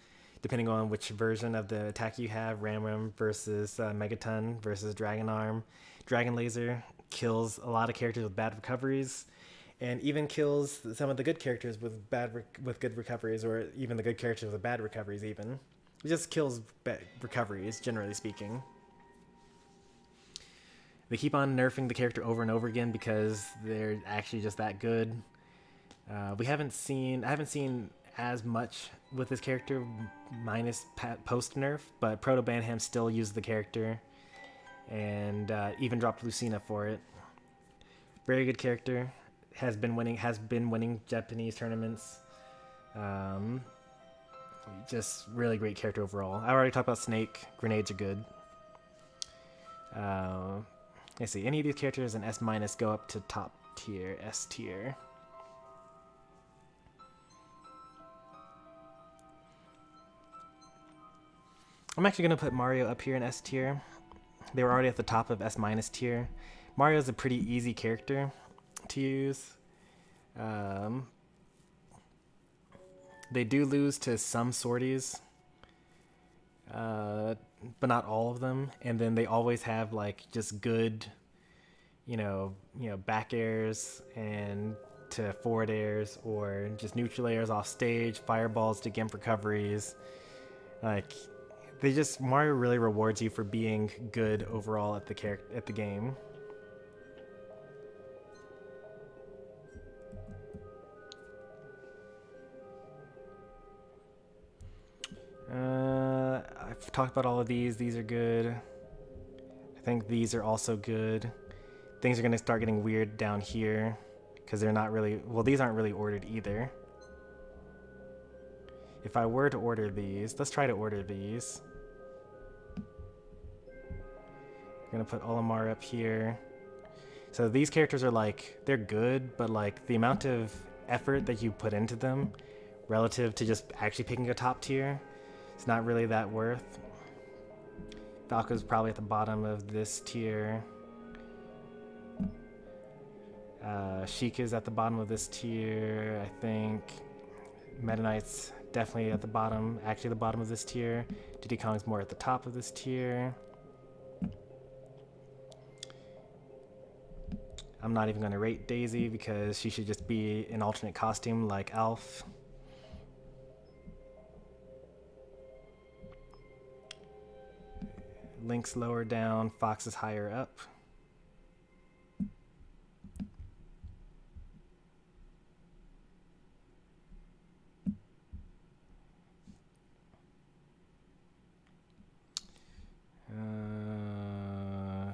depending on which version of the attack you have. Ram versus Megaton versus Dragon Arm. Dragon Laser kills a lot of characters with bad recoveries, and even kills some of the good characters with good recoveries, or even the good characters with bad recoveries even. It just kills recoveries, generally speaking. They keep on nerfing the character over and over again because they're actually just that good. I haven't seen as much with this character minus post nerf, but Proto Banham still used the character and even dropped Lucina for it. Very good character. Has been winning Japanese tournaments. Just really great character overall. I already talked about Snake. Grenades are good. Let's see. Any of these characters in S- go up to top tier, S tier. I'm actually going to put Mario up here in S tier. They were already at the top of S- tier. Mario's a pretty easy character to use. They do lose to some sorties, but not all of them. And then they always have like just good, you know, back airs and to forward airs, or just neutral airs off stage, fireballs to gimp recoveries. Like, Mario really rewards you for being good overall at the game. I've talked about all of these. These are good. I think these are also good. Things are going to start getting weird down here because they're not really... Well, these aren't really ordered either. If I were to order these... Let's try to order these. I'm going to put Olimar up here. So these characters are like... They're good, but like the amount of effort that you put into them relative to just actually picking a top tier, it's not really that worth. Falco's probably at the bottom of this tier. Sheikah's at the bottom of this tier, I think. Meta Knight's definitely at the bottom, actually the bottom of this tier. Diddy Kong's more at the top of this tier. I'm not even going to rate Daisy because she should just be an alternate costume like Alf. Link's lower down, Fox is higher up.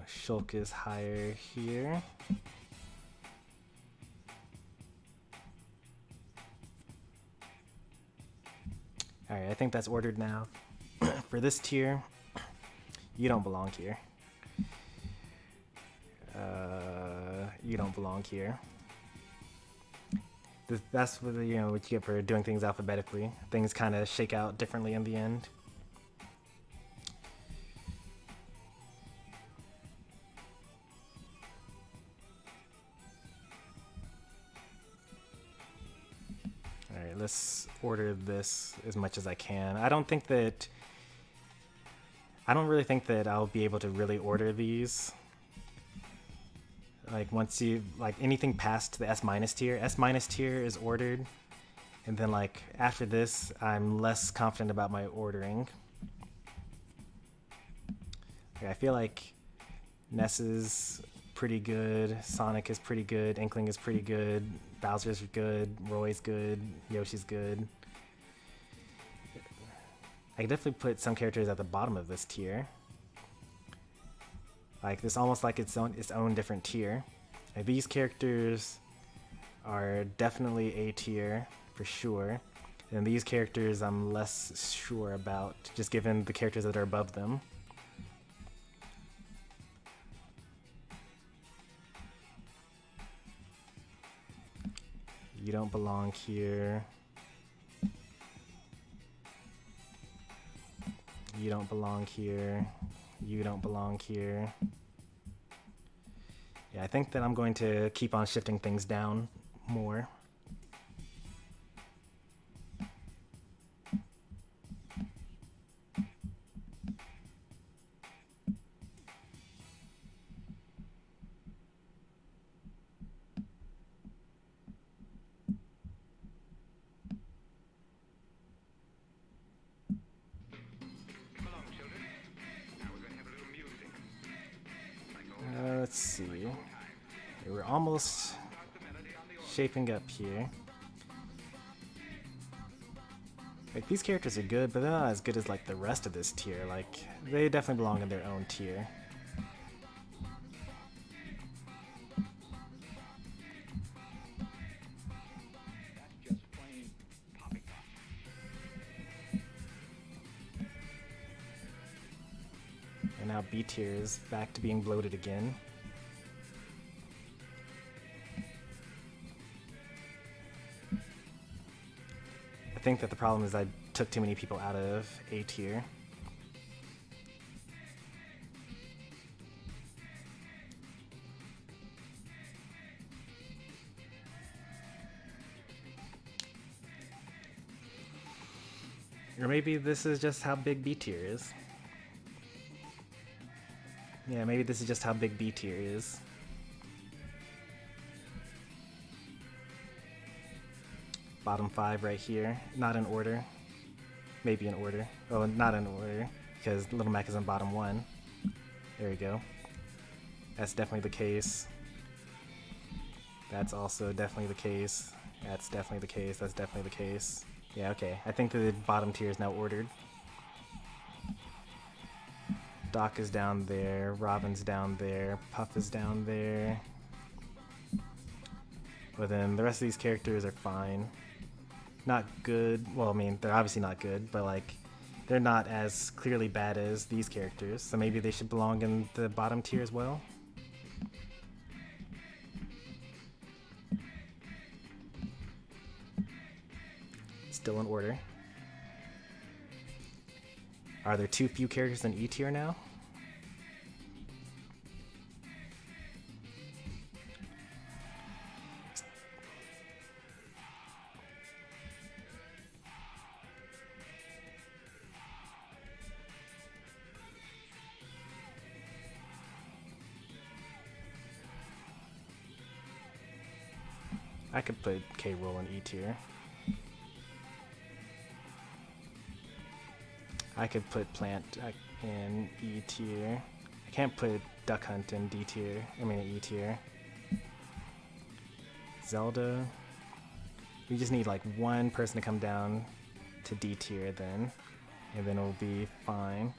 Shulk is higher here. Alright, I think that's ordered now. For this tier, you don't belong here. You don't belong here. That's what, you know, what you get for doing things alphabetically. Things kind of shake out differently in the end. Alright, let's order this as much as I can. I don't really think that I'll be able to really order these. Like once you, like anything past the S- tier, S- tier is ordered. And then like after this, I'm less confident about my ordering. Okay, I feel like Ness is pretty good, Sonic is pretty good, Inkling is pretty good, Bowser's good, Roy's good, Yoshi's good. I can definitely put some characters at the bottom of this tier. Like this, almost like its own different tier. Like these characters are definitely A tier for sure, and these characters I'm less sure about, just given the characters that are above them. You don't belong here. You don't belong here. You don't belong here. Yeah, I think that I'm going to keep on shifting things down more. Let's see. We're almost shaping up here. Like these characters are good, but they're not as good as like the rest of this tier. Like they definitely belong in their own tier. And now B tier is back to being bloated again. I think that the problem is I took too many people out of A tier. Or maybe this is just how big B tier is. Yeah, maybe this is just how big B tier is. Bottom 5 right here, not in order. Maybe in order. Oh, not in order, because Little Mac is in bottom 1. There we go. That's definitely the case. That's also definitely the case. That's definitely the case. That's definitely the case. Yeah, okay. I think the bottom tier is now ordered. Doc is down there, Robin's down there, Puff is down there. But then the rest of these characters are fine. Not good. Well, I mean, they're obviously not good, but like, they're not as clearly bad as these characters. So maybe they should belong in the bottom tier as well. Still in order. Are there too few characters in E tier now? I could put K-Roll in E tier. I could put Plant in E tier. I can't put Duck Hunt in D tier. I mean E tier. Zelda. We just need like one person to come down to D tier then, and then it'll be fine.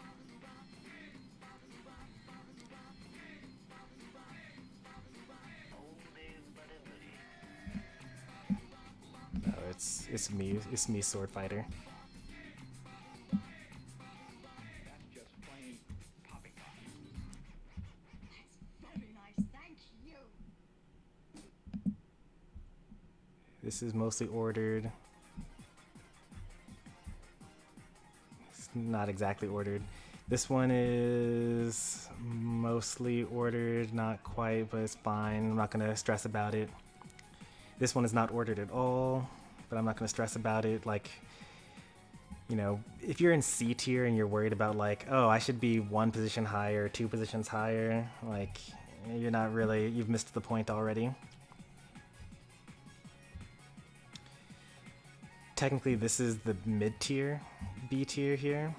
It's me, sword fighter. This is mostly ordered. It's not exactly ordered. This one is mostly ordered, not quite, but it's fine. I'm not gonna stress about it. This one is not ordered at all, but I'm not gonna stress about it. Like, you know, if you're in C tier and you're worried about like, oh, I should be 1 position higher, 2 positions higher, like, you're not really, you've missed the point already. Technically, this is the mid-tier, B tier here.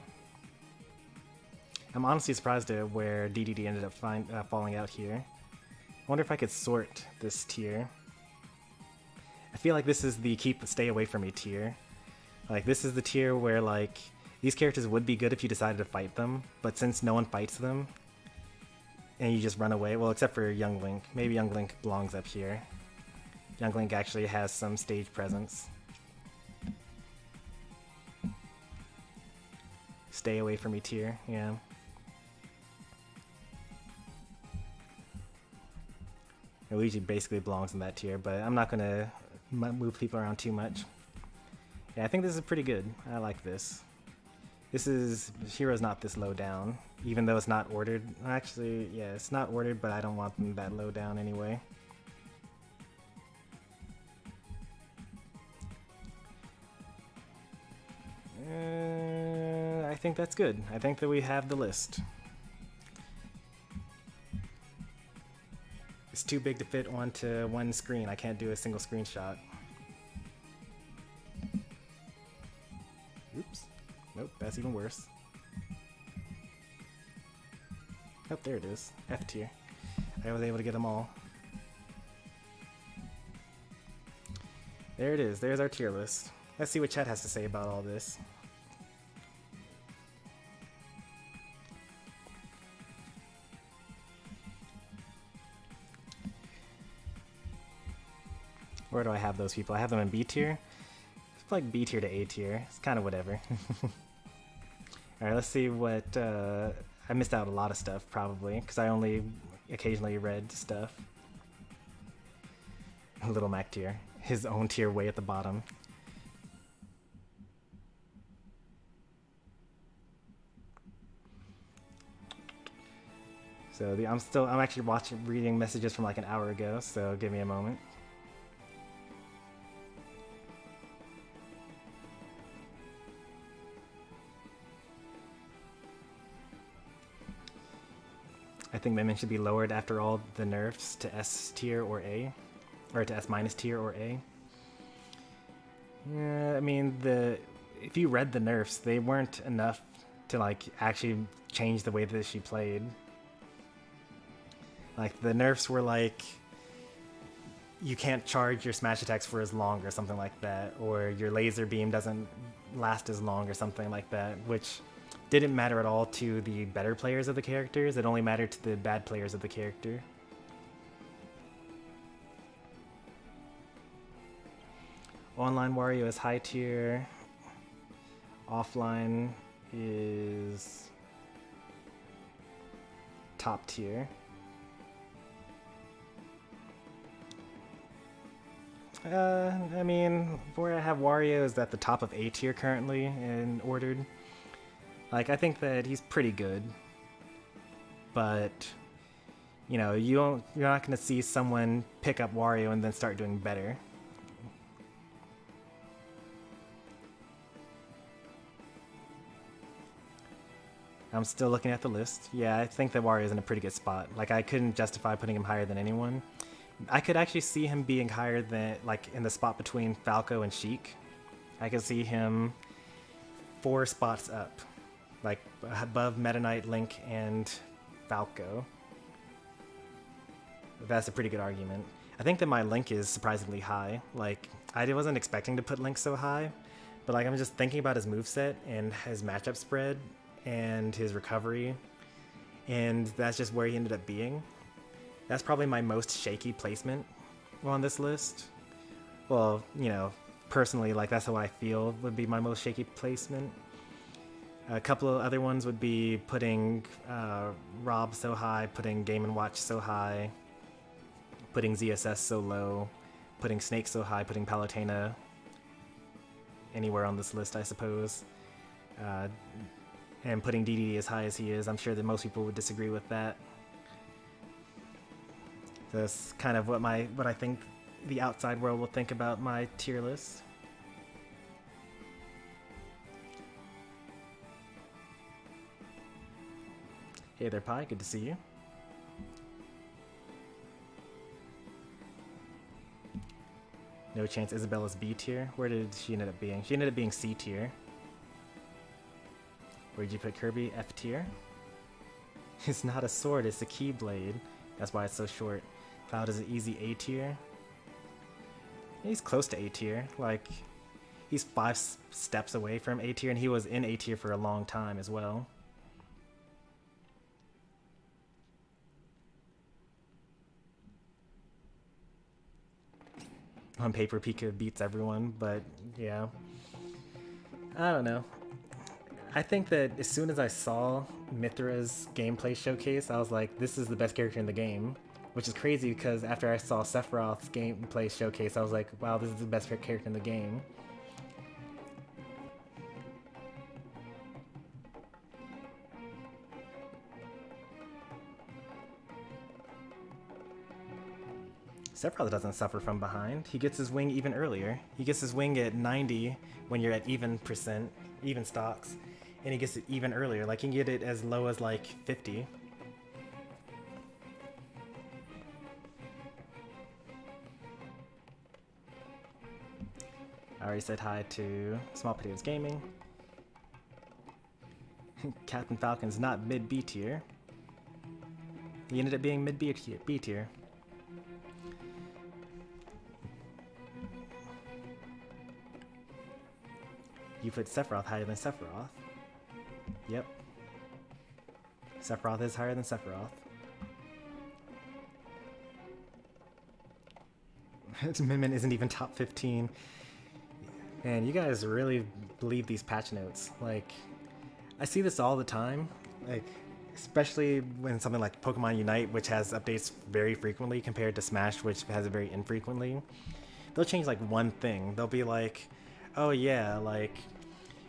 I'm honestly surprised at where DDD ended up falling out here. I wonder if I could sort this tier. I feel like this is the stay away from me tier. Like, this is the tier where, like, these characters would be good if you decided to fight them, but since no one fights them, and you just run away, well, except for Young Link. Maybe Young Link belongs up here. Young Link actually has some stage presence. Stay away from me tier, yeah. Luigi basically belongs in that tier, but I'm not gonna move people around too much. Yeah, I think this is pretty good. I like this. Hero's not this low down, even though it's not ordered. Actually, yeah, it's not ordered, but I don't want them that low down anyway. I think that's good. I think that we have the list. It's too big to fit onto one screen. I can't do a single screenshot. Oops. Nope, that's even worse. Oh, there it is. F tier. I was able to get them all. There it is. There's our tier list. Let's see what chat has to say about all this. Where do I have those people? I have them in B tier. It's like B tier to A tier. It's kind of whatever. Alright, let's see what... I missed out a lot of stuff, probably, because I only occasionally read stuff. Little Mac tier. His own tier way at the bottom. So I'm actually reading messages from like an hour ago, so give me a moment. I think Mimic should be lowered after all the nerfs to S tier or A, or to S minus tier or A. Yeah, I mean, if you read the nerfs, they weren't enough to like actually change the way that she played. Like, the nerfs were like, you can't charge your smash attacks for as long or something like that, or your laser beam doesn't last as long or something like that, which didn't matter at all to the better players of the characters. It only mattered to the bad players of the character. Online Wario is high tier. Offline is top tier. I mean, where I have Wario is at the top of A tier currently and ordered. Like, I think that he's pretty good, but you know, you're not gonna see someone pick up Wario and then start doing better. I'm still looking at the list. Yeah, I think that Wario's in a pretty good spot. Like, I couldn't justify putting him higher than anyone. I could actually see him being higher than, like, in the spot between Falco and Sheik. I could see him 4 spots up. Like, above Meta Knight, Link, and Falco. That's a pretty good argument. I think that my Link is surprisingly high. Like, I wasn't expecting to put Link so high, but like, I'm just thinking about his moveset and his matchup spread and his recovery, and that's just where he ended up being. That's probably my most shaky placement on this list. Well, you know, personally, like that's how I feel would be my most shaky placement. A couple of other ones would be putting Rob so high, putting Game & Watch so high, putting ZSS so low, putting Snake so high, putting Palutena anywhere on this list, I suppose, and putting DDD as high as he is. I'm sure that most people would disagree with that. That's kind of what I think the outside world will think about my tier list. Hey there, Pi. Good to see you. No chance Isabella's B tier. Where did she end up being? She ended up being C tier. Where did you put Kirby? F tier. It's not a sword, it's a keyblade. That's why it's so short. Cloud is an easy A tier. He's close to A tier. Like, he's 5 steps away from A tier, and he was in A tier for a long time as well. On paper, Pika beats everyone, but yeah. I don't know. I think that as soon as I saw Mithra's gameplay showcase, I was like, this is the best character in the game. Which is crazy because after I saw Sephiroth's gameplay showcase, I was like, wow, this is the best character in the game. Sephiroth doesn't suffer from behind. He gets his wing even earlier. He gets his wing at 90 when you're at even stocks, and he gets it even earlier. Like, he can get it as low as like 50. I already said hi to Small Potatoes Gaming. Captain Falcon's not mid B tier. He ended up being mid B tier. You put Sephiroth higher than Sephiroth. Yep. Sephiroth is higher than Sephiroth. Min Min isn't even top 15. Man, you guys really believe these patch notes. Like, I see this all the time. Like, especially when something like Pokemon Unite, which has updates very frequently compared to Smash, which has it very infrequently. They'll change like one thing. They'll be like, oh yeah, like,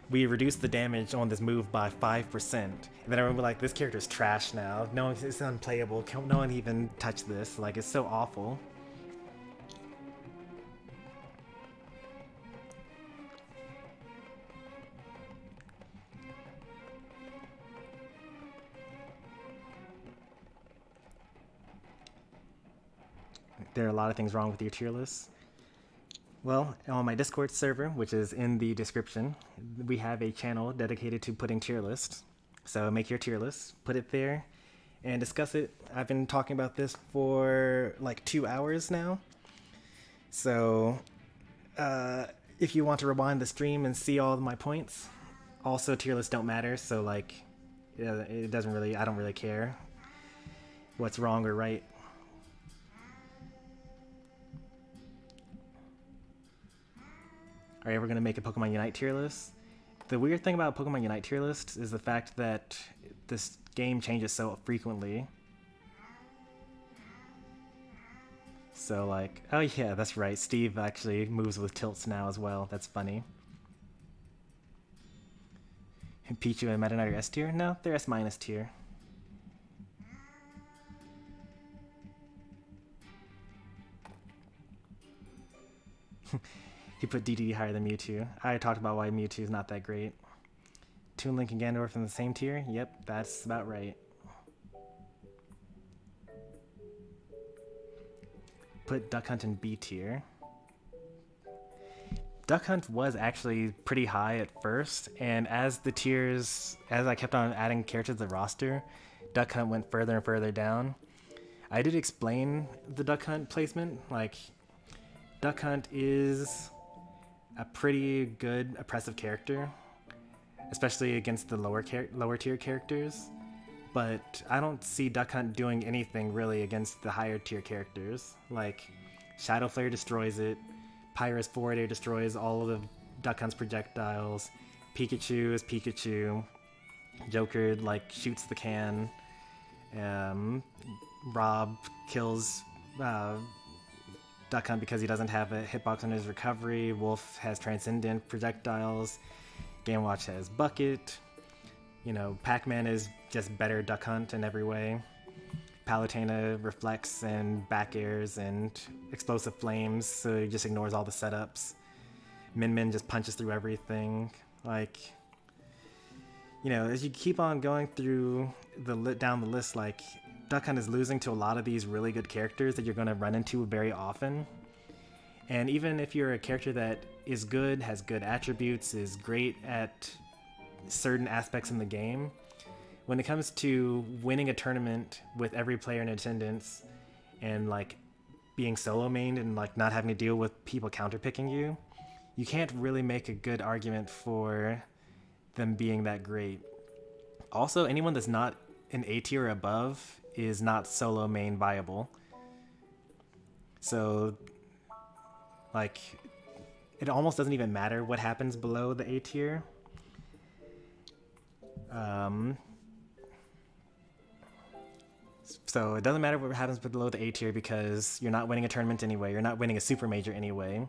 we reduced the damage on this move by 5%. And then everyone will be like, this character's trash now. No, it's unplayable. No one even touched this. Like, it's so awful. There are a lot of things wrong with your tier list. Well, on my Discord server, which is in the description, we have a channel dedicated to putting tier lists. So make your tier list, put it there, and discuss it. I've been talking about this for like 2 hours now. So if you want to rewind the stream and see all of my points, also tier lists don't matter. So like, it doesn't really, I don't really care what's wrong or right. Are you ever going to make a Pokemon Unite tier list? The weird thing about Pokemon Unite tier lists is the fact that this game changes so frequently. So like, oh yeah, that's right, Steve actually moves with tilts now as well. That's funny. Pichu and Meta Knight are S tier? No, they're S minus tier. He put DDD higher than Mewtwo. I talked about why Mewtwo is not that great. Toon Link and Ganondorf in the same tier? Yep, that's about right. Put Duck Hunt in B tier. Duck Hunt was actually pretty high at first, and as I kept on adding characters to the roster, Duck Hunt went further and further down. I did explain the Duck Hunt placement. Like, Duck Hunt is a pretty good oppressive character, especially against the lower tier characters, but I don't see Duck Hunt doing anything really against the higher tier characters. Like, Shadow Flare destroys it, Pyrus forward air destroys all of the Duck Hunt's projectiles. Pikachu is Pikachu. Joker like shoots the can. Rob kills Duck Hunt because he doesn't have a hitbox on his recovery. Wolf has transcendent projectiles. Game Watch has bucket. You know, Pac-Man is just better Duck Hunt in every way. Palutena reflects and back airs and explosive flames, so he just ignores all the setups. Min Min just punches through everything. Like, you know, as you keep on going through down the list, like, Duck Hunt is losing to a lot of these really good characters that you're going to run into very often. And even if you're a character that is good, has good attributes, is great at certain aspects in the game, when it comes to winning a tournament with every player in attendance and like being solo mained and like not having to deal with people counterpicking you, you can't really make a good argument for them being that great. Also, anyone that's not an A tier or above is not solo main viable. So like it almost doesn't even matter what happens below the A tier. So it doesn't matter what happens below the A tier because you're not winning a tournament anyway, you're not winning a super major anyway.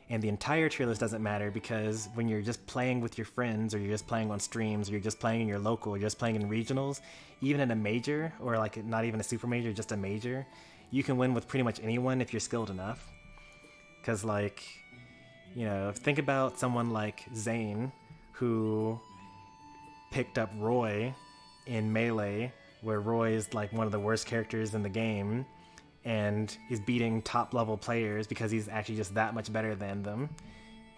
And the entire tier list doesn't matter because when you're just playing with your friends, or you're just playing on streams, or you're just playing in your local, or you're just playing in regionals, even in a major, or like not even a super major, just a major, you can win with pretty much anyone if you're skilled enough. Because like, you know, think about someone like Zane, who picked up Roy in Melee, where Roy is like one of the worst characters in the game, and is beating top level players because he's actually just that much better than them.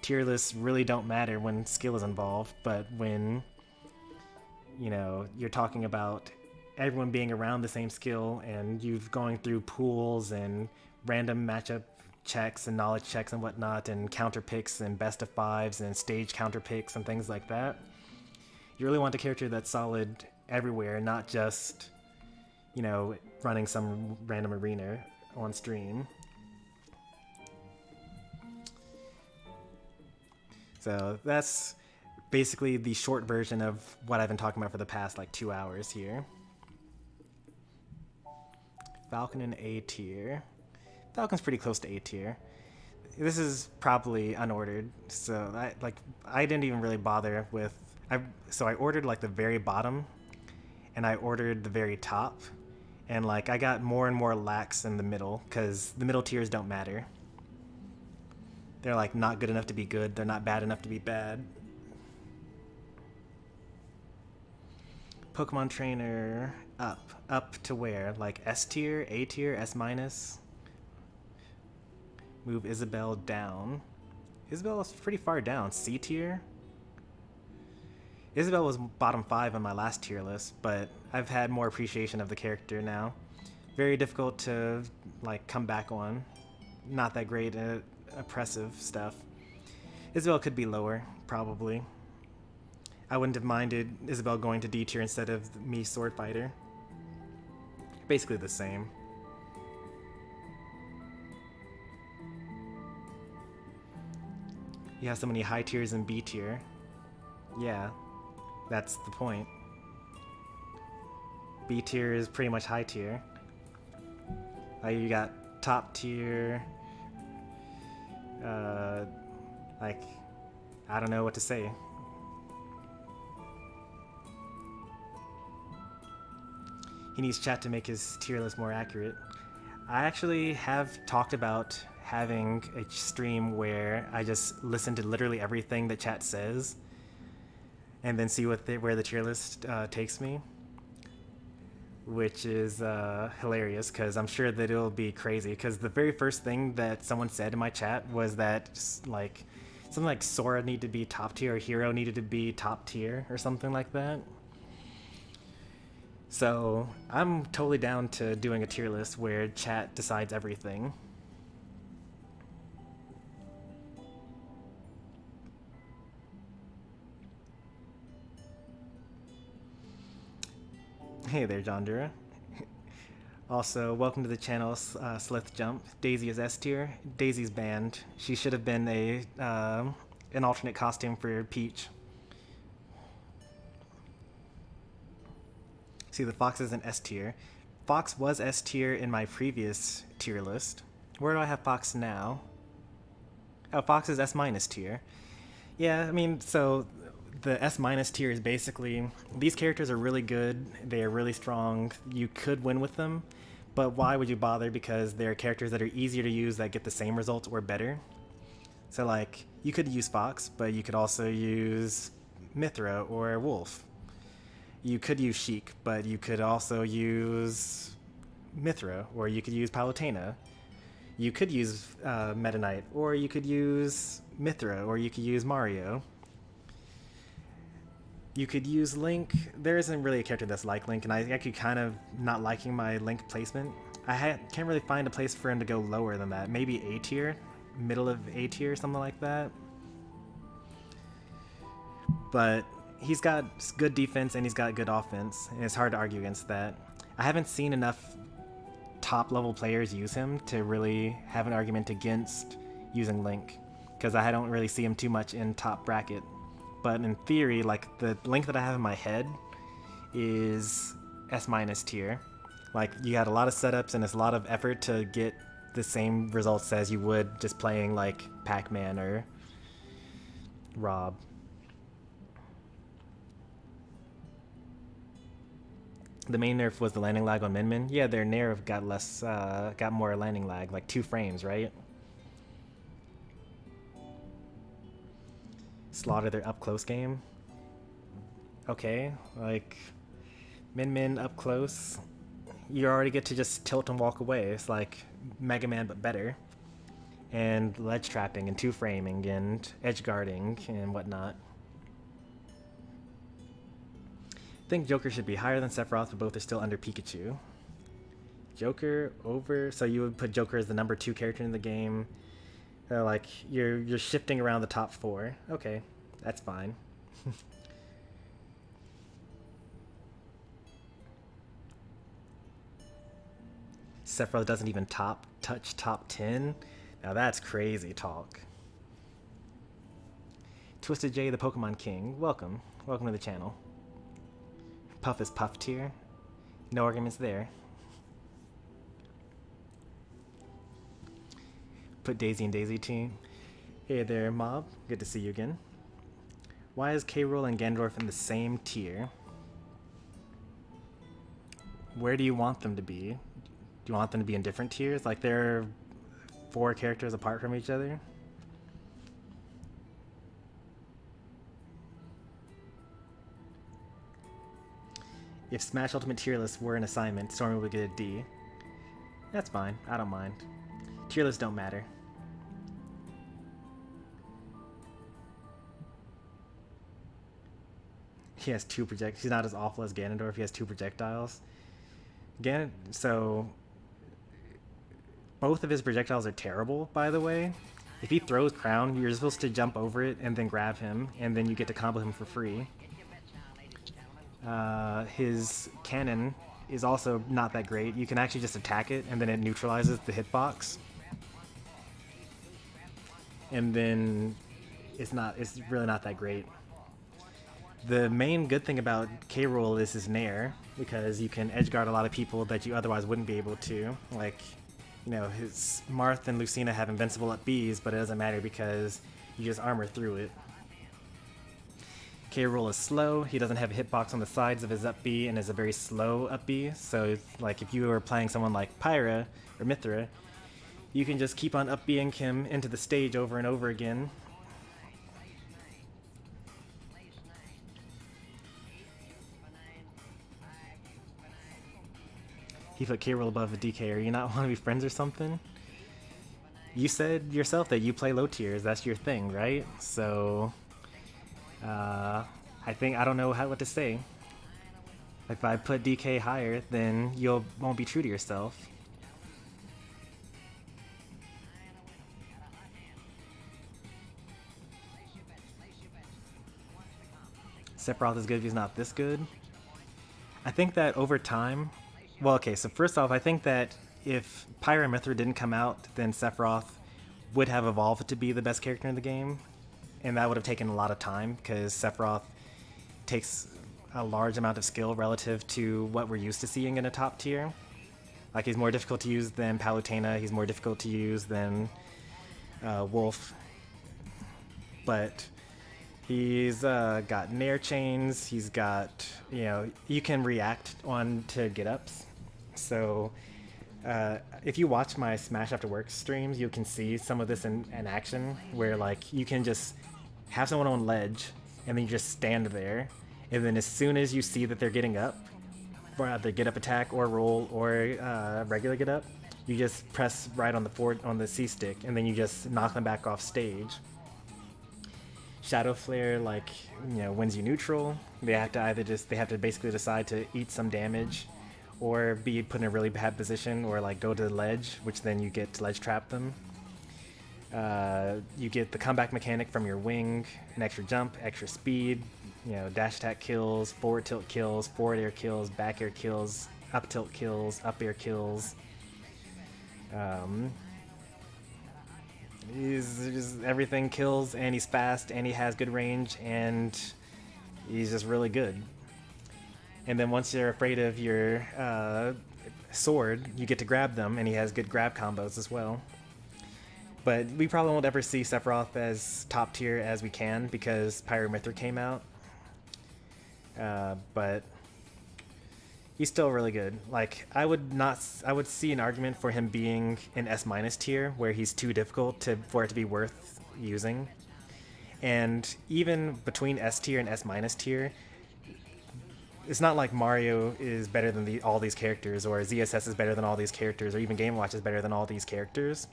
Tier lists really don't matter when skill is involved, but when, you know, you're talking about everyone being around the same skill and you've going through pools and random matchup checks and knowledge checks and whatnot, and counter picks and best of fives and stage counter picks and things like that, you really want a character that's solid everywhere, not just, you know, running some random arena on stream. So that's basically the short version of what I've been talking about for the past like 2 hours here. Falcon in A tier. Falcon's pretty close to A tier. This is probably unordered, so I didn't even really bother with. So I ordered like the very bottom, and I ordered the very top, and like I got more and more lax in the middle because the middle tiers don't matter. They're like not good enough to be good. They're not bad enough to be bad. Pokemon Trainer up to where? Like S tier, A tier, S minus. Move Isabelle down. Isabelle is pretty far down. C tier. Isabelle was bottom 5 on my last tier list, but I've had more appreciation of the character now. Very difficult to like come back on. Not that great at oppressive stuff. Isabelle could be lower, probably. I wouldn't have minded Isabelle going to D tier instead of me Sword Fighter. Basically the same. You have so many high tiers in B tier. Yeah. That's the point. B tier is pretty much high tier. You got top tier. Like, I don't know what to say. He needs chat to make his tier list more accurate. I actually have talked about having a stream where I just listen to literally everything that chat says, and then see where the tier list takes me, which is hilarious because I'm sure that it'll be crazy. Because the very first thing that someone said in my chat was that like something like Sora needed to be top tier, or Hero needed to be top tier, or something like that. So I'm totally down to doing a tier list where chat decides everything. Hey there, John Dura. Also, welcome to the channel, Slith Jump. Daisy is S tier. Daisy's banned. She should have been an alternate costume for Peach. See, the Fox is an S tier. Fox was S tier in my previous tier list. Where do I have Fox now? Oh, Fox is S minus tier. Yeah, I mean, so the S minus tier is basically, these characters are really good, they are really strong, you could win with them, but why would you bother? Because they're characters that are easier to use that get the same results or better. So like, you could use Fox, but you could also use Mithra or Wolf. You could use Sheik, but you could also use Mithra, or you could use Palutena. You could use Meta Knight, or you could use Mithra, or you could use Mario. You could use Link. There isn't really a character that's like Link, and I actually kind of not liking my Link placement. I can't really find a place for him to go lower than that. Maybe A tier, middle of A tier, something like that. But he's got good defense and he's got good offense, and it's hard to argue against that. I haven't seen enough top level players use him to really have an argument against using Link, because I don't really see him too much in top bracket. But in theory, like, the Link that I have in my head is S minus tier. Like, you got a lot of setups and it's a lot of effort to get the same results as you would just playing like Pac-Man or Rob. The main nerf was the landing lag on Min Min. Yeah, their nerf got more landing lag, like 2 frames, right? Slaughter their up close game. Okay, like Min Min up close, you already get to just tilt and walk away. It's like Mega Man but better. And ledge trapping and 2 framing and edge guarding and whatnot. I think Joker should be higher than Sephiroth, but both are still under Pikachu. Joker over, so you would put Joker as the number 2 character in the game. Like you're shifting around the top 4. Okay, that's fine. Sephiroth doesn't even touch top 10. Now that's crazy talk. Twisted J, the Pokemon King, welcome to the channel. Puff is Puff tier. No arguments there. Put Daisy in Daisy team. Hey there, Mob. Good to see you again. Why is K. Rool and Ganondorf in the same tier? Where do you want them to be? Do you want them to be in different tiers? Like they're 4 characters apart from each other? If Smash Ultimate tier lists were an assignment, Stormy would get a D. That's fine. I don't mind. Tier lists don't matter. He has 2 projectiles. He's not as awful as Ganondorf. He has 2 projectiles. So both of his projectiles are terrible, by the way. If he throws Crown, you're supposed to jump over it and then grab him, and then you get to combo him for free. His cannon is also not that great. You can actually just attack it, and then it neutralizes the hitbox. And then it's really not that great. The main good thing about K. Rool is his Nair, because you can edgeguard a lot of people that you otherwise wouldn't be able to. Like, you know, his Marth and Lucina have invincible up Bs, but it doesn't matter because you just armor through it. K. Rool is slow. He doesn't have a hitbox on the sides of his up B and is a very slow up B. So it's like if you were playing someone like Pyra or Mithra, you can just keep on up B'ing him into the stage over and over again. He put K. Rool above a DK. Are you not want to be friends or something? You said yourself that you play low tiers. That's your thing, right? So I don't know what to say. If I put DK higher, then you won't be true to yourself. Sephiroth is good if he's not this good. I think that over time, Well, okay, so first off, I think that if Pyra and Mithra didn't come out, then Sephiroth would have evolved to be the best character in the game, and that would have taken a lot of time, because Sephiroth takes a large amount of skill relative to what we're used to seeing in a top tier. Like, he's more difficult to use than Palutena, he's more difficult to use than Wolf, but he's got Nair chains, he's got, you know, you can react on to get-ups. So if you watch my Smash After Work streams, you can see some of this in action, where like you can just have someone on ledge, and then you just stand there, and then as soon as you see that they're getting up, for either get up attack or roll or regular get up, you just press right on the C stick, and then you just knock them back off stage. Shadow Flare, like, you know, wins you neutral. They have to basically decide to eat some damage, or be put in a really bad position, or like go to the ledge, which then you get to ledge trap them. You get the comeback mechanic from your wing, an extra jump, extra speed, you know, dash attack kills, forward tilt kills, forward air kills, back air kills, up tilt kills, up air kills. He's just, everything kills, and he's fast, and he has good range, and he's just really good. And then once you're afraid of your sword, you get to grab them, and he has good grab combos as well. But we probably won't ever see Sephiroth as top tier as we can, because Pyra Mithra came out. But he's still really good. Like, I would see an argument for him being an S- tier, where he's too difficult for it to be worth using. And even between S tier and S- tier, it's not like Mario is better than all these characters, or ZSS is better than all these characters, or even Game & Watch is better than all these characters.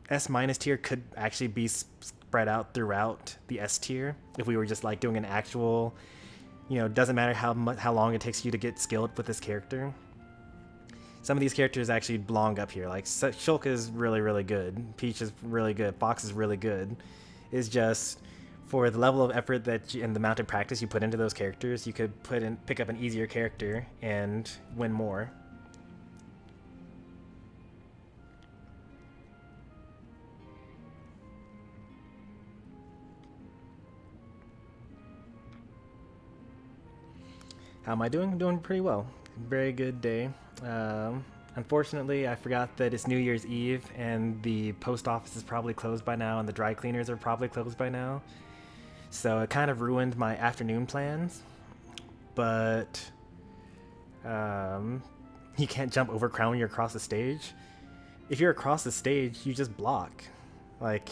S- tier could actually be spread out throughout the S tier if we were just like doing an actual, you know, doesn't matter how long it takes you to get skilled with this character. Some of these characters actually belong up here. Like Shulk is really, really good. Peach is really good. Fox is really good. It's just for the level of effort and the amount of practice you put into those characters, you could pick up an easier character and win more. How am I doing? I'm doing pretty well. Very good day. Unfortunately, I forgot that it's New Year's Eve, and the post office is probably closed by now, and the dry cleaners are probably closed by now. So it kind of ruined my afternoon plans. But you can't jump over Crown when you're across the stage. If you're across the stage, you just block. Like,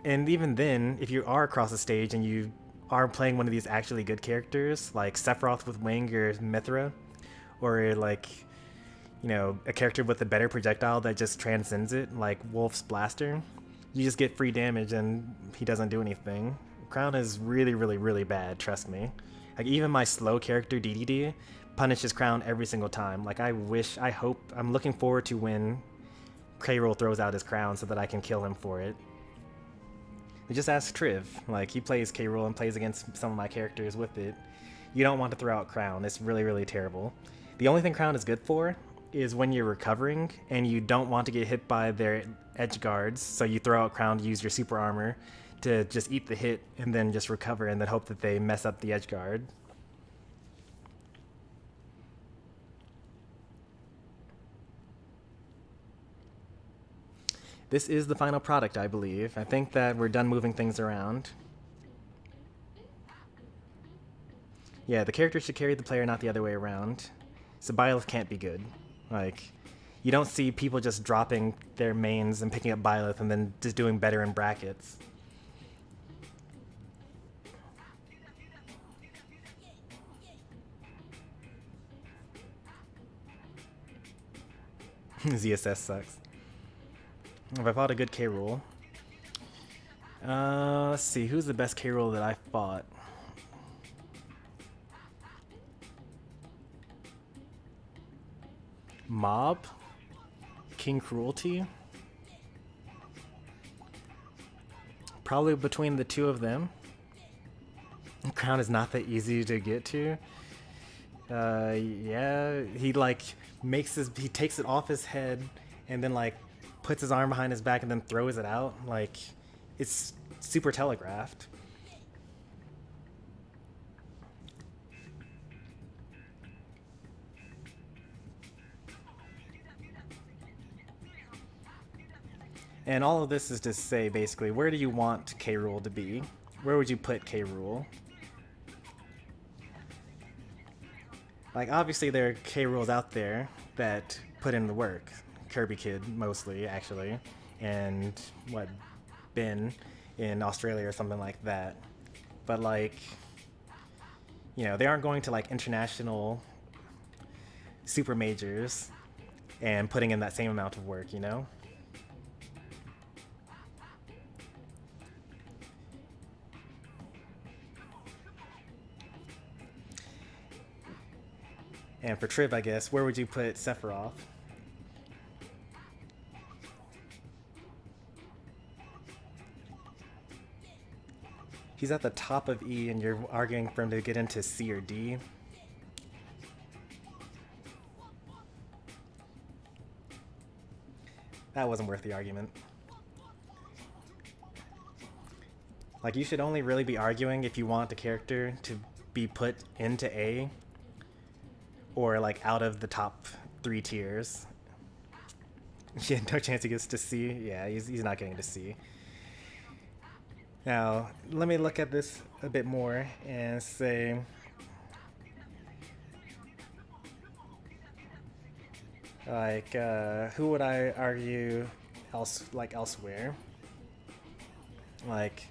and even then, if you are across the stage and you are playing one of these actually good characters, like Sephiroth with Wing or Mithra, or like, you know, a character with a better projectile that just transcends it, like Wolf's Blaster, you just get free damage and he doesn't do anything. Crown is really, really, really bad, trust me. Like, even my slow character DDD punishes Crown every single time. Like, I'm looking forward to when K-Roll throws out his Crown so that I can kill him for it. Just ask Triv. Like, he plays K-Roll and plays against some of my characters with it. You don't want to throw out Crown. It's really, really terrible. The only thing Crown is good for is when you're recovering and you don't want to get hit by their edge guards, so you throw out Crown to use your super armor to just eat the hit and then just recover and then hope that they mess up the edge guard. This is the final product, I believe. I think that we're done moving things around. Yeah, the character should carry the player, not the other way around. So Byleth can't be good. Like, you don't see people just dropping their mains and picking up Byleth and then just doing better in brackets. ZSS sucks. If I fought a good K-Roll. Let's see, who's the best K-Roll that I fought? Mob? King Cruelty? Probably between the two of them. Crown is not that easy to get to. Yeah, he like he takes it off his head and then like puts his arm behind his back and then throws it out. Like, it's super telegraphed. And all of this is to say, basically, where do you want K. Rool to be? Where would you put K. Rool? Like, obviously there are K. Rools out there that put in the work. Kirby Kid, mostly, actually. And, what, Ben in Australia or something like that. But, like, you know, they aren't going to, like, international super majors and putting in that same amount of work, you know? And for Trib, I guess, where would you put Sephiroth? He's at the top of E and you're arguing for him to get into C or D. That wasn't worth the argument. Like, you should only really be arguing if you want a character to be put into A or like out of the top 3 tiers. Yeah, no chance he gets to C. Yeah, he's not getting to C. Now, let me look at this a bit more and say, like, who would I argue elsewhere? Like,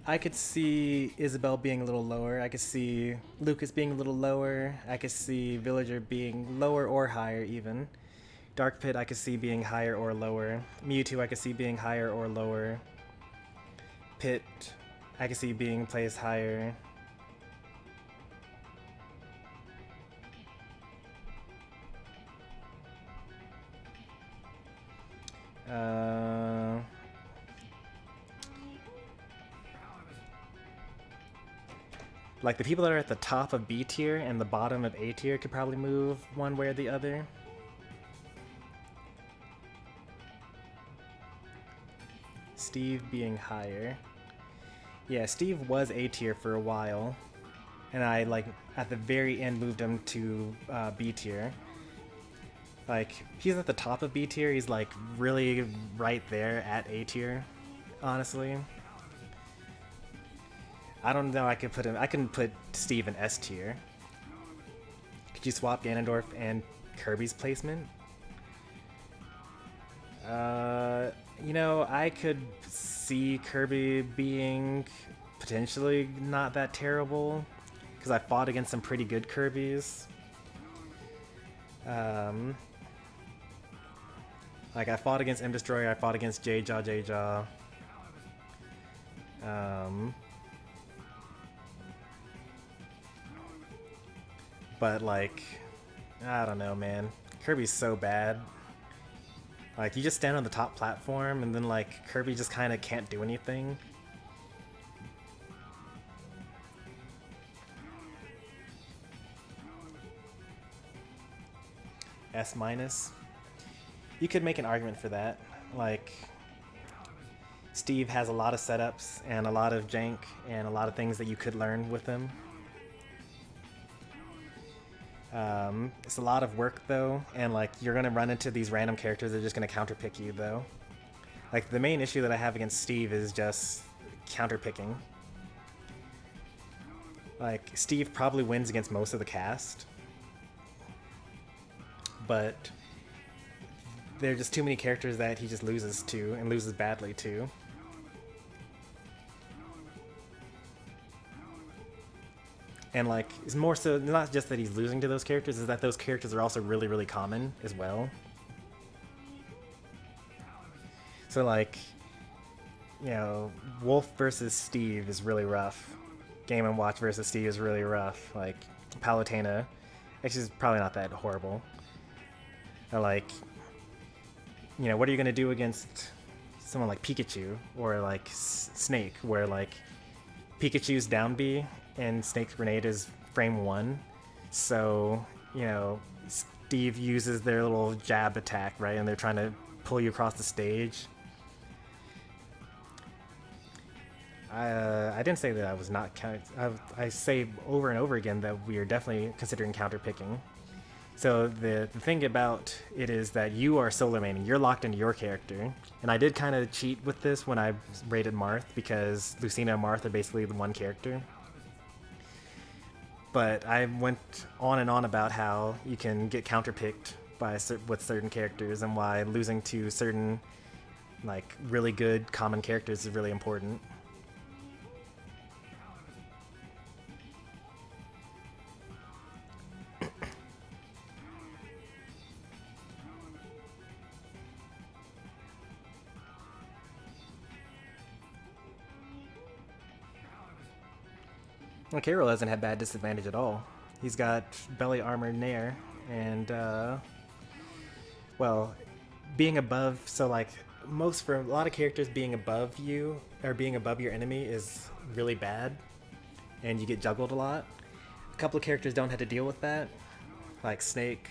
I could see Isabel being a little lower. I could see Lucas being a little lower. I could see Villager being lower or higher even. Dark Pit I could see being higher or lower. Mewtwo I could see being higher or lower. Pit I could see being placed higher. Like, the people that are at the top of B tier and the bottom of A tier could probably move one way or the other. Steve being higher. Yeah, Steve was A tier for a while. And I, like, at the very end moved him to B tier. Like, he's at the top of B tier. He's, like, really right there at A tier, honestly. I don't know. I could put him. I can put Steve in S tier. Could you swap Ganondorf and Kirby's placement? You know, I could see Kirby being potentially not that terrible because I fought against some pretty good Kirbys. Like, I fought against M Destroyer. I fought against J-Jaw. But, like, I don't know, man. Kirby's so bad. Like, you just stand on the top platform, and then, like, Kirby just kind of can't do anything. S minus. You could make an argument for that. Like, Steve has a lot of setups, and a lot of jank, and a lot of things that you could learn with him. It's a lot of work though, and like, you're gonna run into these random characters that are just gonna counterpick you though. Like, the main issue that I have against Steve is just counterpicking. Like, Steve probably wins against most of the cast, but there are just too many characters that he just loses to, and loses badly to. And, like, it's more so not just that he's losing to those characters, is that those characters are also really, really common as well. So, like, you know, Wolf versus Steve is really rough. Game & Watch versus Steve is really rough. Like, Palutena, actually, is probably not that horrible. Or, like, you know, what are you going to do against someone like Pikachu or, like, Snake, where, like, Pikachu's down B and Snake's grenade is frame 1. So, you know, Steve uses their little jab attack, right? And they're trying to pull you across the stage. I didn't say that I was not I say over and over again that we are definitely considering counterpicking. So the thing about it is that you are solo maining. You're locked into your character. And I did kind of cheat with this when I rated Marth, because Lucina and Marth are basically the one character. But I went on and on about how you can get counterpicked with certain characters, and why losing to certain like really good common characters is really important. Well, Carol doesn't have bad disadvantage at all. He's got belly armor Nair, and well, being above, so like for a lot of characters, being above you or being above your enemy is really bad, and you get juggled a lot. A couple of characters don't have to deal with that, like Snake,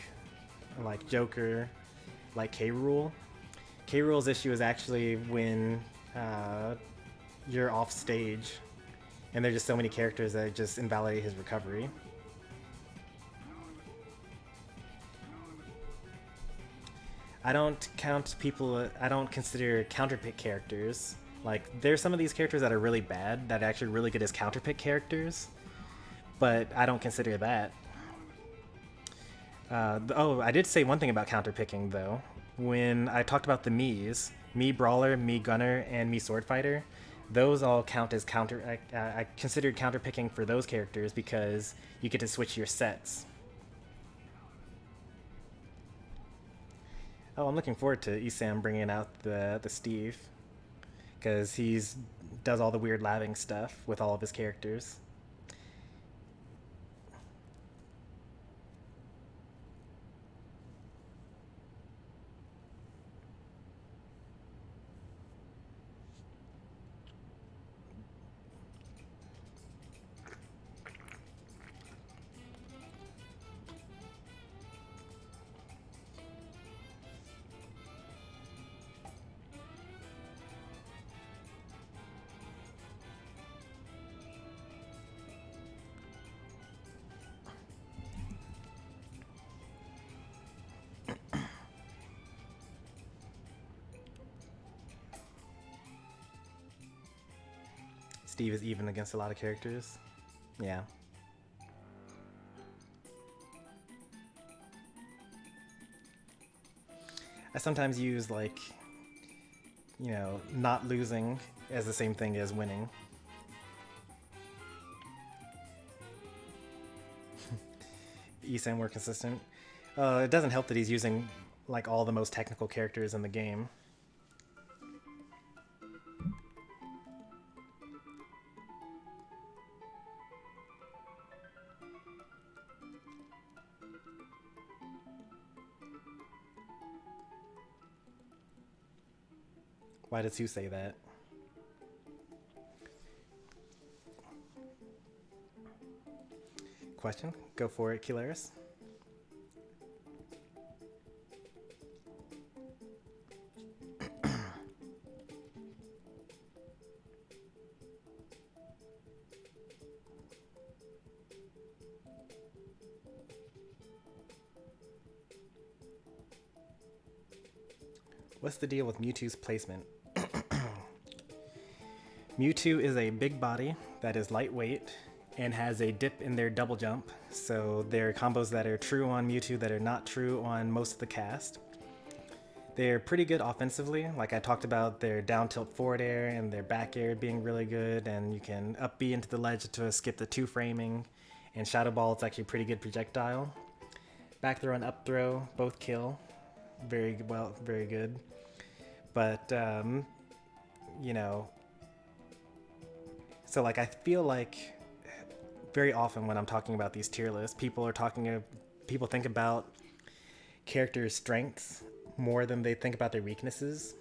like Joker, like K-Rool. K-Rool's issue is actually when you're off stage, and there's just so many characters that just invalidate his recovery. I don't consider counterpick characters. Like, there's some of these characters that are really bad that are actually really good as counterpick characters, but I don't consider that. I did say one thing about counterpicking though. When I talked about the Miis, Mii Brawler, Mii Gunner, and Mii Swordfighter, those all count as I considered counterpicking for those characters because you get to switch your sets. Oh, I'm looking forward to Isam bringing out the Steve, because does all the weird labbing stuff with all of his characters. Steve is even against a lot of characters. Yeah. I sometimes use, like, you know, not losing as the same thing as winning. Isam more consistent. It doesn't help that he's using, like, all the most technical characters in the game. Why does Sue say that? Question? Go for it, Kilaris. What's the deal with Mewtwo's placement? Mewtwo is a big body that is lightweight and has a dip in their double jump, so there are combos that are true on Mewtwo that are not true on most of the cast. They're pretty good offensively, like I talked about their down tilt forward air and their back air being really good, and you can up B into the ledge to skip the 2 framing, and Shadow Ball is actually a pretty good projectile. Back throw and up throw both kill, very good. But you know, so like I feel like very often when I'm talking about these tier lists, people think about characters' strengths more than they think about their weaknesses.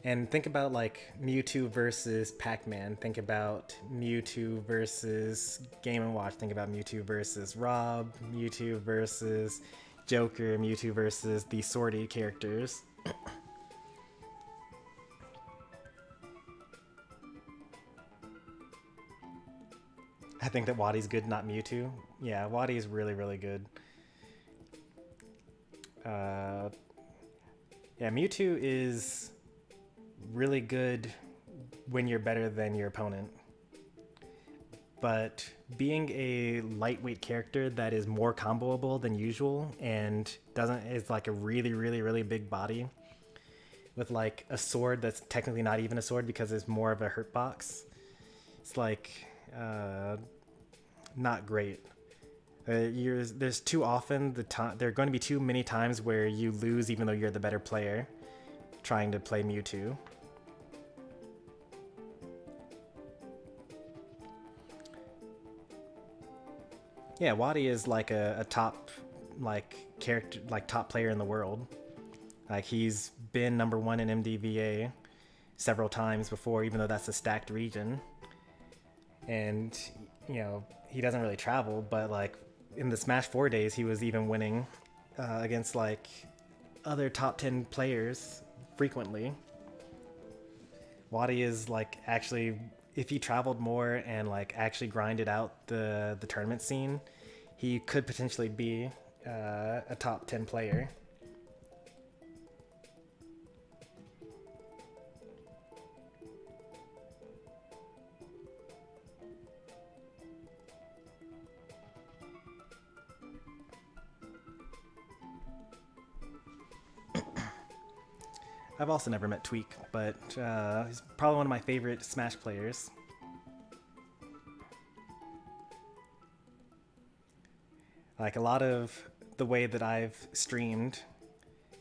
And think about like Mewtwo versus Pac-Man. Think about Mewtwo versus Game & Watch. Think about Mewtwo versus Rob, Mewtwo versus Joker, Mewtwo versus the Swordy characters. I think that Waddy's good, not Mewtwo. Yeah, Waddy is really, really good. Yeah, Mewtwo is really good when you're better than your opponent. But being a lightweight character that is more comboable than usual and is like a really, really, really big body with like a sword that's technically not even a sword because it's more of a hurt box. It's like not great. There's too often there are going to be too many times where you lose even though you're the better player trying to play Mewtwo. Yeah, Waddy is like a top character, like top player in the world. Like he's been #1 in MDVA several times before, even though that's a stacked region. And you know, he doesn't really travel, but like in the Smash 4 days, he was even winning against like other top 10 players frequently. Waddy is like actually, if he traveled more and like actually grinded out the tournament scene, he could potentially be a top 10 player. I've also never met Tweak, but he's probably one of my favorite Smash players. Like a lot of the way that I've streamed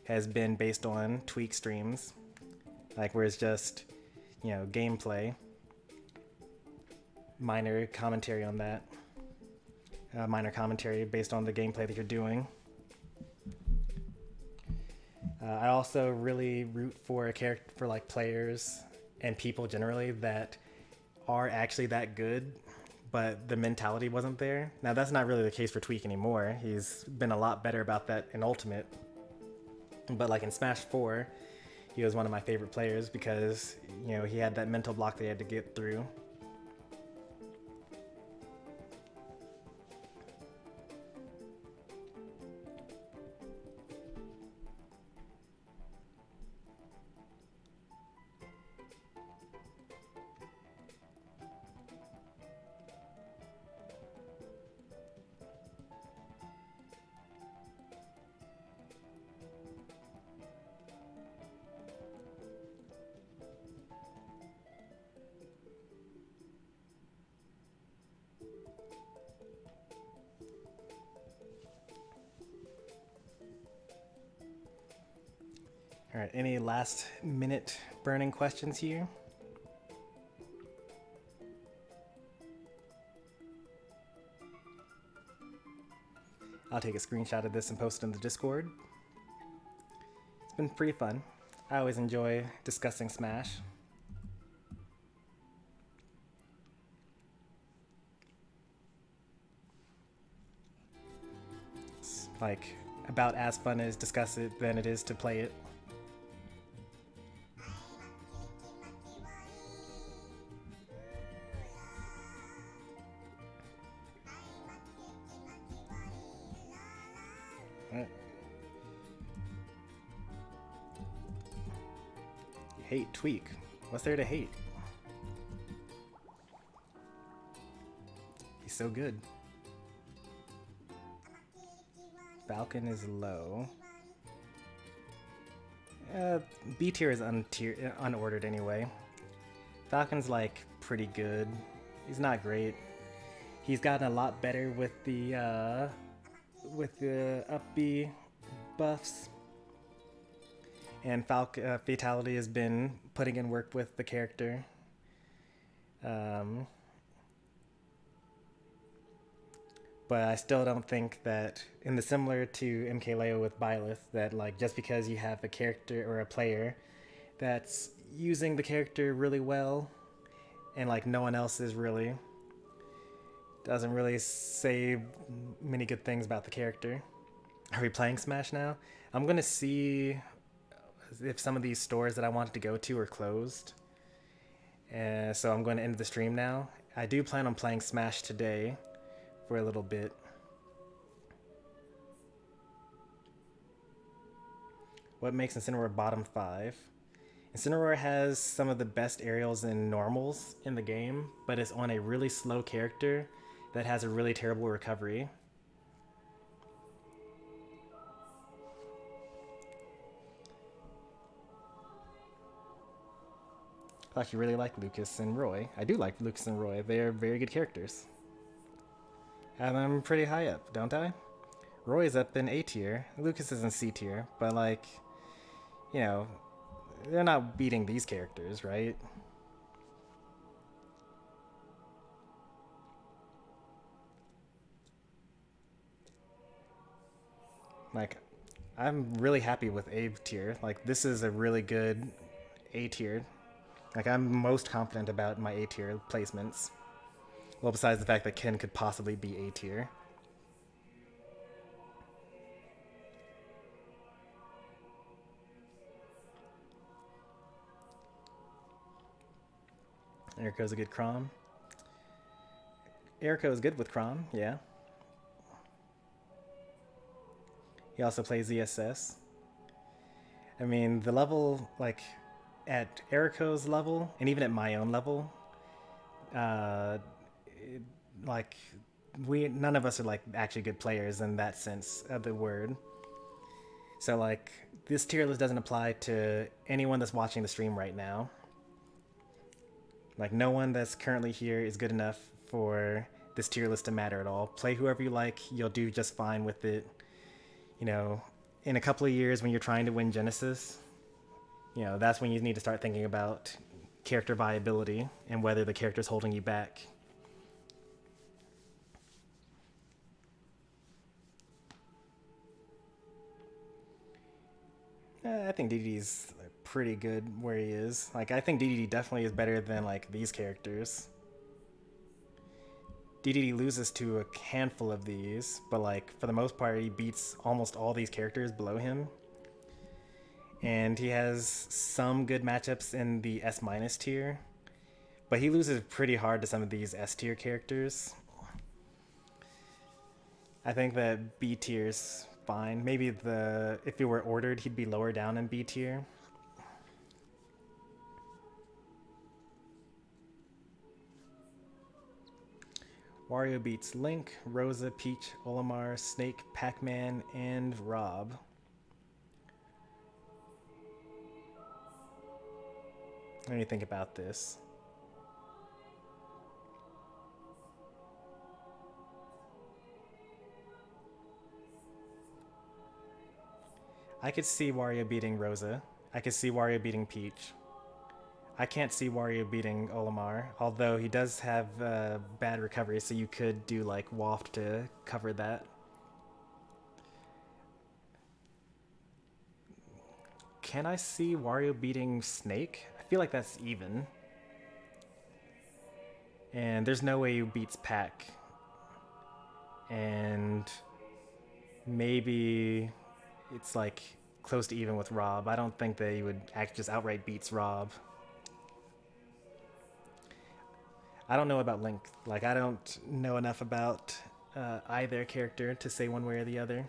has been based on Tweak streams, like where it's just, you know, gameplay, minor commentary on that, minor commentary based on the gameplay that you're doing. I also really root for a character, for like players and people generally that are actually that good, but the mentality wasn't there. Now that's not really the case for Tweak anymore. He's been a lot better about that in Ultimate. But like in Smash 4, he was one of my favorite players because, you know, he had that mental block that he had to get through. All right, any last minute burning questions here? I'll take a screenshot of this and post it in the Discord. It's been pretty fun. I always enjoy discussing Smash. It's like about as fun as discuss it than it is to play it. Hate Tweak. What's there to hate? He's so good. Falcon is low. B tier is unordered anyway. Falcon's like pretty good. He's not great. He's gotten a lot better with the up B buffs. And Fatality has been putting in work with the character. But I still don't think that, in the similar to MKLeo with Byleth, that like just because you have a character or a player that's using the character really well, and like no one else is really. Doesn't really say many good things about the character. Are we playing Smash now? I'm gonna see if some of these stores that I wanted to go to are closed. So I'm going to end the stream now. I do plan on playing Smash today for a little bit. What makes Incineroar bottom 5? Incineroar has some of the best aerials and normals in the game, but it's on a really slow character that has a really terrible recovery. I actually really like Lucas and Roy. I do like Lucas and Roy. They are very good characters. And I'm pretty high up, don't I? Roy's up in A tier. Lucas is in C tier, but like, you know, they're not beating these characters, right? Like, I'm really happy with A tier. Like, this is a really good A tier. Like, I'm most confident about my A tier placements. Well, besides the fact that Ken could possibly be A tier. Erico's a good Chrom. Erico is good with Chrom, yeah. He also plays ESS. I mean, the level, like, at Erico's level, and even at my own level, like, none of us are, like, actually good players in that sense of the word. So, like, this tier list doesn't apply to anyone that's watching the stream right now. Like, no one that's currently here is good enough for this tier list to matter at all. Play whoever you like, you'll do just fine with it. You know, in a couple of years when you're trying to win Genesis, you know, that's when you need to start thinking about character viability and whether the character's holding you back. I think DDD's pretty good where he is. Like, I think DDD definitely is better than, like, these characters. DDD loses to a handful of these, but, like, for the most part, he beats almost all these characters below him. And he has some good matchups in the S- tier, but he loses pretty hard to some of these S tier characters. I think that B tier's fine. Maybe if he were ordered, he'd be lower down in B tier. Wario beats Link, Rosa, Peach, Olimar, Snake, Pac-Man, and Rob. What do you think about this? I could see Wario beating Rosa. I could see Wario beating Peach. I can't see Wario beating Olimar, although he does have bad recovery, so you could do like Waft to cover that. Can I see Wario beating Snake? I feel like that's even. And there's no way he beats Pac. And maybe it's like close to even with Rob. I don't think that he would just outright beats Rob. I don't know about Link. Like, I don't know enough about either character to say one way or the other.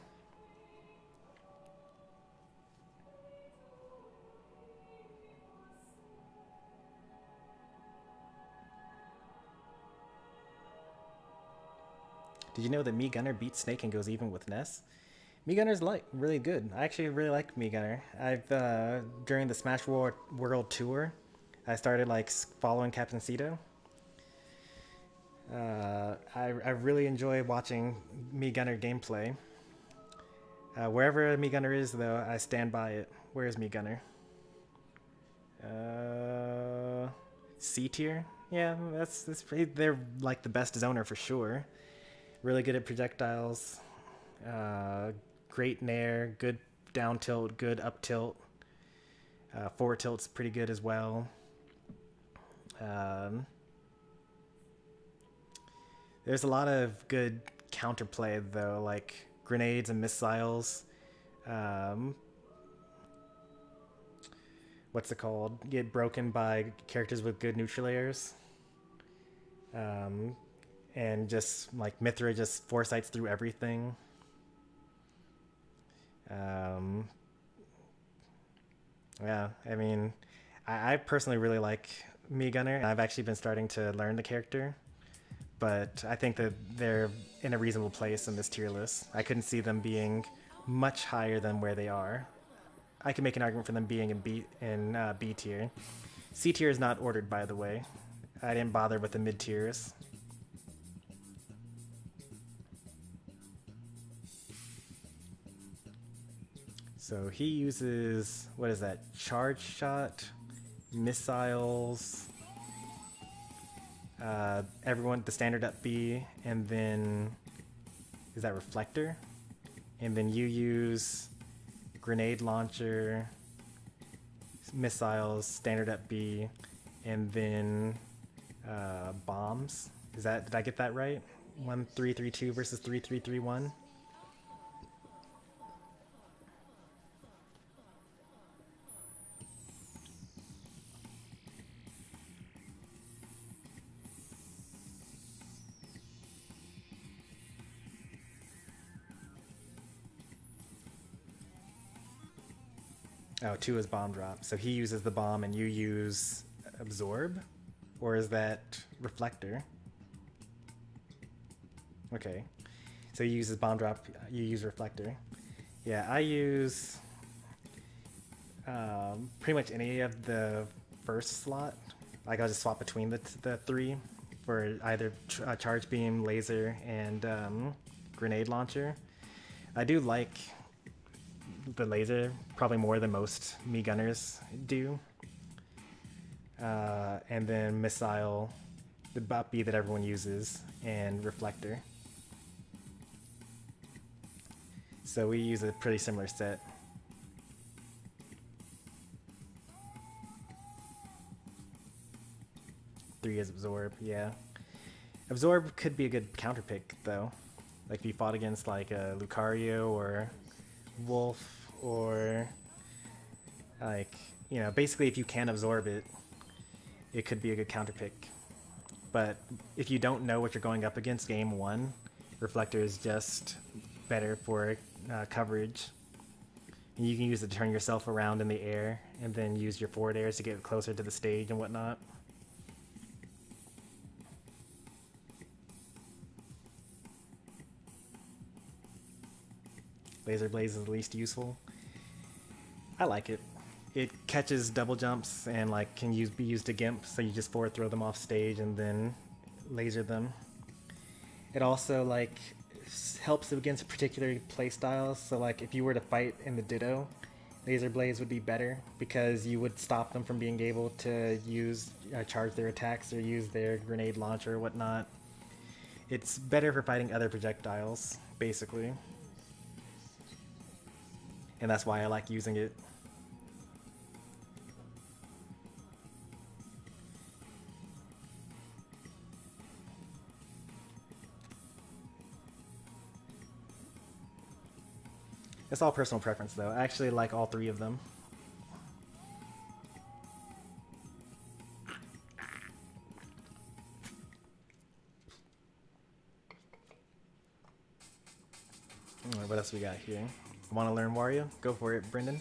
Did you know that Mii Gunner beats Snake and goes even with Ness? Mii Gunner's really good. I actually really like Mii Gunner. I've during the Smash World Tour, I started like following Captain Cito. I really enjoy watching Mii Gunner gameplay. Wherever Mii Gunner is, though, I stand by it. Where is Mii Gunner? C tier? Yeah, they're like the best zoner for sure. Really good at projectiles. Great nair, good down tilt, good up tilt. Forward tilt's pretty good as well. There's a lot of good counterplay though, like grenades and missiles. What's it called? Get broken by characters with good neutral layers. And just like Mithra just foresights through everything. Yeah, I mean, I personally really like Me Gunner. I've actually been starting to learn the character, but I think that they're in a reasonable place in this tier list. I couldn't see them being much higher than where they are. I can make an argument for them being in B tier. C tier is not ordered, by the way. I didn't bother with the mid tiers. So he uses, what is that? Charge shot, missiles, everyone, the standard up B, and then, is that reflector? And then you use grenade launcher, missiles, standard up B, and then bombs. Did I get that right? 1-3-3-2 versus 3-3-3-1. Oh, 2 is bomb drop. So he uses the bomb and you use absorb? Or is that reflector? Okay. So he uses bomb drop, you use reflector. Yeah, I use pretty much any of the first slot. Like I'll just swap between the 3 for either charge beam, laser, and grenade launcher. I do like the laser probably more than most Me Gunners do. And then missile, the bot B that everyone uses, and reflector. So we use a pretty similar set. Three is absorb, yeah. Absorb could be a good counter pick though. Like if you fought against like a Lucario or Wolf, or like, you know, basically if you can absorb it, it could be a good counter pick. But if you don't know what you're going up against game 1, reflector is just better for coverage. And you can use it to turn yourself around in the air and then use your forward airs to get closer to the stage and whatnot. Laser Blaze is the least useful. I like it. It catches double jumps and like can be used to gimp, so you just forward throw them off stage and then laser them. It also like helps against particular playstyles. So like if you were to fight in the Ditto, Laser Blaze would be better because you would stop them from being able to use charge their attacks or use their grenade launcher or whatnot. It's better for fighting other projectiles, basically. And that's why I like using it. It's all personal preference though. I actually like all 3 of them. Alright, what else we got here? Want to learn Wario? Go for it, Brendan.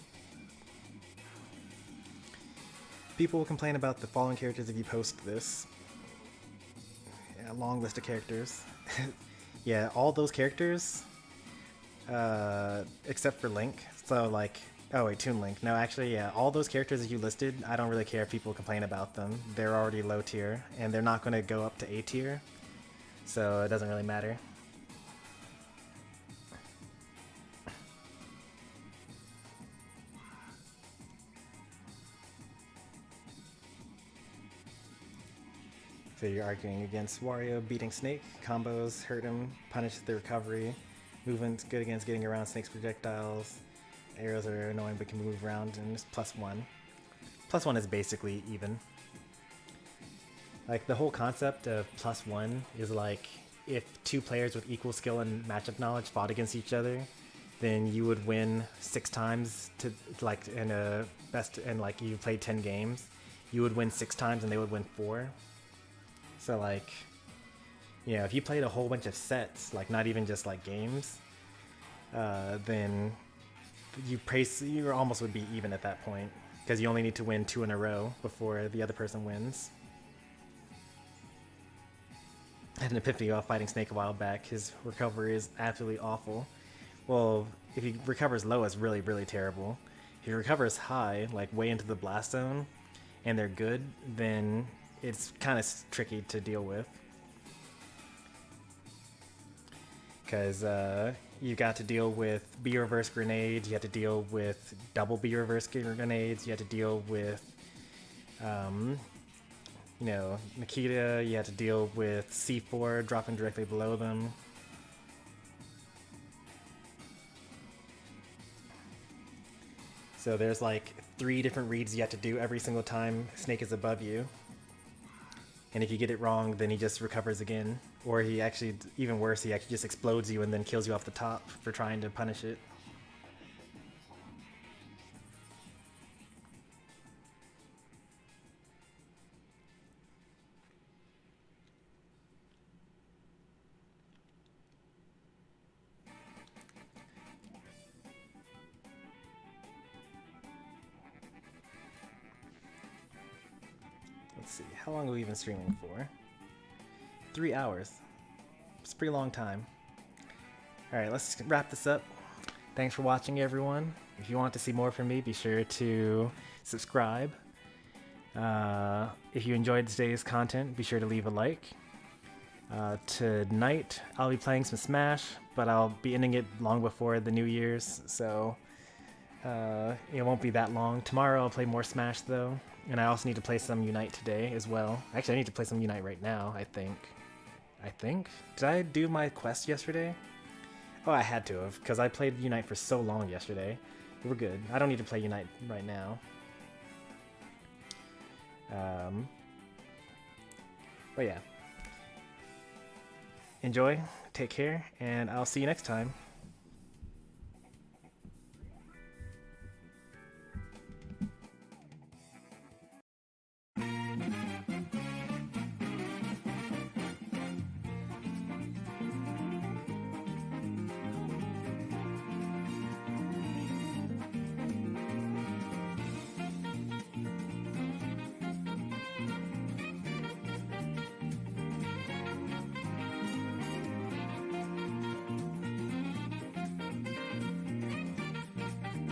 People will complain about the following characters if you post this. Yeah, long list of characters. Yeah, all those characters, except for Link. So like, oh wait, Toon Link. No, actually, yeah, all those characters that you listed, I don't really care if people complain about them. They're already low tier, and they're not going to go up to A tier, so it doesn't really matter. So you're arguing against Wario beating Snake, combos hurt him, punish the recovery, movement's good against getting around Snake's projectiles, arrows are annoying but can move around and it's +1. +1 is basically even. Like, the whole concept of +1 is like, if 2 players with equal skill and matchup knowledge fought against each other, then you would win 6 times to, like, in a best, and like you played 10 games, you would win 6 times and they would win 4. So like, you know, if you played a whole bunch of sets, like not even just like games, then you almost would be even at that point, because you only need to win 2 in a row before the other person wins. I had an epiphany while fighting Snake a while back. His recovery is absolutely awful. Well, if he recovers low, it's really, really terrible. If he recovers high, like way into the blast zone, and they're good, then it's kind of tricky to deal with. Because you got to deal with B reverse grenades, you have to deal with double B reverse grenades, you have to deal with, you know, Nikita, you have to deal with C4 dropping directly below them. So there's like 3 different reads you have to do every single time Snake is above you. And if you get it wrong, then he just recovers again. Or he actually, even worse, he actually just explodes you and then kills you off the top for trying to punish it. Let's see, how long have we been streaming for? 3 hours. It's a pretty long time. Alright, let's wrap this up. Thanks for watching, everyone. If you want to see more from me, be sure to subscribe. If you enjoyed today's content, be sure to leave a like. Tonight, I'll be playing some Smash, but I'll be ending it long before the New Year's, so it won't be that long. Tomorrow I'll play more Smash, though. And I also need to play some Unite today as well. Actually, I need to play some Unite right now, I think. Did I do my quest yesterday? Oh, I had to have, because I played Unite for so long yesterday. We're good. I don't need to play Unite right now. But yeah. Enjoy, take care, and I'll see you next time.